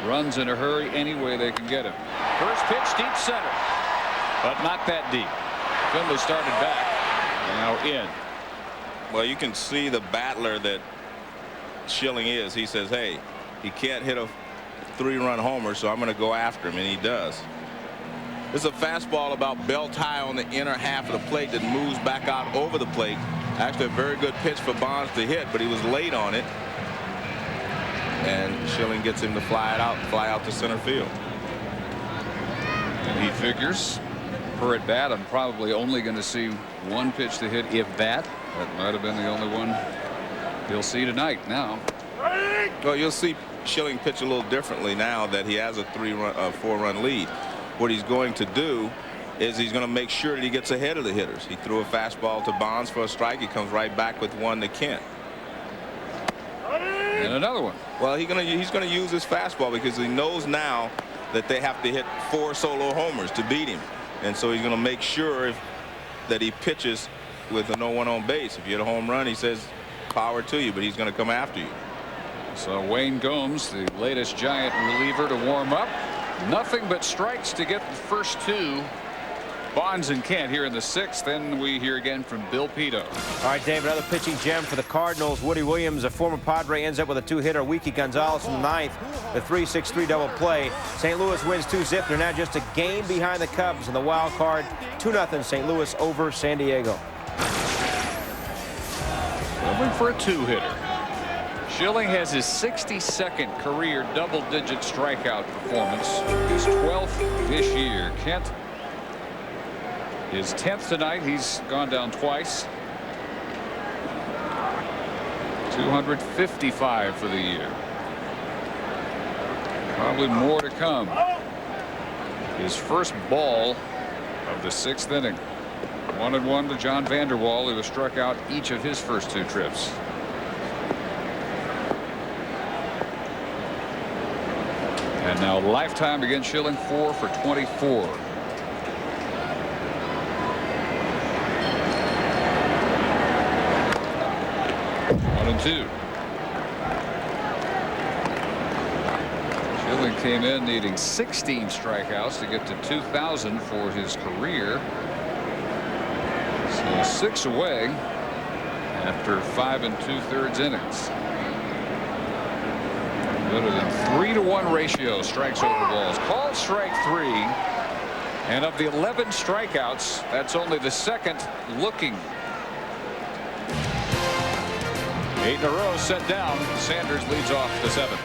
runs in a hurry any way they can get him. First pitch deep center, but not that deep. Finley started back, now in. Well, you can see the battler that Schilling is. He says, hey, he can't hit a 3-run homer, so I'm going to go after him, and he does. This is a fastball about belt high on the inner half of the plate that moves back out over the plate. Actually, a very good pitch for Bonds to hit, but he was late on it. And Schilling gets him to fly out to center field. And he figures, per at bat, I'm probably only going to see one pitch to hit, if that. That might have been the only one he'll see tonight now. Well, you'll see Schilling pitch a little differently now that he has a 4-run lead. What he's going to do is he's going to make sure that he gets ahead of the hitters. He threw a fastball to Bonds for a strike. He comes right back with one to Kent. And another one. Well, he's going to use his fastball because he knows now that they have to hit 4 solo homers to beat him. And so he's going to make sure that he pitches with a no-one on base. If you hit a home run, he says power to you, but he's going to come after you. So Wayne Gomes, the latest Giant reliever to warm up. Nothing but strikes to get the first 2. Bonds and Kent here in the 6th. Then we hear again from Bill Pito. All right, Dave, another pitching gem for the Cardinals. Woody Williams, a former Padre, ends up with a 2-hitter. Wiki Gonzalez in the 9th, the 3-6-3 double play. St. Louis wins 2-zip. They're now just a game behind the Cubs in the wild card. 2-0 St. Louis over San Diego. Moving for a 2-hitter. Schilling has his 62nd career double-digit strikeout performance, his 12th this year. Kent, his 10th tonight. He's gone down twice. 255 for the year. Probably more to come. His first ball of the 6th inning. 1-1 to John Vanderwall, who was struck out each of his first 2 trips. And now lifetime against Schilling, 4 for 24. 1-2. Schilling came in needing 16 strikeouts to get to 2,000 for his career. So 6 away after 5 2/3 innings. Better than 3-to-1 ratio, strikes over balls. Called strike 3. And of the 11 strikeouts, that's only the 2nd looking. 8 in a row set down. Sanders leads off the 7th.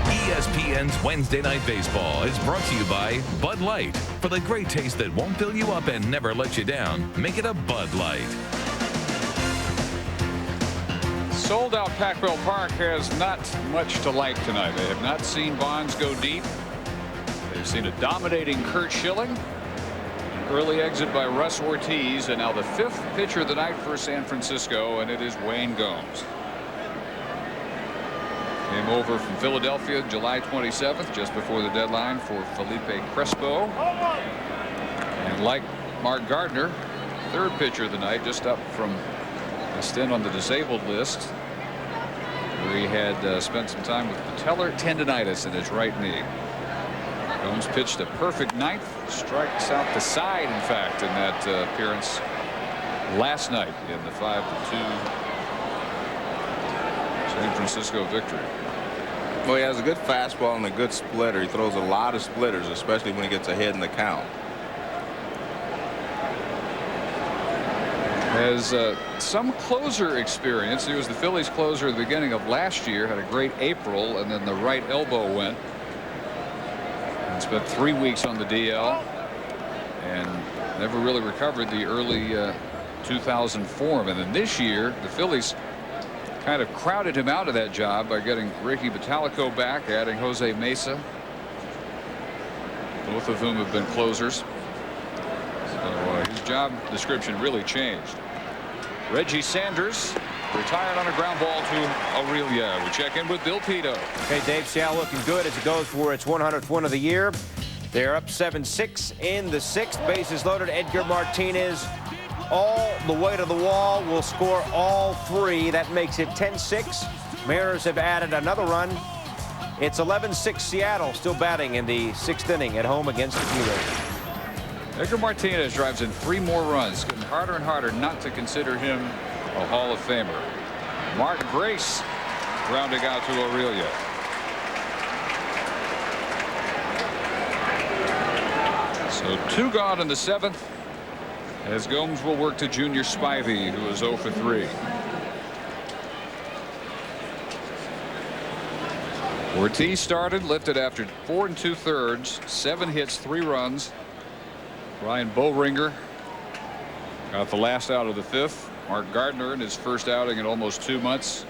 ESPN's Wednesday Night Baseball is brought to you by Bud Light. For the great taste that won't fill you up and never let you down, make it a Bud Light. Sold out Pac-Bell Park has not much to like tonight. They have not seen Bonds go deep. They've seen a dominating Curt Schilling. An early exit by Russ Ortiz, and now the 5th pitcher of the night for San Francisco, and it is Wayne Gomes. Came over from Philadelphia July 27th, just before the deadline for Felipe Crespo. And like Mark Gardner, 3rd pitcher of the night, just up from a stint on the disabled list, where he had spent some time with patellar tendonitis in his right knee. Gomes pitched a perfect 9th, strikes out the side, in fact, in that appearance last night in the 5-2 San Francisco victory. Well, he has a good fastball and a good splitter. He throws a lot of splitters, especially when he gets ahead in the count. Has some closer experience. He was the Phillies closer at the beginning of last year, had a great April, and then the right elbow went. And spent 3 weeks on the DL and never really recovered the early 2000 form. And then this year, the Phillies kind of crowded him out of that job by getting Ricky Bottalico back, adding Jose Mesa, both of whom have been closers. So his job description really changed. Reggie Sanders retired on a ground ball to Aurelia. We check in with Bill Pito. Okay, Dave, Seattle looking good as it goes for its 100th win of the year. They're up 7-6 in the 6th. Bases loaded. Edgar Martinez all the way to the wall, will score all 3. That makes it 10-6. Mariners have added another run. It's 11-6 Seattle, still batting in the 6th inning at home against the Heroes. Edgar Martinez drives in 3 more runs. Getting harder and harder not to consider him a Hall of Famer. Mark Grace grounding out to Aurelia. So 2 gone in the 7th, as Gomes will work to Junior Spivey, who is 0 for 3. Ortiz started, lifted after 4 2/3, 7 hits, 3 runs. Ryan Bowringer got the last out of the 5th. Mark Gardner, in his first outing in almost 2 months,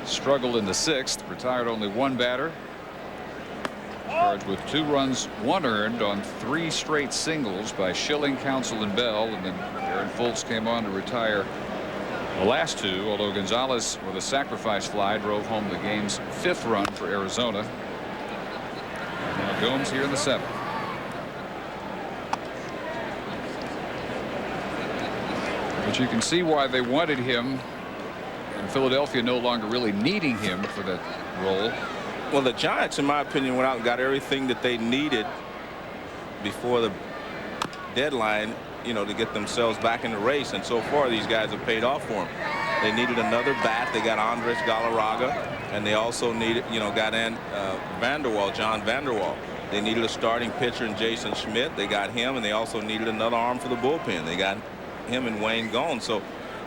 struggled in the 6th, retired only 1 batter. Charged with 2 runs, 1 earned on 3 straight singles by Schilling, Counsell, and Bell, and then Aaron Foltz came on to retire the last 2, although Gonzalez, with a sacrifice fly, drove home the game's 5th run for Arizona. And now Gomes here in the 7th. But you can see why they wanted him, and Philadelphia no longer really needing him for that role. Well, the Giants, in my opinion, went out and got everything that they needed before the deadline, you know, to get themselves back in the race. And so far, these guys have paid off for them. They needed another bat. They got Andres Galarraga, and they also needed, you know, got in John Vanderwall. They needed a starting pitcher in Jason Schmidt. They got him, and they also needed another arm for the bullpen. They got him and Wayne Gomes. So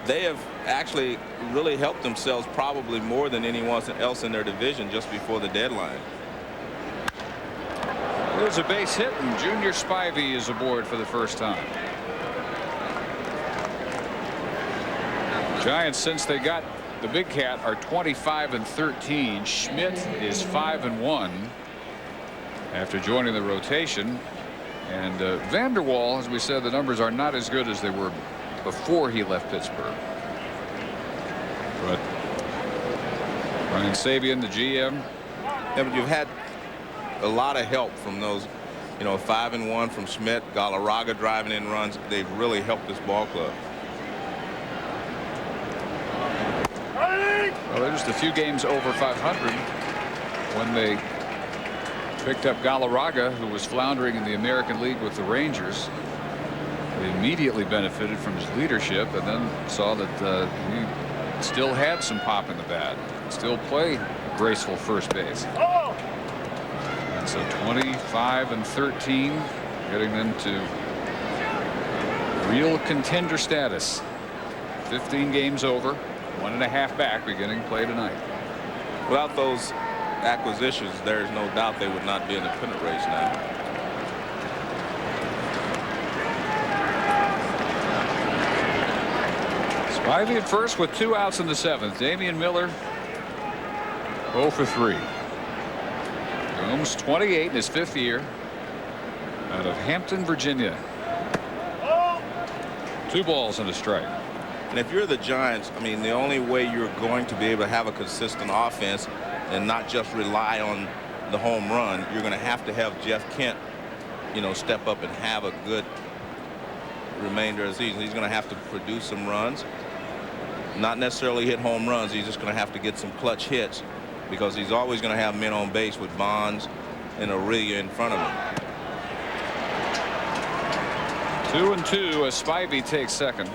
they have actually really helped themselves probably more than anyone else in their division just before the deadline. There's a base hit, and Junior Spivey is aboard for the first time. Giants, since they got the big cat, are 25-13. Schmidt is 5-1 after joining the rotation. And Vanderwall, as we said, the numbers are not as good as they were before he left Pittsburgh. But Ryan Sabian, the GM. Yeah, but you've had a lot of help from those, you know, 5-1 from Schmidt, Galarraga driving in runs. They've really helped this ball club. Well, they're just a few games over 500 when they picked up Galarraga, who was floundering in the American League with the Rangers. They immediately benefited from his leadership, and then saw that he still had some pop in the bat, still play graceful first base. And so 25-13, getting them to real contender status. 15 games over, 1.5 back, beginning play tonight. Without those acquisitions, there's no doubt they would not be in the pennant race now. Spivey at first with 2 outs in the 7th. Damian Miller 0 for 3. Gomes 28 in his 5th year out of Hampton, Virginia. 2 balls and a strike. And if you're the Giants, I mean, the only way you're going to be able to have a consistent offense and not just rely on the home run, you're going to have Jeff Kent, you know, step up and have a good remainder of the season. He's going to have to produce some runs, not necessarily hit home runs. He's just going to have to get some clutch hits, because he's always going to have men on base with Bonds and Aurelia in front of him. 2-2 as Spivey takes second.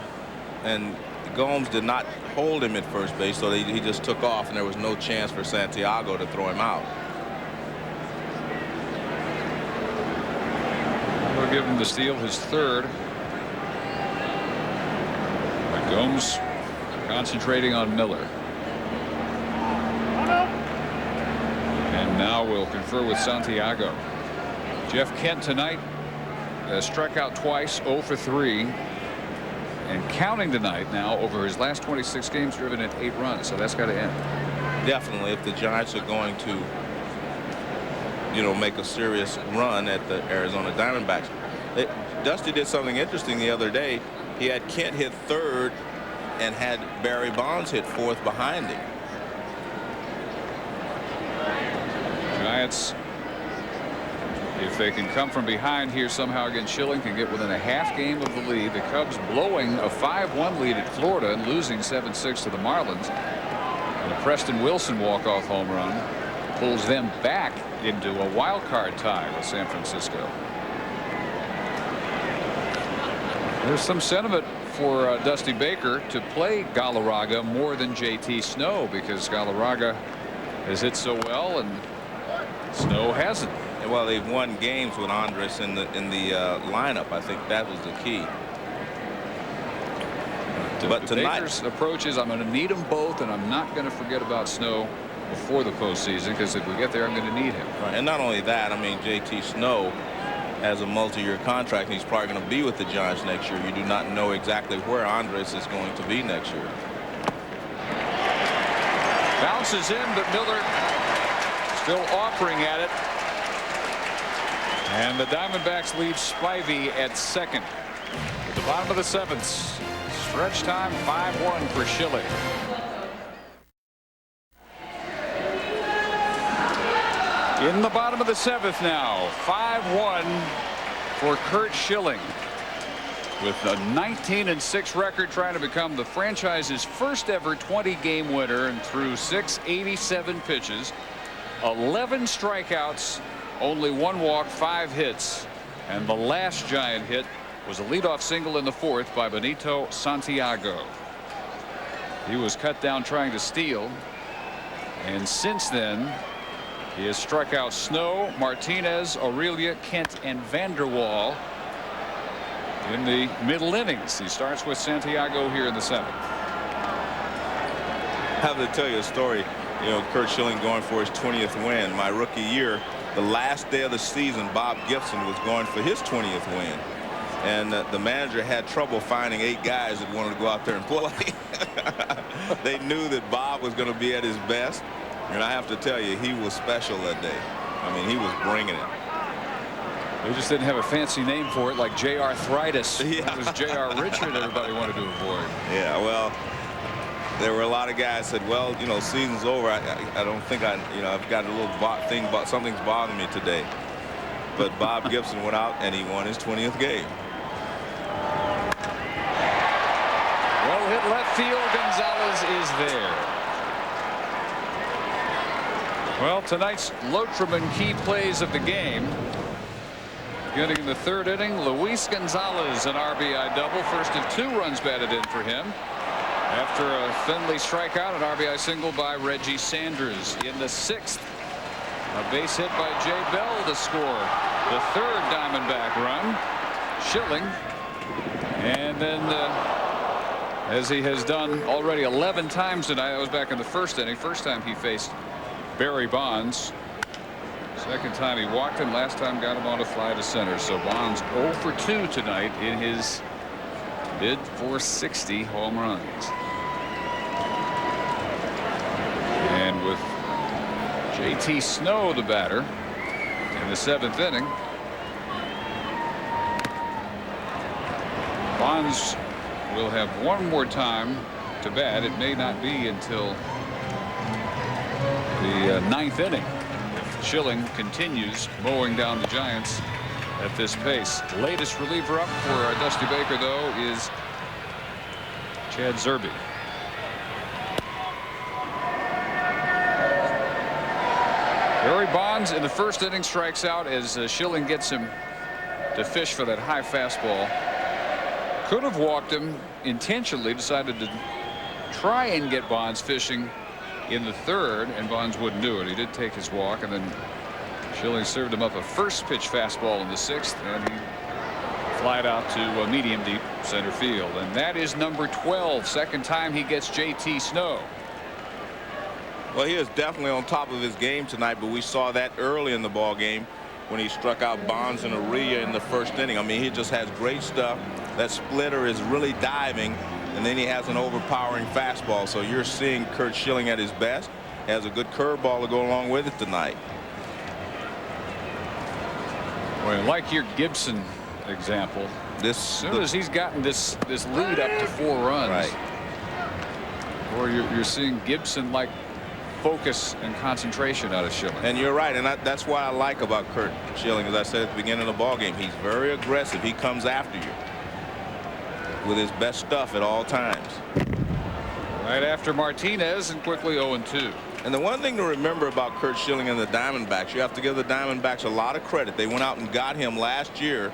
And Gomes did not hold him at first base, so he just took off, and there was no chance for Santiago to throw him out. We'll give him the steal, his 3rd. But Gomes concentrating on Miller. And now we'll confer with Santiago. Jeff Kent tonight has struck out twice, 0 for 3. And counting tonight now over his last 26 games, driven in 8 runs. So that's got to end. Definitely, if the Giants are going to, you know, make a serious run at the Arizona Diamondbacks. Dusty did something interesting the other day. He had Kent hit 3rd and had Barry Bonds hit 4th behind him. Giants, if they can come from behind here somehow against Schilling, can get within a half game of the lead. The Cubs blowing a 5-1 lead at Florida and losing 7-6 to the Marlins. And a Preston Wilson walk-off home run pulls them back into a wild card tie with San Francisco. There's some sentiment for Dusty Baker to play Galarraga more than JT Snow, because Galarraga has hit so well and Snow hasn't. Well, they've won games with Andres in the lineup. I think that was the key. But tonight, Baker's approach is, I'm going to need them both, and I'm not going to forget about Snow before the postseason, because if we get there, I'm going to need him. Right. And not only that, I mean, JT Snow has a multi-year contract, and he's probably going to be with the Giants next year. You do not know exactly where Andres is going to be next year. Bounces in, but Miller still offering at it. And the Diamondbacks leave Spivey at second. At the bottom of the seventh, stretch time 5-1 for Schilling. In the bottom of the seventh now, 5-1 for Curt Schilling, with a 19-6 record, trying to become the franchise's first ever 20-game winner, and threw 687 pitches, 11 strikeouts, only 1 walk, 5 hits, and the last Giant hit was a leadoff single in the fourth by Benito Santiago. He was cut down trying to steal, and since then he has struck out Snow, Martinez, Aurelia, Kent, and Vanderwall in the middle innings. He starts with Santiago here in the seventh. I have to tell you a story. You know, Curt Schilling going for his 20th win. My rookie year, the last day of the season, Bob Gibson was going for his 20th win. And the manager had trouble finding 8 guys that wanted to go out there and play. They knew that Bob was going to be at his best. And I have to tell you, he was special that day. I mean, he was bringing it. They just didn't have a fancy name for it, like J. Arthritis. Yeah. It was J.R. Richard everybody wanted to avoid. Yeah, well, there were a lot of guys said, well, you know, season's over. I don't think I've got a little thing, but something's bothering me today. But Bob Gibson went out and he won his 20th game. Well hit left field. Gonzalez is there. Well, tonight's Lotriman key plays of the game. Getting in the third inning, Luis Gonzalez, an RBI double, first of 2 runs batted in for him. After a Finley strikeout, an RBI single by Reggie Sanders. In the 6th, a base hit by Jay Bell to score the 3rd Diamondback run. Schilling, and then as he has done already 11 times tonight, that was back in the 1st inning. First time he faced Barry Bonds. Second time he walked him. Last time got him on a fly to center. So Bonds 0 for 2 tonight in his bid for 60 home runs. And with JT Snow the batter in the 7th inning, Bonds will have 1 more time to bat. It may not be until the 9th inning if Schilling continues mowing down the Giants at this pace. Latest reliever up for Dusty Baker, though, is Chad Zerbe. Barry Bonds in the 1st inning strikes out as Schilling gets him to fish for that high fastball. Could have walked him intentionally, decided to try and get Bonds fishing in the 3rd, and Bonds wouldn't do it. He did take his walk, and then Schilling served him up a first pitch fastball in the 6th, and he flied out to medium deep center field. And that is number 12. Second time he gets JT Snow. Well, he is definitely on top of his game tonight, but we saw that early in the ball game when he struck out Bonds and Aurelia in the 1st inning. I mean, he just has great stuff. That splitter is really diving, and then he has an overpowering fastball. So you're seeing Curt Schilling at his best. He has a good curveball to go along with it tonight. Well, like your Gibson example, as soon as he's gotten this lead up to 4 runs, right, or you're seeing Gibson like focus and concentration out of Schilling. And you're right, and that's what I like about Curt Schilling. As I said at the beginning of the ball game, he's very aggressive. He comes after you with his best stuff at all times. Right after Martinez, and quickly 0-2. And the one thing to remember about Curt Schilling and the Diamondbacks, you have to give the Diamondbacks a lot of credit. They went out and got him last year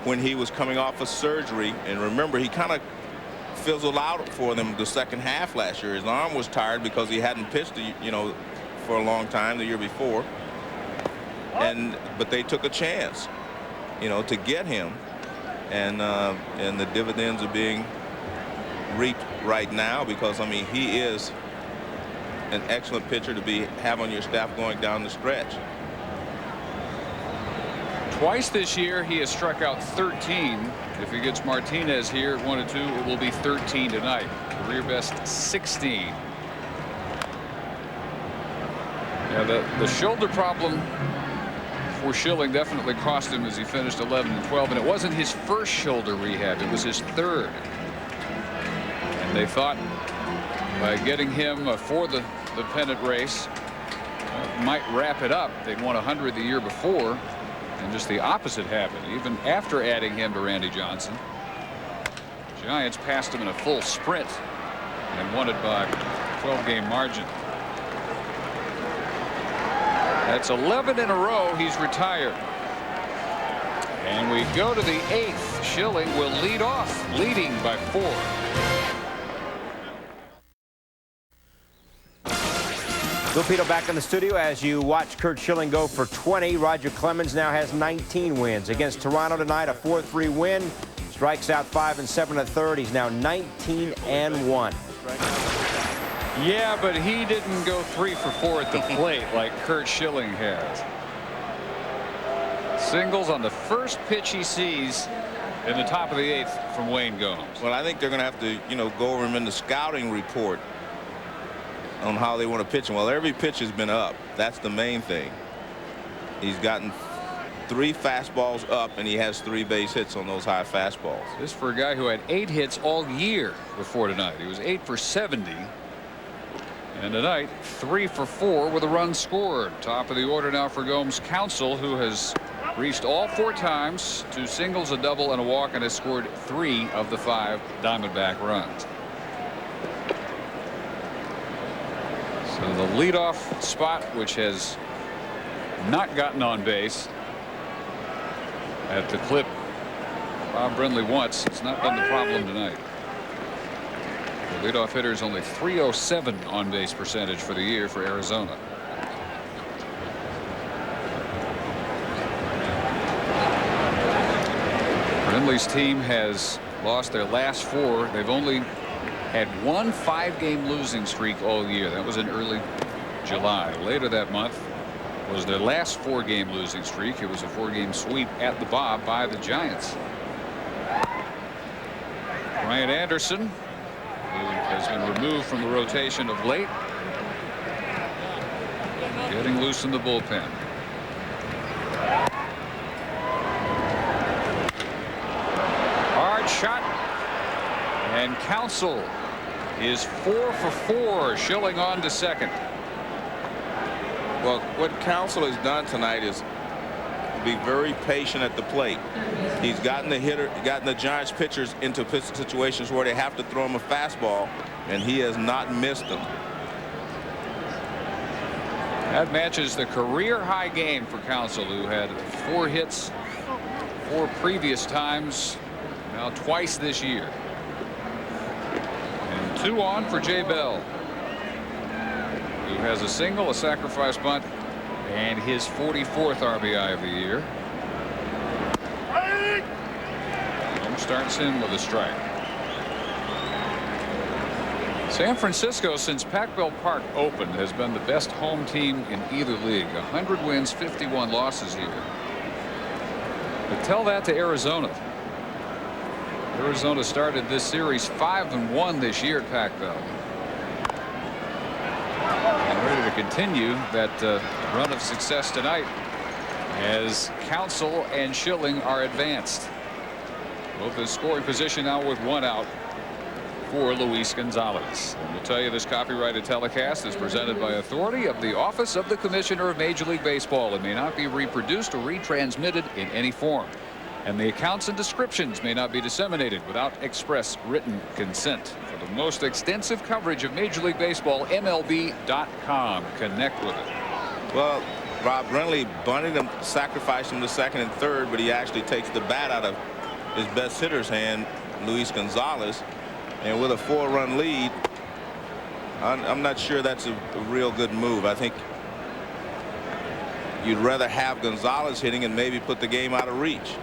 when he was coming off of surgery. And remember, he kind of fizzled out for them the second half last year. His arm was tired because he hadn't pitched, for a long time the year before. But they took a chance, to get him, and the dividends are being reaped right now because, I mean, he is an excellent pitcher to have on your staff going down the stretch. Twice this year he has struck out 13. If he gets Martinez here at 1-2, it will be 13 tonight. Career best 16. Yeah, the shoulder problem for Schilling definitely cost him as he finished 11-12, and it wasn't his first shoulder rehab, it was his third. And they thought by getting him for the pennant race might wrap it up. They'd won 100 the year before, and just the opposite happened. Even after adding him to Randy Johnson, Giants passed him in a full sprint and won it by 12-game margin. That's 11 in a row. He's retired. And we go to the 8th. Schilling will lead off, leading by 4. Lupito back in the studio as you watch Curt Schilling go for 20. Roger Clemens now has 19 wins. Against Toronto tonight, a 4-3 win. Strikes out 5 and 7 1/3. He's now 19-1. Yeah, but he didn't go 3 for 4 at the plate like Curt Schilling has. Singles on the first pitch he sees in the top of the 8th from Wayne Gomes. Well, I think they're going to have to, go over him in the scouting report on how they want to pitch him. Well, every pitch has been up. That's the main thing. He's gotten 3 fastballs up, and he has 3 base hits on those high fastballs. This for a guy who had 8 hits all year before tonight. He was 8 for 70. And tonight, 3 for 4 with a run scored. Top of the order now for Gomes' Counsell, who has reached all 4 times, 2 singles, a double, and a walk, and has scored 3 of the 5 Diamondback runs. So the leadoff spot, which has not gotten on base at the clip Bob Brindley wants, it's not been the problem tonight. The leadoff hitter is only .307 on base percentage for the year for Arizona. Brindley's team has lost their last 4. They've only had 1 5-game losing streak all year. That was in early July. Later that month was their last 4-game losing streak. It was a 4-game sweep at the Bob by the Giants. Brian Anderson, who has been removed from the rotation of late, getting loose in the bullpen. Hard shot, and Counsell is 4 for 4. Schilling on to second. Well, what Counsell has done tonight is be very patient at the plate. He's gotten the Giants pitchers into situations where they have to throw him a fastball, and he has not missed them. That matches the career high game for Counsell, who had 4 hits 4 previous times, now twice this year. And 2 on for Jay Bell, who has a single, a sacrifice bunt, and his 44th RBI of the year. Holmes starts in with a strike. San Francisco, since Pac-Bell Park opened, has been the best home team in either league. 100 wins, 51 losses here. But tell that to Arizona. Arizona started this series 5-1 this year at Pac-Bell. And ready to continue that run of success tonight as Counsell and Schilling are advanced. Both in scoring position now with 1 out for Luis Gonzalez. And we'll tell you this copyrighted telecast is presented by authority of the Office of the Commissioner of Major League Baseball and may not be reproduced or retransmitted in any form. And the accounts and descriptions may not be disseminated without express written consent. For the most extensive coverage of Major League Baseball, MLB.com. Connect with it. Well, Rob Brindley bunted him, sacrificed him to second and third, but he actually takes the bat out of his best hitter's hand, Luis Gonzalez, And with a 4-run lead, I'm not sure that's a real good move. I think you'd rather have Gonzalez hitting and maybe put the game out of reach.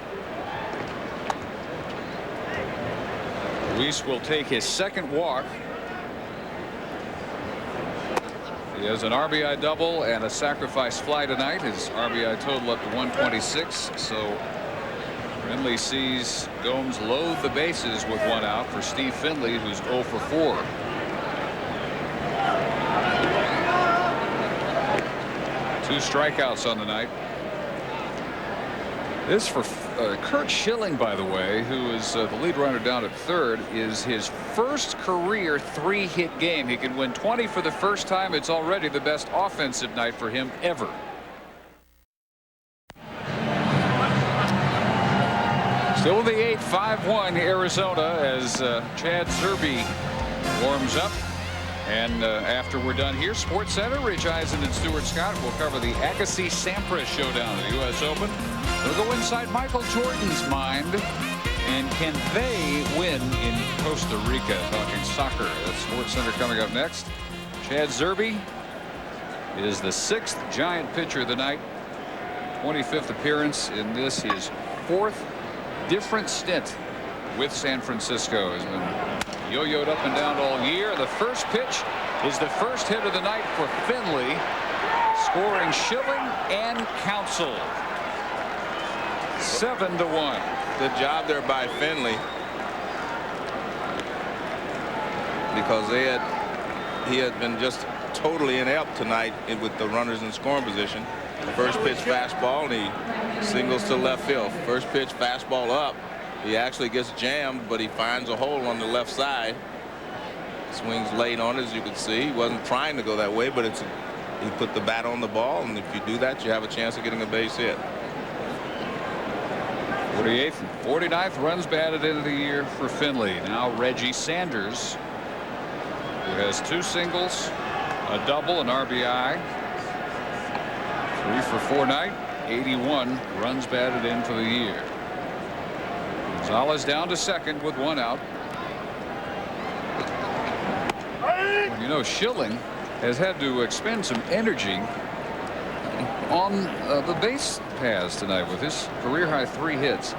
Luis will take his second walk. He has an RBI double and a sacrifice fly tonight. His RBI total up to 126. So Finley sees Gomes load the bases with 1 out for Steve Finley, who's 0 for 4. Two strikeouts on the night. This for Curt Schilling, by the way, who is the lead runner down at third, is his first career 3-hit game. He can win 20 for the first time. It's already the best offensive night for him ever. Still in the 8th, 5-1 Arizona as Chad Zerbe warms up. And after we're done here, Sports Center, Rich Eisen and Stuart Scott will cover the Agassi-Sampras showdown at the U.S. Open. They'll go inside Michael Jordan's mind. And can they win in Costa Rica? Talking soccer. That's Sports Center coming up next. Chad Zerbe is the 6th Giant pitcher of the night. 25th appearance in this, his 4th different stint with San Francisco. Has been yo-yoed up and down all year. The first pitch is the first hit of the night for Finley, scoring Schilling and Counsell. 7-1. Good job there by Finley, because he had been just totally inept tonight with the runners in scoring position. First pitch fastball, and he singles to left field. First pitch fastball up. He actually gets jammed, but he finds a hole on the left side. Swings late on it, as you can see. He wasn't trying to go that way, but he put the bat on the ball, and if you do that, you have a chance of getting a base hit. 48th and 49th runs batted into the year for Finley. Now Reggie Sanders, who has 2 singles, a double, an RBI. 3 for 4 night. 81 runs batted in for the year. Gonzalez down to second with 1 out. You know, Schilling has had to expend some energy on the base paths tonight with his career high 3 hits.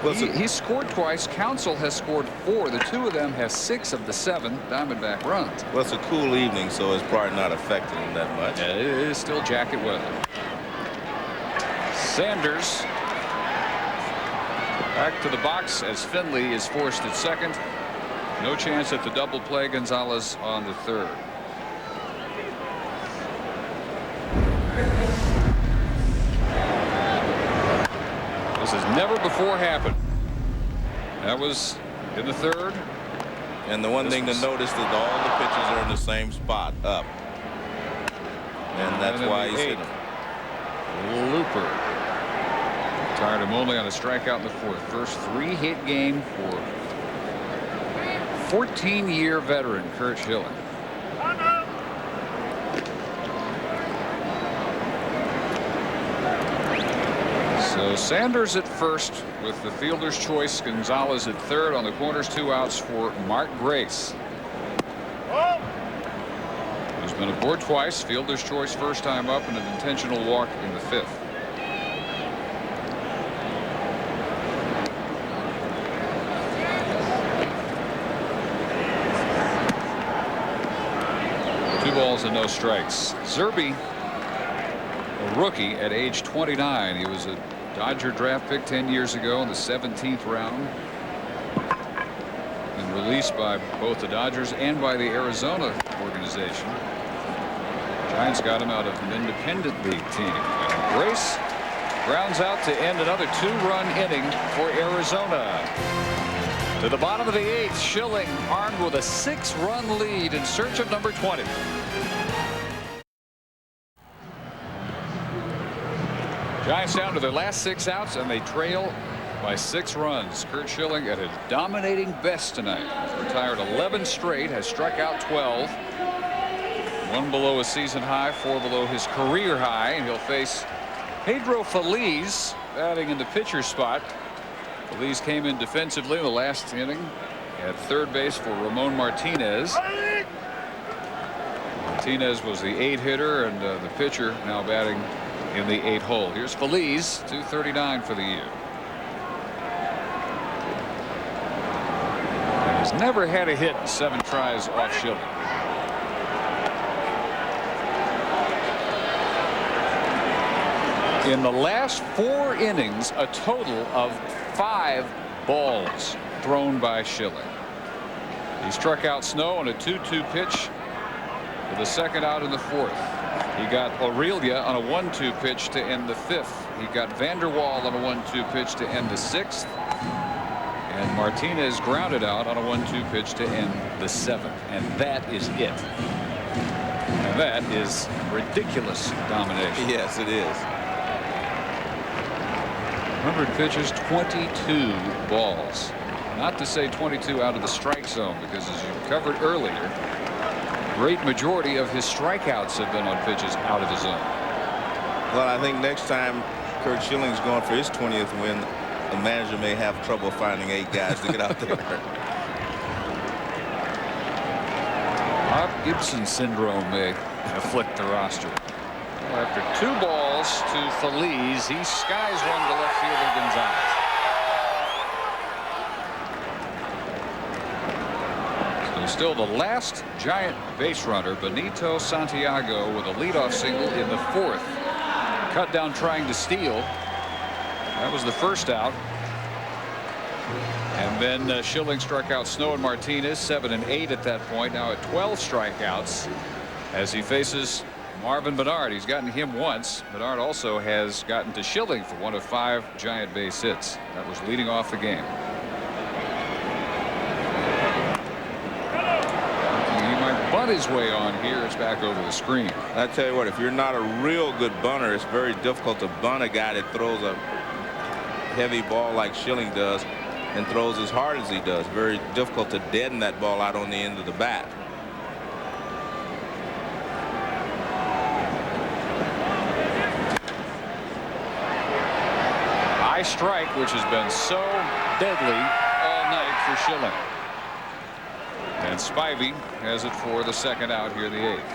Well, he scored twice. Counsell has scored 4. The 2 of them have 6 of the 7 Diamondback runs. Well, it's a cool evening, so it's probably not affecting him that much. Yeah, it is still jacket weather. Sanders back to the box as Finley is forced at second. No chance at the double play. Gonzalez on the third. This has never before happened. That was in the third. And the one thing to notice is that all the pitches are in the same spot, up. And that's why he's hitting them. Looper. Tired him only on a strikeout in the 4th. First 3-hit game for 14-year veteran Curt Schilling. So Sanders at first with the fielder's choice. Gonzalez at third. On the corners, 2 outs for Mark Grace, who's been aboard twice. Fielder's choice first time up, and an intentional walk in the 5th. Balls and no strikes. Zerbe, a rookie at age 29. He was a Dodger draft pick 10 years ago in the 17th round, and released by both the Dodgers and by the Arizona organization. Giants got him out of an independent league team. And Grace grounds out to end another 2-run inning for Arizona. To the bottom of the 8th, Schilling armed with a 6-run lead in search of number 20. Giants down to their last 6 outs, and they trail by 6 runs. Curt Schilling at a dominating best tonight. He's retired 11 straight, has struck out 12. 1 below his season high, 4 below his career high, and he'll face Pedro Feliz batting in the pitcher's spot. Feliz came in defensively in the last inning At third base for Ramon Martinez. Martinez was the 8 hitter, and the pitcher now batting in the 8 hole. Here's Feliz, 239 for the year. He's never had a hit in 7 tries off Schilling. In the last 4 innings, a total of 5 balls thrown by Schilling. He struck out Snow on a 2-2 pitch with a second out in the 4th. He got Aurelia on a 1-2 pitch to end the 5th. He got Vanderwall on a 1-2 pitch to end the 6th. And Martinez grounded out on a 1-2 pitch to end the 7th. And that is it. And that is ridiculous domination. Yes, it is. 100 pitches, 22 balls. Not to say 22 out of the strike zone, because as you covered earlier, great majority of his strikeouts have been on pitches out of the zone. Well, I think next time Curt Schilling's going for his 20th win, the manager may have trouble finding 8 guys to get out there. Bob Gibson syndrome may afflict the roster. Well, after 2 balls to Feliz, he skies one to left fielder Gonzalez. Still the last Giant base runner, Benito Santiago, with a leadoff single in the 4th. Cut down trying to steal. That was the first out. And then Schilling struck out Snow and Martinez, 7 and 8 at that point. Now at 12 strikeouts as he faces Marvin Bernard. He's gotten him once. Bernard also has gotten to Schilling for 1 of 5 Giant base hits. That was leading off the game. Bunt his way on here. It's back over the screen. I tell you what, if you're not a real good bunter, it's very difficult to bunt a guy that throws a heavy ball like Schilling does and throws as hard as he does. Very difficult to deaden that ball out on the end of the bat. High strike, which has been so deadly all night for Schilling. And Spivey has it for the second out here in the 8th.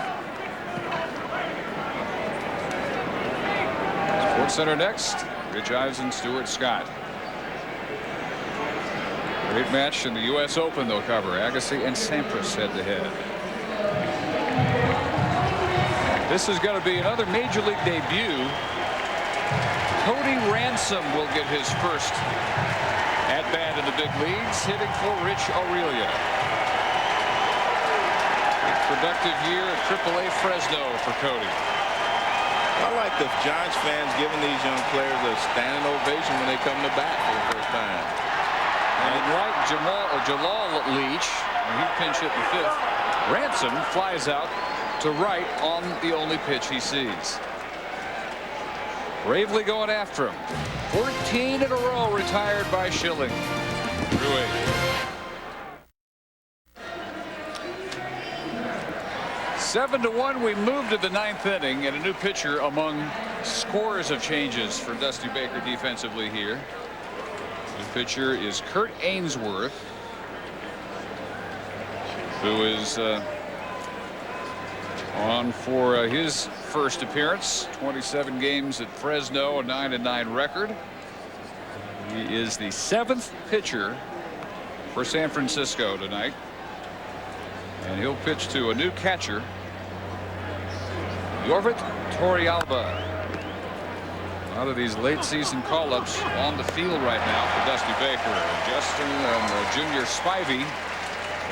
Sports Center next. Rich Eisen, Stuart Scott. Great match in the U.S. Open they'll cover. Agassi and Sampras head to head. This is going to be another major league debut. Cody Ransom will get his first at bat in the big leagues, hitting for Rich Aurelia. Productive year at AAA Fresno for Cody. I like the Giants fans giving these young players a standing ovation when they come to bat for the first time. And like Jalal Leach, when he pinch hit in the 5th, Ransom flies out to right on the only pitch he sees. Bravely going after him. 14 in a row retired by Schilling. Through 8. 7-1, we move to the 9th inning, and a new pitcher among scores of changes for Dusty Baker defensively here. The pitcher is Kurt Ainsworth, who is on for his first appearance. 27 games at Fresno, a 9-9 record. He is the 7th pitcher for San Francisco tonight, and he'll pitch to a new catcher, Yorvit Torrealba. A lot of these late season call-ups on the field right now for Dusty Baker. Justin Junior Spivey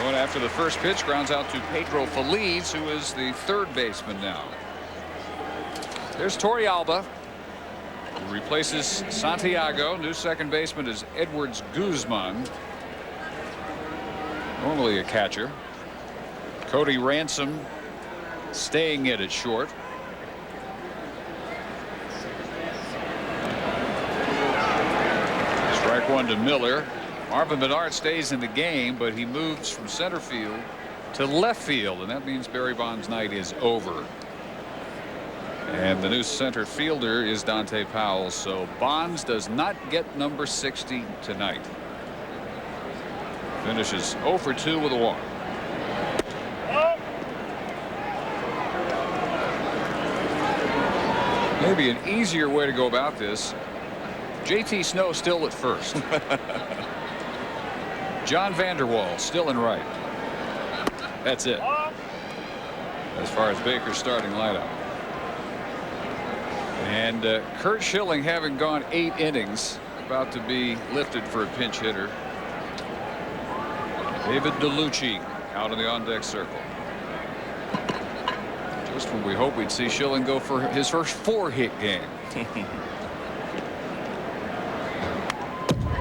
going after the first pitch, grounds out to Pedro Feliz, who is the 3rd baseman now. There's Torrealba, who replaces Santiago. New second baseman is Edwards Guzman, normally a catcher. Cody Ransom staying in at short. Strike 1 to Miller. Marvin Bernard stays in the game, but he moves from center field to left field, and that means Barry Bonds' night is over. And the new center fielder is Dante Powell, so Bonds does not get number 60 tonight. Finishes 0 for 2 with a walk. Maybe an easier way to go about this. JT Snow still at first. John Vanderwall still in right. That's it. As far as Baker's starting lineup. And Curt Schilling, having gone 8 innings, about to be lifted for a pinch hitter. David DeLucci out of the on-deck circle. Just when we hope we'd see Schilling go for his first 4-hit game.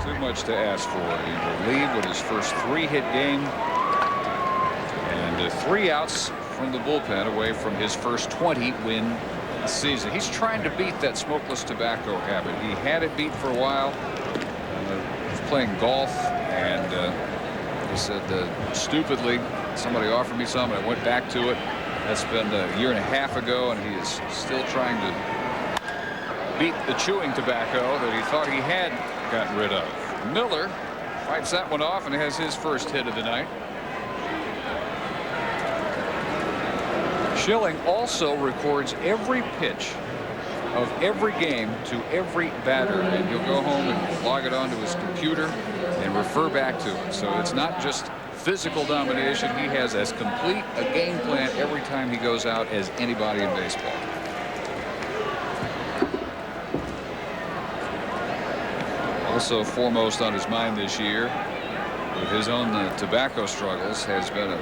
Too much to ask for. He will leave with his first 3-hit game. And 3 outs from the bullpen away from his first 20-win season. He's trying to beat that smokeless tobacco habit. He had it beat for a while. He was playing golf, and he said, stupidly, somebody offered me some, and I went back to it. That's been a year and a half ago, and he is still trying to beat the chewing tobacco that he thought he had gotten rid of. Miller fights that one off and has his first hit of the night. Schilling also records every pitch of every game to every batter, and he'll go home and log it onto his computer and refer back to it. So it's not just physical domination. He has as complete a game plan every time he goes out as anybody in baseball. Also foremost on his mind this year, with his own tobacco struggles, has been a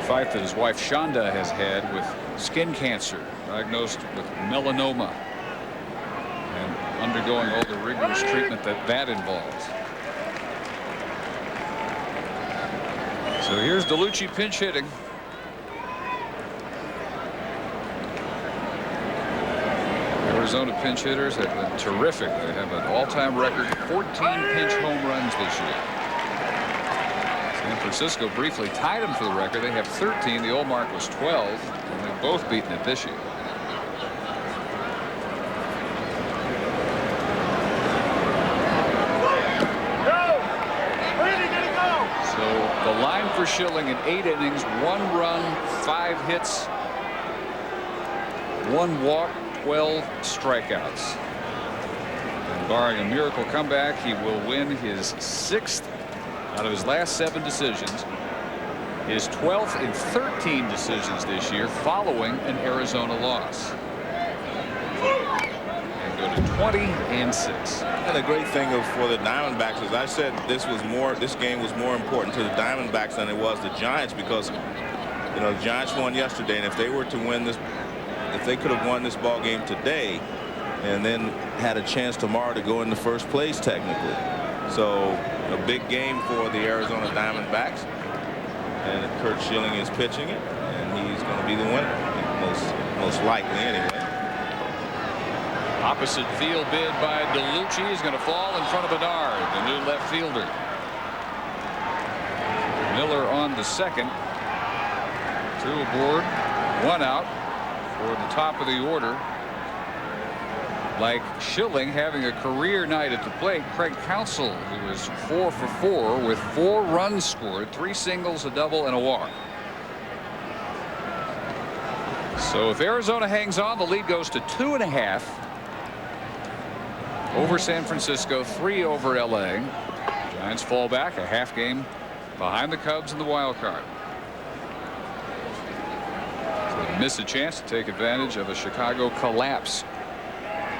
fight that his wife Shonda has had with skin cancer, diagnosed with melanoma, and undergoing all the rigorous treatment that involves. So here's DeLucci pinch hitting. Arizona pinch hitters have been terrific. They have an all-time record 14 pinch home runs this year. San Francisco briefly tied them for the record. They have 13. The old mark was 12, and they've both beaten it this year. So the line for Schilling in 8 innings: 1 run, 5 hits, 1 walk, 12 strikeouts. And barring a miracle comeback, he will win his 6th out of his last 7 decisions, his 12th in 13 decisions this year, following an Arizona loss, and go to 20-6. And the great thing for the Diamondbacks, as I said, this game was more important to the Diamondbacks than it was the Giants, because the Giants won yesterday, and if they were to win this, if they could have won this ball game today and then had a chance tomorrow to go into first place technically. So a big game for the Arizona Diamondbacks, and Curt Schilling is pitching it, and he's going to be the winner, most likely anyway. Opposite field bid by DeLucci is going to fall in front of Bedard, the new left fielder. Miller on the second. 2 aboard, 1 out for the top of the order. Like Schilling having a career night at the plate, Craig Counsell, who was 4 for 4 with 4 runs scored, 3 singles, a double, and a walk. So if Arizona hangs on, the lead goes to 2.5 over San Francisco, 3 over LA. Giants fall back a half game behind the Cubs in the wild card. Miss a chance to take advantage of a Chicago collapse.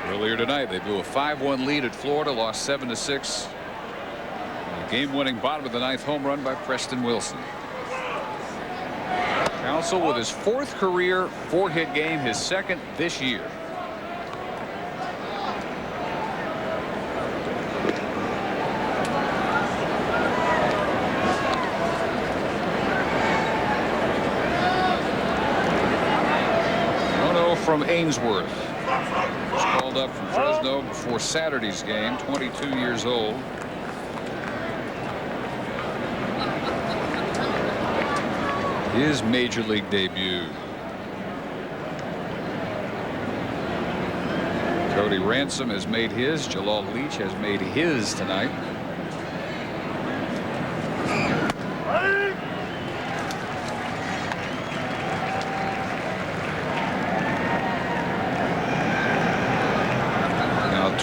Earlier tonight, they blew a 5-1 lead at Florida, lost 7-6. A game-winning bottom of the 9th home run by Preston Wilson. Counsell with his 4th career 4-hit game, his 2nd this year. From Ainsworth, was called up from Fresno before Saturday's game, 22 years old. His major league debut. Cody Ransom has made his. Jalal Leach has made his tonight.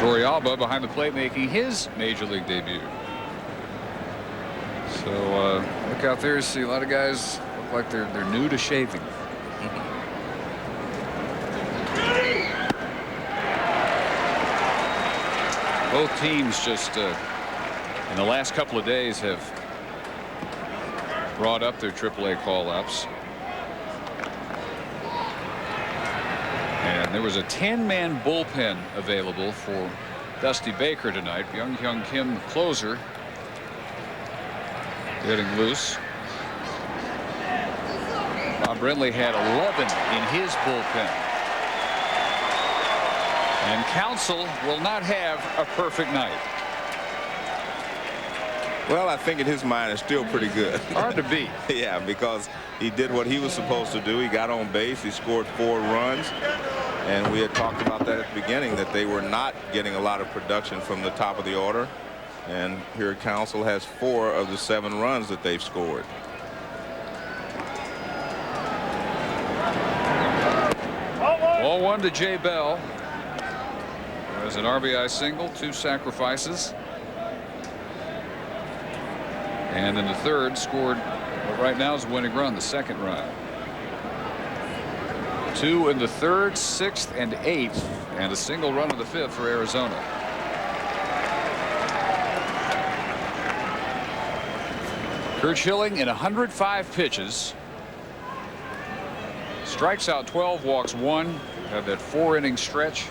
Torrealba behind the plate making his major league debut. So look out there, see a lot of guys look like they're new to shaving. Both teams just in the last couple of days have brought up their AAA call-ups. And there was a 10-man bullpen available for Dusty Baker tonight. Byung-Hyun Kim, the closer, getting loose. Bob Brenly had 11 in his bullpen. And Counsell will not have a perfect night. Well, I think in his mind it's still pretty good. Hard to beat. Yeah, because he did what he was supposed to do. He got on base. He scored 4 runs. And we had talked about that at the beginning, that they were not getting a lot of production from the top of the order. And here Counsell has 4 of the 7 runs that they've scored. Ball 1 to Jay Bell. There's an RBI single, 2 sacrifices. And in the third, scored what right now is a winning run, the second run. 2 in the third, 6th, and 8th, and a single run in the 5th for Arizona. Curt Schilling in 105 pitches. Strikes out 12, walks 1. Had that 4-inning stretch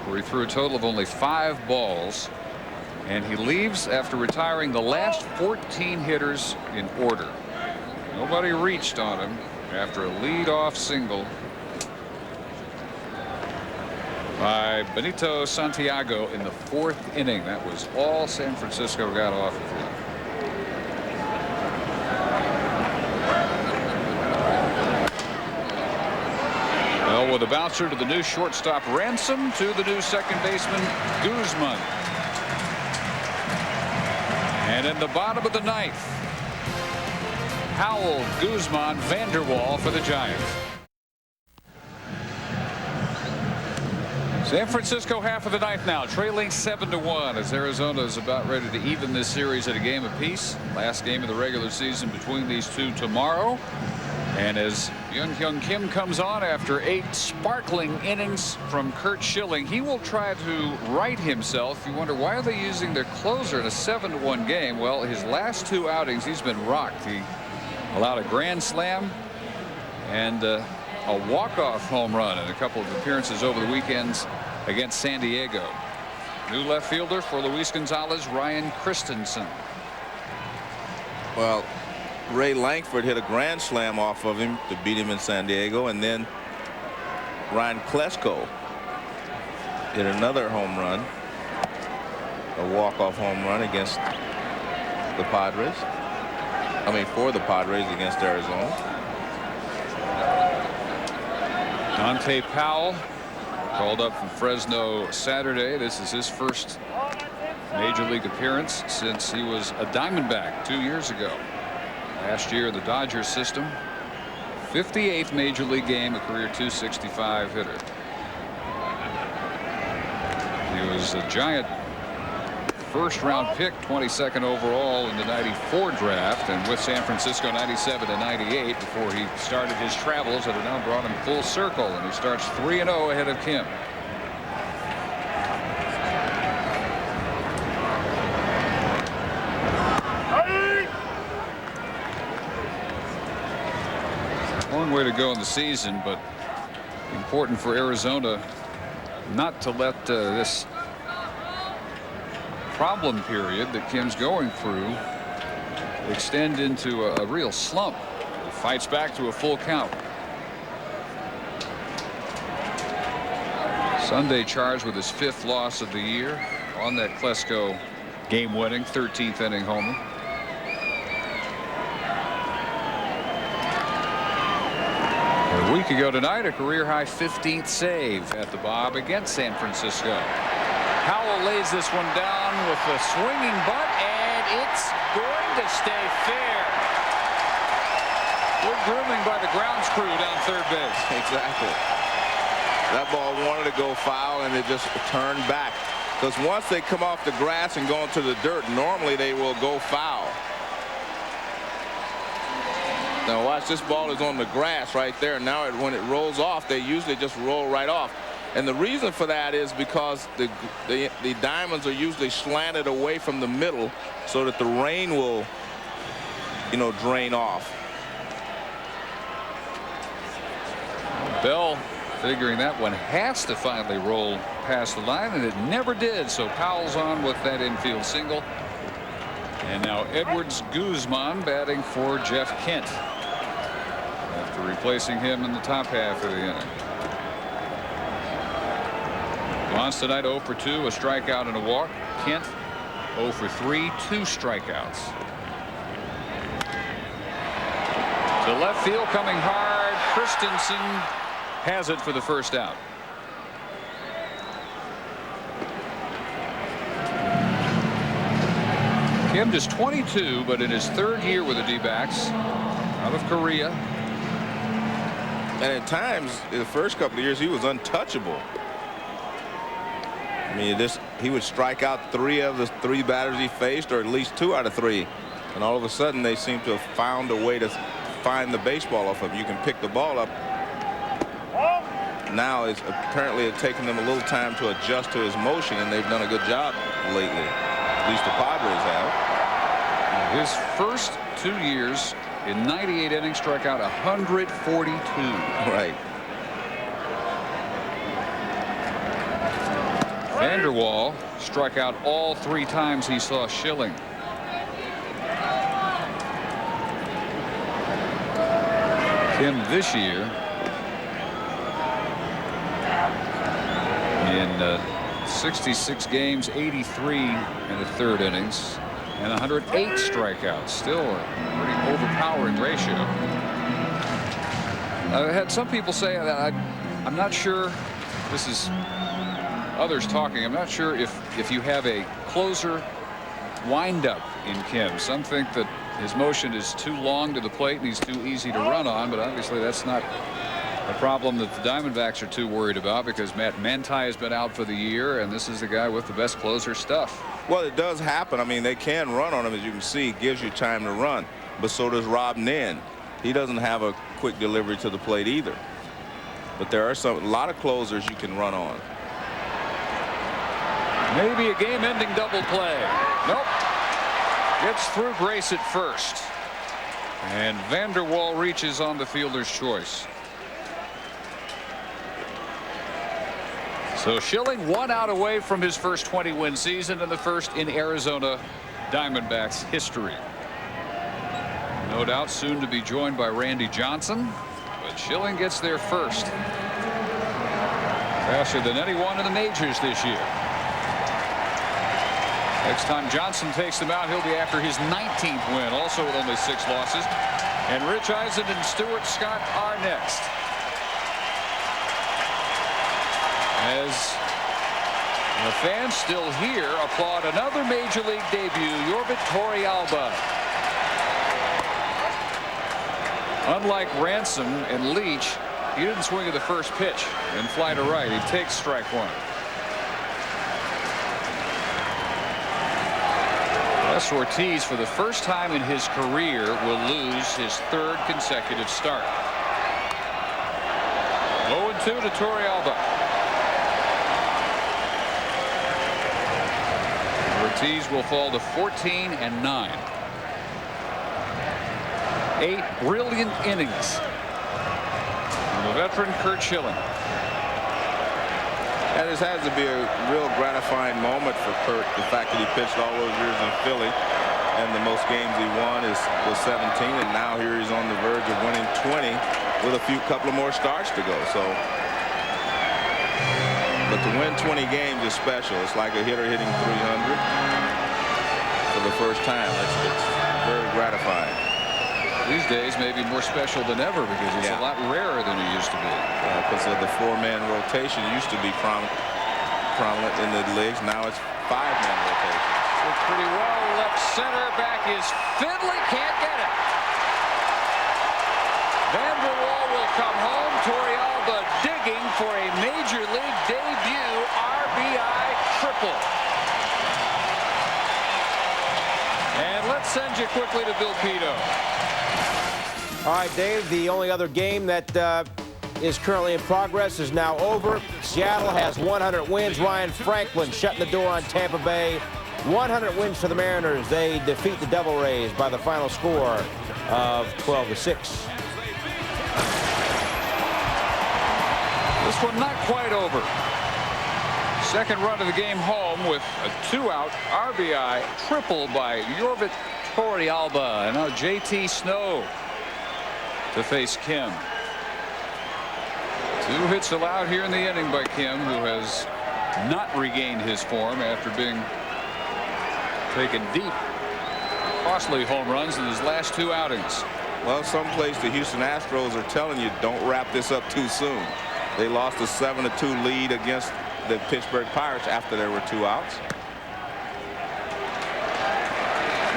where he threw a total of only 5 balls. And he leaves after retiring the last 14 hitters in order. Nobody reached on him after a lead-off single by Benito Santiago in the 4th inning. That was all San Francisco got off of him. Well, with a bouncer to the new shortstop Ransom, to the new second baseman Guzman. And in the bottom of the 9th, Howell, Guzman, Vanderwall for the Giants. San Francisco half of the 9th now, trailing 7-1 as Arizona is about ready to even this series at a game apiece. Last game of the regular season between these two tomorrow. And as Byung-Hyun Kim comes on after 8 sparkling innings from Curt Schilling, he will try to right himself. You wonder, why are they using their closer in a 7-1 game? Well, his last 2 outings, he's been rocked. He allowed a grand slam and a walk-off home run in a couple of appearances over the weekends against San Diego. New left fielder for Luis Gonzalez, Ryan Christensen. Well, Ray Langford hit a grand slam off of him to beat him in San Diego, and then Ryan Klesko hit another home run, a walk-off home run against the Padres. I mean, for the Padres against Arizona. Dante Powell called up from Fresno Saturday. This is his first major league appearance since he was a Diamondback 2 years ago. Last year, the Dodgers system, 58th major league game, a career .265 hitter. He was a Giant first-round pick, 22nd overall in the '94 draft, and with San Francisco '97 and '98 before he started his travels that have now brought him full circle, and he starts 3-0 ahead of Kim. Long way to go in the season, but important for Arizona not to let this problem period that Kim's going through extend into a real slump. He fights back to a full count. Sunday charged with his 5th loss of the year on that Klesko game-winning 13th inning homer. A week ago tonight, a career-high 15th save at the Bob against San Francisco. Howell lays this one down with a swinging butt, and it's going to stay fair. Good grooming by the grounds crew down third base. Exactly. That ball wanted to go foul, and it just turned back Because once they come off the grass and go into the dirt, normally they will go foul. Now watch, this ball is on the grass right there. Now when it rolls off, they usually just roll right off. And the reason for that is because the diamonds are usually slanted away from the middle so that the rain will, you know, drain off. Bell figuring that one has to finally roll past the line, and it never did. So Powell's on with that infield single. And now Edwards Guzman batting for Jeff Kent after replacing him in the top half of the inning. Bonds tonight 0 for 2, a strikeout and a walk. Kent 0 for 3, 2 strikeouts. To left field, coming hard. Christensen has it for the first out. Kim just 22, but in his 3rd year with the D-backs, out of Korea. And at times, in the first couple of years, he was untouchable. I mean, he would strike out 3 of the 3 batters he faced, or at least 2 out of 3. And all of a sudden, they seem to have found a way to find the baseball off of him. You can pick the ball up. Now, it's apparently taken them a little time to adjust to his motion, and they've done a good job lately. At least the Padres have. His first 2 years in 98 innings, struck out 142. Right. Vanderwall struck out all 3 times he saw Schilling. Kim this year in 66 games, 83 in the 3rd innings, and 108 strikeouts. Still a pretty overpowering ratio. I had some people say that I'm not sure. This is others talking. I'm not sure if you have a closer windup in Kim. Some think that his motion is too long to the plate and he's too easy to run on, but obviously that's not a problem that the Diamondbacks are too worried about, because Matt Manti has been out for the year, and this is the guy with the best closer stuff. Well, it does happen. I mean, they can run on him, as you can see. It gives you time to run, but so does Rob Nen. He doesn't have a quick delivery to the plate either, but there are a lot of closers you can run on. Maybe a game-ending double play. Nope. Gets through Grace at first, and Vanderwall reaches on the fielder's choice. So Schilling 1 out away from his first 20-win season, and the first in Arizona Diamondbacks history. No doubt soon to be joined by Randy Johnson, but Schilling gets there first. Faster than anyone in the majors this year. Next time Johnson takes them out, he'll be after his 19th win, also with only 6 losses. And Rich Eisen and Stuart Scott are next. As the fans still here applaud another major league debut, Yorbit Torrealba. Unlike Ransom and Leach, he didn't swing at the first pitch and fly to right. He takes strike 1. Les Ortiz, for the first time in his career, will lose his 3rd consecutive start. 0-2 to Torrealba. Ortiz will fall to 14-9. 8 brilliant innings from the veteran Curt Schilling. And this has to be a real gratifying moment for Curt, the fact that he pitched all those years in Philly, and the most games he won was 17, and now here he's on the verge of winning 20 with a couple of more starts to go. So, but to win 20 games is special. It's like a hitter hitting 300 for the first time. It's very gratifying. These days maybe more special than ever, because it's a lot rarer than it used to be. Because of the 4-man rotation used to be prominent in the leagues. Now it's 5-man rotation. So pretty well left center. Back is Finley. Can't get it. Vanderwall will come home. Torrealba digging for a major league debut RBI triple. And let's send you quickly to Bill Pito. All right, Dave, the only other game that is currently in progress is now over. Seattle has 100 wins. Ryan Franklin shutting the door on Tampa Bay. 100 wins for the Mariners. They defeat the Devil Rays by the final score of 12-6. This one not quite over. Second run of the game home with a 2-out RBI triple by Yorvit Torrealba. And now JT Snow to face Kim. 2 hits allowed here in the inning by Kim, who has not regained his form after being taken deep. Costly home runs in his last 2 outings. Well, someplace the Houston Astros are telling you don't wrap this up too soon. They lost a 7-2 lead against the Pittsburgh Pirates after there were 2 outs.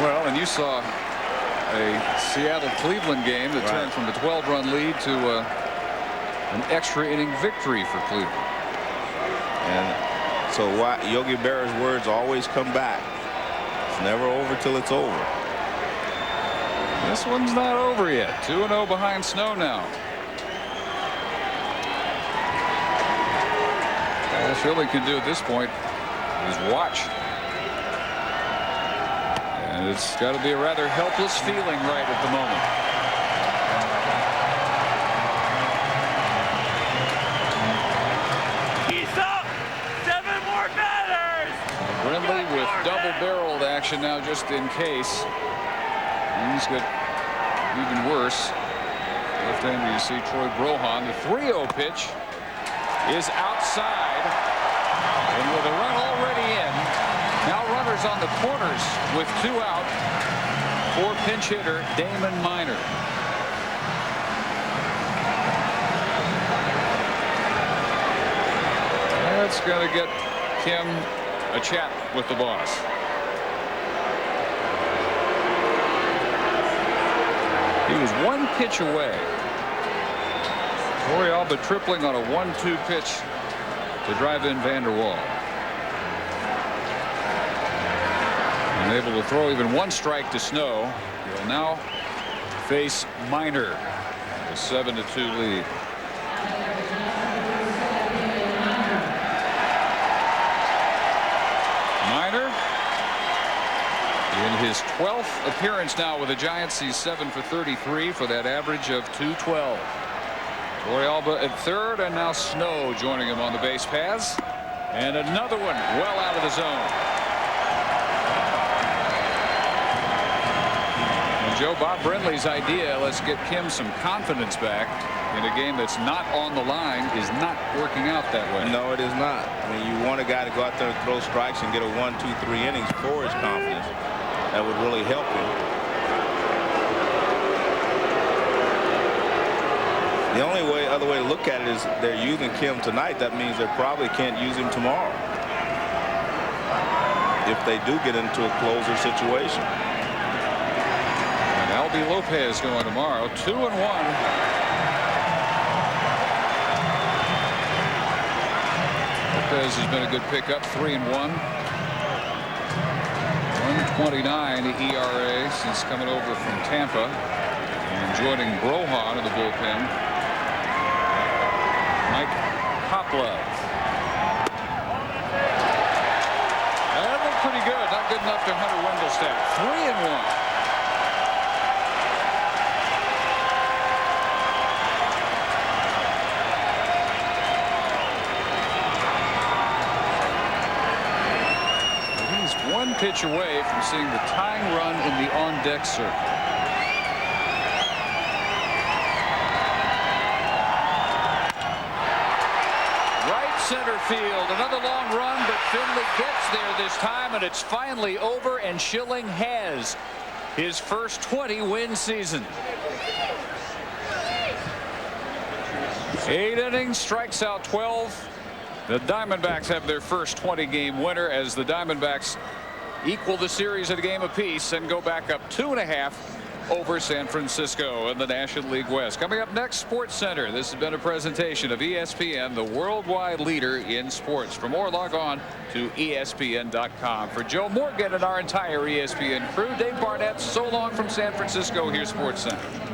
Well, and you saw a Seattle-Cleveland game that turned from the 12-run lead to an extra inning victory for Cleveland. And so Yogi Berra's words always come back. It's never over till it's over. This one's not over yet. 2-0 behind Snow now. All Schilling can do at this point is watch. And it's got to be a rather helpless feeling right at the moment. He's up! 7 more batters! Brindley with double-barreled action now just in case. Things get even worse. Left end, you see Troy Brohan. The 3-0 pitch is outside. And with a run already in, now runners on the corners with 2 out for pinch hitter Damon Minor. That's going to get Kim a chat with the boss. He was 1 pitch away. Torrealba tripling on a 1-2 pitch to drive in Vander Wal. And able to throw even 1 strike to Snow. He'll now face Minor. A 7-2 lead. Minor in his 12th appearance now with the Giants. He's 7 for 33 for that average of .212. Torrealba at third, and now Snow joining him on the base paths. And another one well out of the zone. And Joe, Bob Brindley's idea, let's get Kim some confidence back in a game that's not on the line, is not working out that way. No, it is not. I mean, you want a guy to go out there and throw strikes and get a 1, 2, 3 innings for his confidence. That would really help him. The only other way to look at it is they're using Kim tonight. That means they probably can't use him tomorrow if they do get into a closer situation. And Albie Lopez going tomorrow. 2-1. Lopez has been a good pickup. 3-1. 1.29 ERA since coming over from Tampa and joining Brohan in the bullpen. Mike Poplove. That looked pretty good. Not good enough to Hunter Wendelstedt. 3-1. He's 1 pitch away from seeing the tying run in the on-deck circle. Center field, another long run, but Finley gets there this time, and it's finally over, and Schilling has his first 20-win season. 8 innings, strikes out 12. The Diamondbacks have their first 20-game winner as the Diamondbacks equal the series at a game apiece and go back up 2.5 over San Francisco in the National League West. Coming up next, Sports Center. This has been a presentation of ESPN, the worldwide leader in sports. For more, log on to ESPN.com. For Joe Morgan and our entire ESPN crew, Dave Barnett, so long from San Francisco. Here's Sports Center.